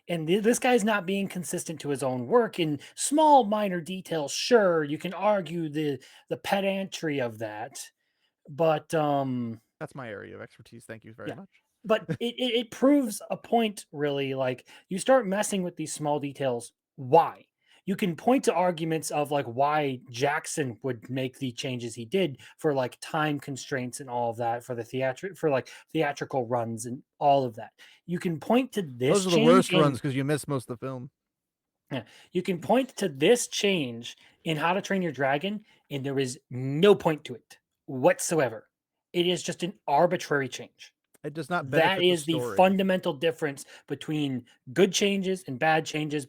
And this guy's not being consistent to his own work in small minor details. Sure, you can argue the pedantry of that, but That's my area of expertise. Thank you very yeah. much. But it proves a point, really. Like, you start messing with these small details. Why? You can point to arguments of like why Jackson would make the changes he did for like time constraints and all of that for the theatrical runs and all of that. You can point to this. Those are the worst runs because you miss most of the film. Yeah, you can point to this change in How to Train Your Dragon, and there is no point to it whatsoever. It is just an arbitrary change. It does not That benefit is the the story. fundamental difference between good changes and bad changes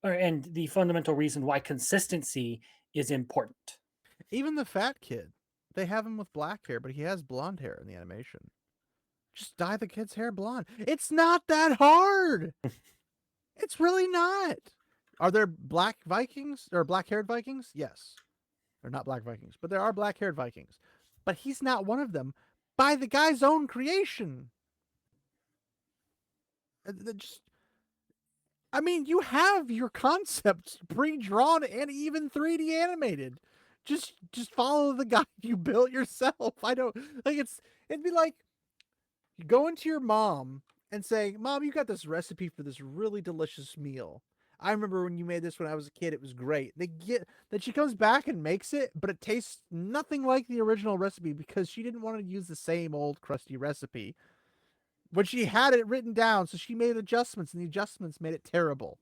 and the fundamental reason why consistency is important. Even the fat kid, they have him with black hair, but he has blonde hair in the animation. Just dye the kid's hair blonde. It's not that hard. It's really not. Are there black Vikings or black-haired Vikings? Yes. They're not black Vikings, but there are black-haired Vikings. But he's not one of them by the guy's own creation. I mean, you have your concepts pre-drawn and even 3D animated. Just follow the guy you built yourself. I don't like it'd be like you go into your mom and say, "Mom, you got this recipe for this really delicious meal. I remember when you made this when I was a kid. It was great." Then she comes back and makes it, but it tastes nothing like the original recipe because she didn't want to use the same old crusty recipe. But she had it written down, so she made adjustments, and the adjustments made it terrible.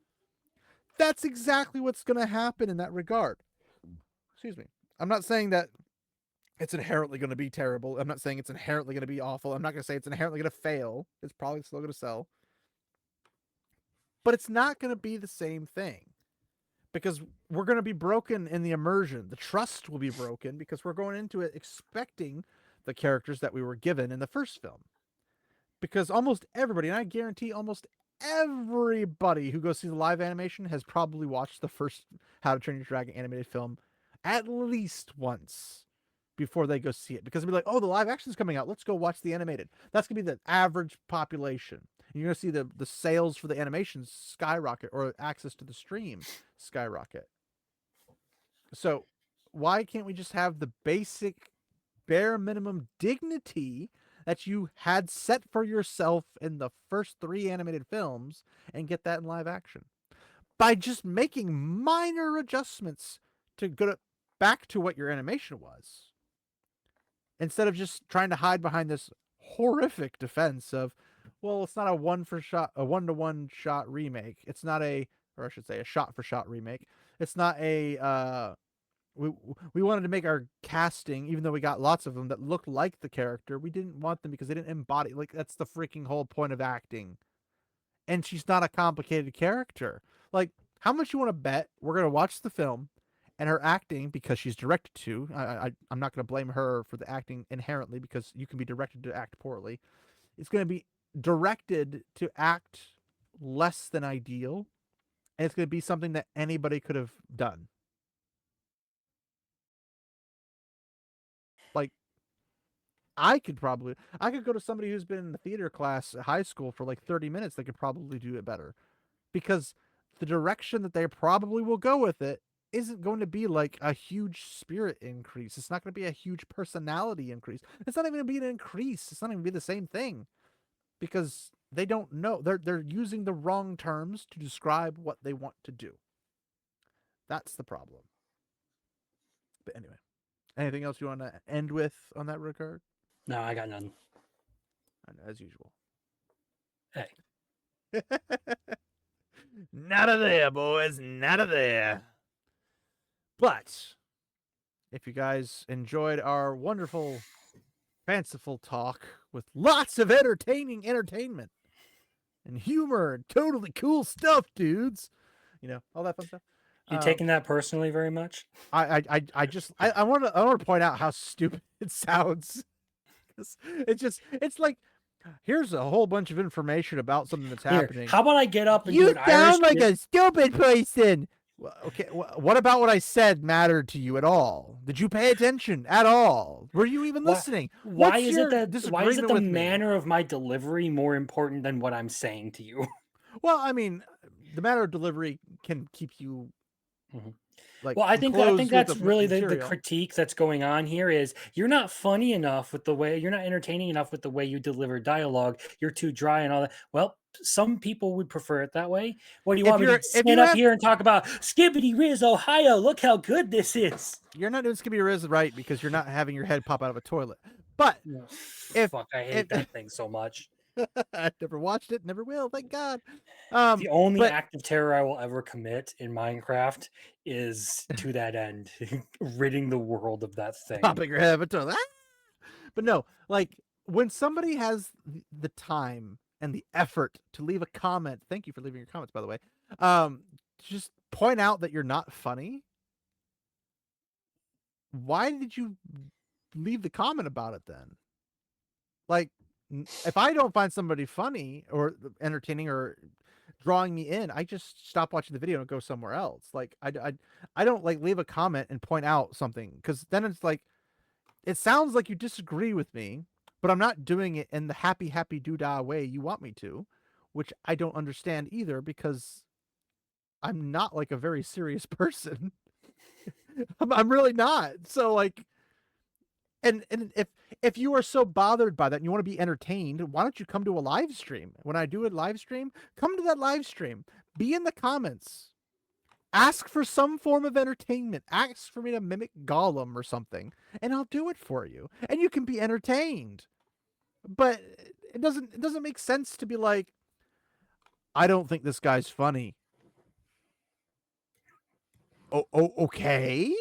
That's exactly what's going to happen in that regard. Excuse me. I'm not saying that it's inherently going to be terrible. I'm not saying it's inherently going to be awful. I'm not going to say it's inherently going to fail. It's probably still going to sell. But it's not going to be the same thing. Because we're going to be broken in the immersion. The trust will be broken because we're going into it expecting the characters that we were given in the first film. Because almost everybody, and I guarantee almost everybody who goes see the live animation has probably watched the first How to Train Your Dragon animated film at least once before they go see it. Because they'll be like, oh, the live action is coming out. Let's go watch the animated. That's going to be the average population. And you're going to see the sales for the animations skyrocket, or access to the stream skyrocket. So why can't we just have the basic bare minimum dignity that you had set for yourself in the first 3 animated films and get that in live action? By just making minor adjustments to go back to what your animation was. Instead of just trying to hide behind this horrific defense of, well, it's not a one-to-one shot remake. It's not a shot-for-shot remake. It's not a we wanted to make our casting, even though we got lots of them that looked like the character, we didn't want them because they didn't embody, like, that's the freaking whole point of acting. And she's not a complicated character. Like, how much you want to bet we're going to watch the film and her acting, because she's directed to, I'm not going to blame her for the acting inherently, because you can be directed to act poorly. It's going to be directed to act less than ideal, and it's going to be something that anybody could have done. Like, I could go to somebody who's been in the theater class at high school for like 30 minutes. They could probably do it better, because the direction that they probably will go with it isn't going to be like a huge spirit increase. It's not going to be a huge personality increase. It's not even going to be an increase. It's not even going to be the same thing, because they don't know. They're using the wrong terms to describe what they want to do. That's the problem. But anyway, anything else you want to end with on that regard? No, I got none. As usual. Hey. Nada there, boys. Nada there. But if you guys enjoyed our wonderful, fanciful talk with lots of entertainment and humor and totally cool stuff, dudes, you know, all that fun stuff. You taking that personally very much? I want to point out how stupid it sounds. It's like, here's a whole bunch of information about something that's happening. How about I get up and you do an sound Irish like a stupid person. Okay, what about what I said mattered to you at all? Did you pay attention at all? Were you even Why listening? why What's is it your that why is it disagreement the with me? manner of my delivery more important than what I'm saying to you? Well, I mean, the matter of delivery can keep you Mhm. like Well, I think enclosed with the that's really the material. critique that's going on here is you're not funny enough with the way you're not entertaining enough with the way you deliver dialogue. You're too dry and all that. Well, some people would prefer it that way. What do you want me to If stand you up have here and talk about Skibbity Riz, Ohio? Look how good this is. you're not doing Skippy Riz right because you're not having your head pop out of a toilet. But Ugh, if fuck, I if hate that thing so much. I never watched it, never will, thank God. The only But act of terror I will ever commit in Minecraft is to that end, ridding the world of that thing. popping your head out of a toilet. But no, like when somebody has the time and the effort to leave a comment, thank you for leaving your comments, by the way. Just point out that you're not funny. Why did you leave the comment about it then? Like, if I don't find somebody funny or entertaining or drawing me in, I just stop watching the video and go somewhere else. Like, I don't like leave a comment and point out something because then it's like it sounds like you disagree with me, but I'm not doing it in the happy doodah way you want me to, which I don't understand either because I'm not like a very serious person. I'm really not. So like, and if you are so bothered by that and you want to be entertained, why don't you come to a live stream? When I do a live stream, come to that live stream. Be in the comments. Ask for some form of entertainment. Ask for me to mimic Gollum or something, and I'll do it for you. And you can be entertained. But it doesn't make sense to be like, I don't think this guy's funny. Oh, okay.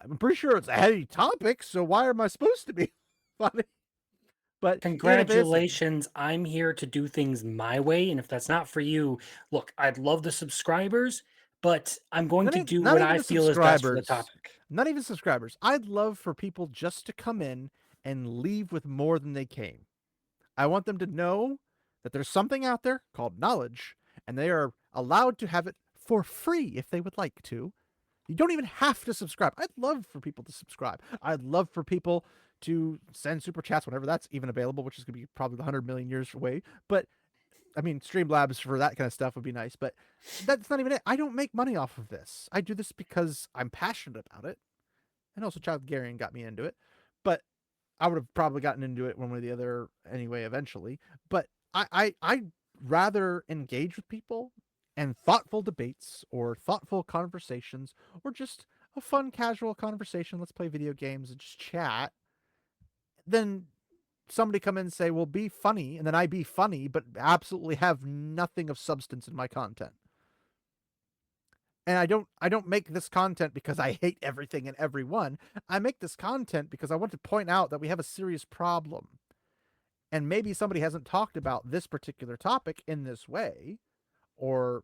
I'm pretty sure it's a heavy topic, so why am I supposed to be funny? But even if it isn't, Congratulations, I'm here to do things my way, and if that's not for you, look, I'd love the subscribers, but I'm going to do not what even I the feel is best for the subscribers, topic. not even subscribers. I'd love for people just to come in and leave with more than they came. I want them to know that there's something out there called knowledge, and they are allowed to have it for free if they would like to. You don't even have to subscribe. I'd love for people to subscribe. I'd love for people to send super chats whenever that's even available, which is going to be probably the 100 million years away. But I mean, Streamlabs for that kind of stuff would be nice, but that's not even it. I don't make money off of this. I do this because I'm passionate about it. And also, Child Garian got me into it. But I would have probably gotten into it one way or the other anyway, eventually. But I'd rather engage with people and thoughtful debates or thoughtful conversations or just a fun, casual conversation. Let's play video games and just chat. Then somebody come in and say, well, be funny. And then I be funny, but absolutely have nothing of substance in my content. And I don't make this content because I hate everything and everyone. I make this content because I want to point out that we have a serious problem. And maybe somebody hasn't talked about this particular topic in this way or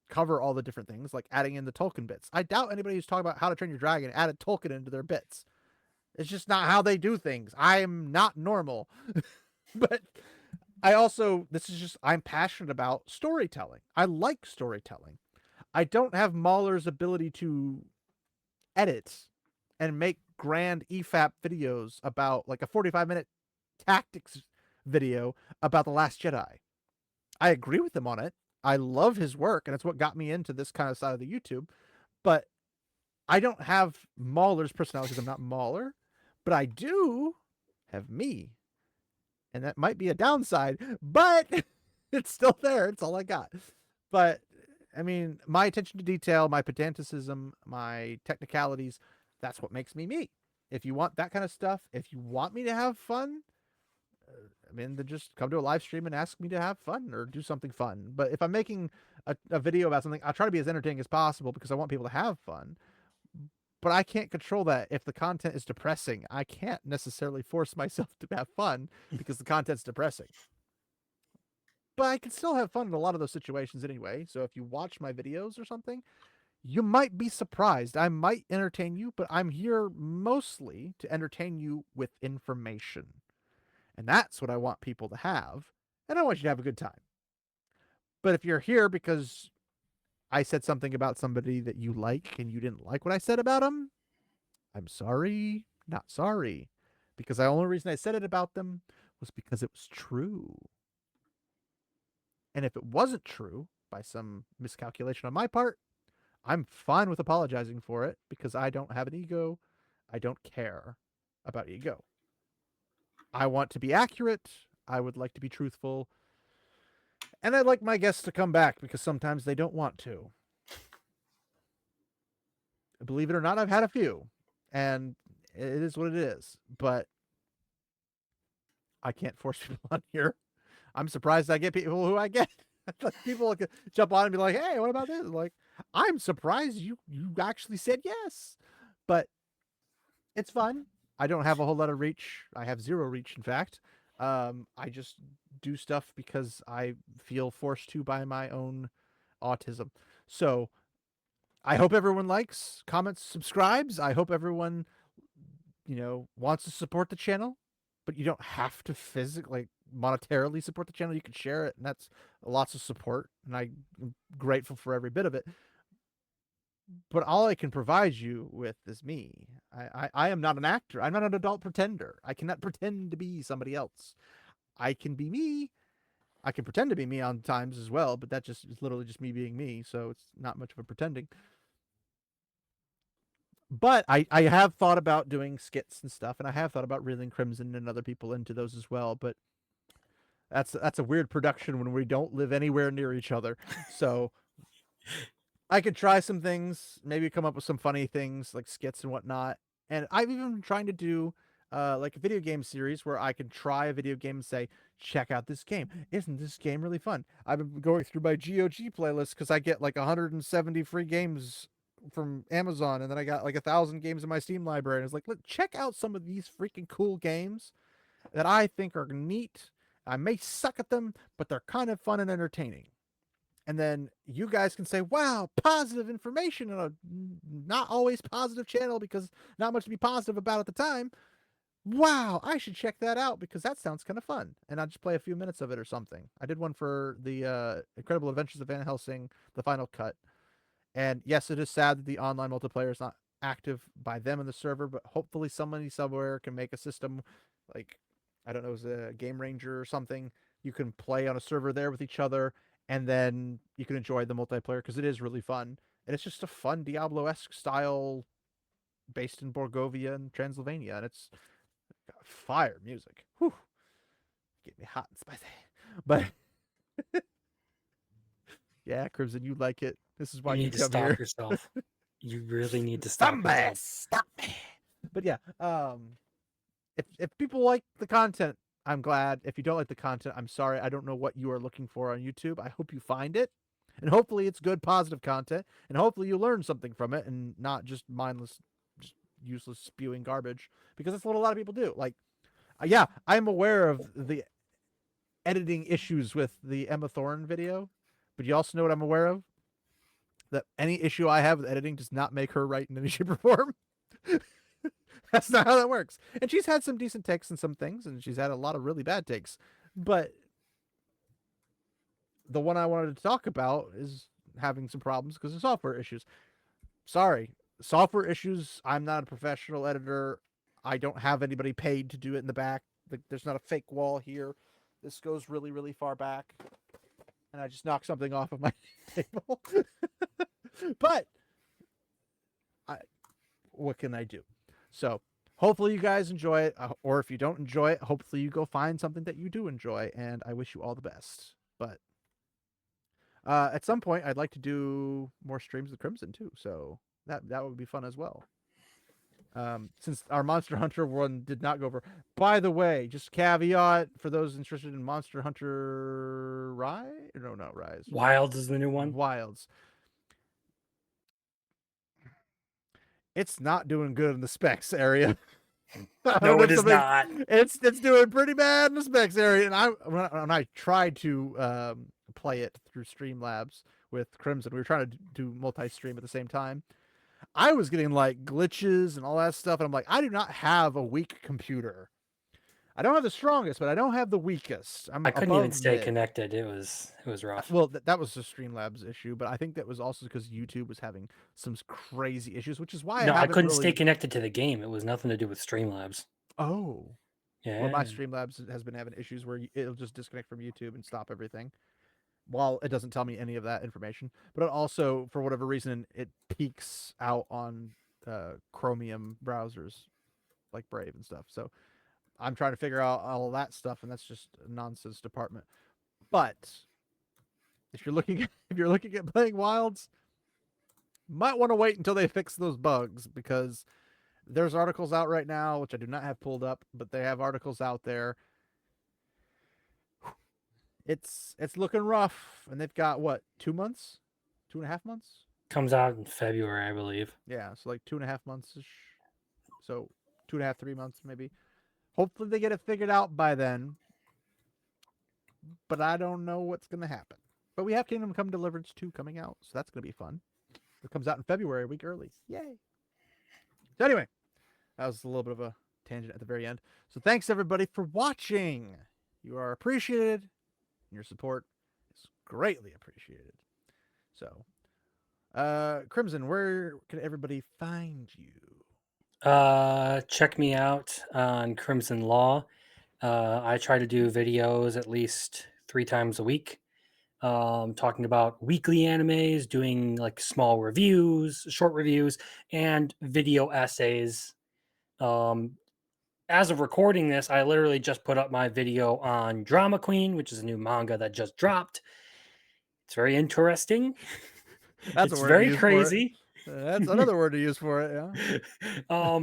cover all the different things like adding in the Tolkien bits. I doubt anybody who's talking about How to Train Your Dragon added Tolkien into their bits. It's just not how they do things. I am not normal. But I'm passionate about storytelling. I like storytelling. I don't have Mahler's ability to edit and make grand EFAP videos about like a 45-minute tactics video about The Last Jedi. I agree with him on it. I love his work, and it's what got me into this kind of side of the YouTube. But I don't have Mahler's personality because I'm not Mahler, but I do have me. And that might be a downside, but it's still there. It's all I got. But I mean, my attention to detail, my pedanticism, my technicalities, that's what makes me me. If you want that kind of stuff, if you want me to have fun, I mean, then just come to a live stream and ask me to have fun or do something fun. But if I'm making a video about something, I'll try to be as entertaining as possible because I want people to have fun. But I can't control that if the content is depressing. I can't necessarily force myself to have fun because the content's depressing. But I can still have fun in a lot of those situations anyway. So if you watch my videos or something, you might be surprised. I might entertain you, but I'm here mostly to entertain you with information. And that's what I want people to have. And I want you to have a good time. But if you're here because I said something about somebody that you like and you didn't like what I said about them, I'm sorry, not sorry. Because the only reason I said it about them was because it was true. And if it wasn't true by some miscalculation on my part, I'm fine with apologizing for it because I don't have an ego. I don't care about ego. I want to be accurate. I would like to be truthful. And I'd like my guests to come back because sometimes they don't want to. Believe it or not, I've had a few. And it is what it is. But I can't force people on here. I'm surprised I get people who I get. People jump on and be like, "Hey, what about this?" Like, I'm surprised you actually said yes, but it's fun. I don't have a whole lot of reach. I have zero reach, in fact. I just do stuff because I feel forced to by my own autism. So I hope everyone likes, comments, subscribes. I hope everyone, wants to support the channel, but you don't have to physically, monetarily support the channel. You can share it, and that's lots of support, and I'm grateful for every bit of it. But all I can provide you with is me. I am not an actor. I'm not an adult pretender. I cannot pretend to be somebody else. I can be me. I can pretend to be me on times as well, but that just is literally just me being me, so it's not much of a pretending. But I have thought about doing skits and stuff, and I have thought about reeling Crimson and other people into those as well, but that's a weird production when we don't live anywhere near each other. So I could try some things, maybe come up with some funny things like skits and whatnot. And I've even been trying to do like a video game series where I can try a video game and say, check out this game. Isn't this game really fun? I've been going through my GOG playlist because I get like 170 free games from Amazon, and then I got like 1,000 games in my Steam library. And it's like, look, check out some of these freaking cool games that I think are neat. I may suck at them, but they're kind of fun and entertaining. And then you guys can say, wow, positive information on a not always positive channel because not much to be positive about at the time. Wow, I should check that out because that sounds kind of fun. And I'll just play a few minutes of it or something. I did one for the Incredible Adventures of Van Helsing, the final cut. And yes, it is sad that the online multiplayer is not active by them in the server, but hopefully somebody somewhere can make a system like, I don't know, is a Game Ranger or something. You can play on a server there with each other, and then you can enjoy the multiplayer because it is really fun. And it's just a fun Diablo-esque style based in Borgovia and Transylvania, and it's got fire music. Whew. Get me hot and spicy. But yeah, Crimson, you like it. This is why You you need to come stop here. yourself. You really need to stop Somebody yourself. stop me. But yeah, if people like the content, I'm glad. If you don't like the content, I'm sorry. I don't know what you are looking for on YouTube. I hope you find it. And hopefully it's good, positive content. And hopefully you learn something from it and not just mindless, just useless spewing garbage. Because that's what a lot of people do. Like, yeah, I'm aware of the editing issues with the Emma Thorne video. But you also know what I'm aware of? That any issue I have with editing does not make her right in any shape or form. That's not how that works. And she's had some decent takes and some things, and she's had a lot of really bad takes. But the one I wanted to talk about is having some problems because of software issues. Sorry, software issues. I'm not a professional editor. I don't have anybody paid to do it in the back. There's not a fake wall here. This goes really, really far back. And I just knocked something off of my table. But what can I do? So hopefully you guys enjoy it, or if you don't enjoy it, hopefully you go find something that you do enjoy, and I wish you all the best. But at some point, I'd like to do more streams of Crimson too, so that would be fun as well. Since our Monster Hunter one did not go over. By the way, just caveat for those interested in Monster Hunter Rise. No, not Rise. Wilds is the new one. Wilds. It's not doing good in the specs area. No, it is not. It's doing pretty bad in the specs area. And when I tried to play it through Streamlabs with Crimson, we were trying to do multi-stream at the same time. I was getting like glitches and all that stuff, and I'm like, I do not have a weak computer. I don't have the strongest, but I don't have the weakest. I'm I couldn't even above stay mid. connected. It was rough. Well, that was the Streamlabs issue, but I think that was also because YouTube was having some crazy issues, which is why No, I I haven't couldn't stay really. connected to the game. It was nothing to do with Streamlabs. Oh, well, my Yeah. Streamlabs has been having issues where it'll just disconnect from YouTube and stop everything. While it doesn't tell me any of that information, but it also, for whatever reason, it peaks out on Chromium browsers like Brave and stuff. So I'm trying to figure out all of that stuff, and that's just a nonsense department. But if you're looking at playing Wilds, might want to wait until they fix those bugs, because there's articles out right now, which I do not have pulled up, but they have articles out there. It's looking rough, and they've got what, 2 months, 2.5 months. Comes out in February, I believe. Yeah, so like 2.5 months ish. So 2.5, 3 months maybe. Hopefully they get it figured out by then. But I don't know what's gonna happen. But we have Kingdom Come Deliverance 2 coming out, so that's gonna be fun. It comes out in February, a week early. Yay! So anyway, that was a little bit of a tangent at the very end. So thanks everybody for watching. You are appreciated. Your support is greatly appreciated. So, Crimson, where can everybody find you? Check me out on Crimson Law. I try to do videos at least 3 times a week, talking about weekly animes, doing like small reviews, short reviews, and video essays. As of recording this, I literally just put up my video on Drama Queen, which is a new manga that just dropped. It's very interesting. That's it's a word very to use crazy. For it. That's another word to use for it. Yeah.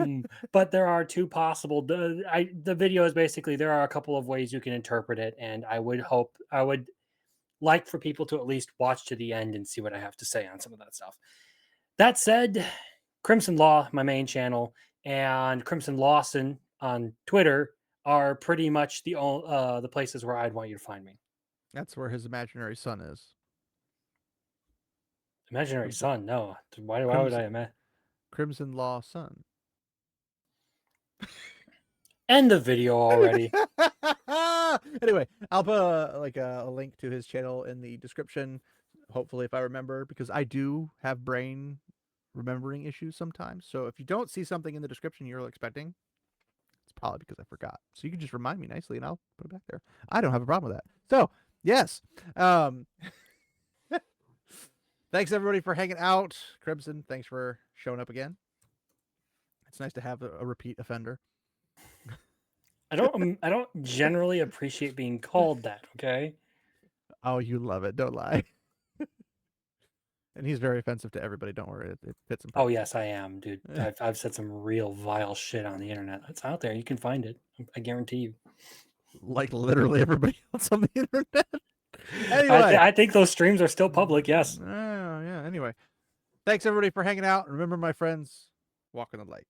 But there are 2 possible. The video is basically, there are a couple of ways you can interpret it, and I would like for people to at least watch to the end and see what I have to say on some of that stuff. That said, Crimson Law, my main channel, and Crimson Lawson on Twitter are pretty much the places where I'd want you to find me. That's where his imaginary son is. Imaginary Crimson, son? No. Why would I imagine? Crimson Law son. End the video already. Anyway, I'll put a link to his channel in the description. Hopefully, if I remember, because I do have brain remembering issues sometimes. So if you don't see something in the description you're expecting, it's probably because I forgot. So you can just remind me nicely, and I'll put it back there. I don't have a problem with that. So yes, thanks everybody for hanging out. Crimson, thanks for showing up again. It's nice to have a repeat offender. I don't generally appreciate being called that, okay? Oh, you love it. Don't lie. And he's very offensive to everybody. Don't worry. It fits him. Oh, yes, I am, dude. I've said some real vile shit on the internet. It's out there. You can find it. I guarantee you. Like literally everybody else on the internet. Anyway. I think those streams are still public, yes. Oh, yeah. Anyway. Thanks, everybody, for hanging out. Remember, my friends, walk in the light.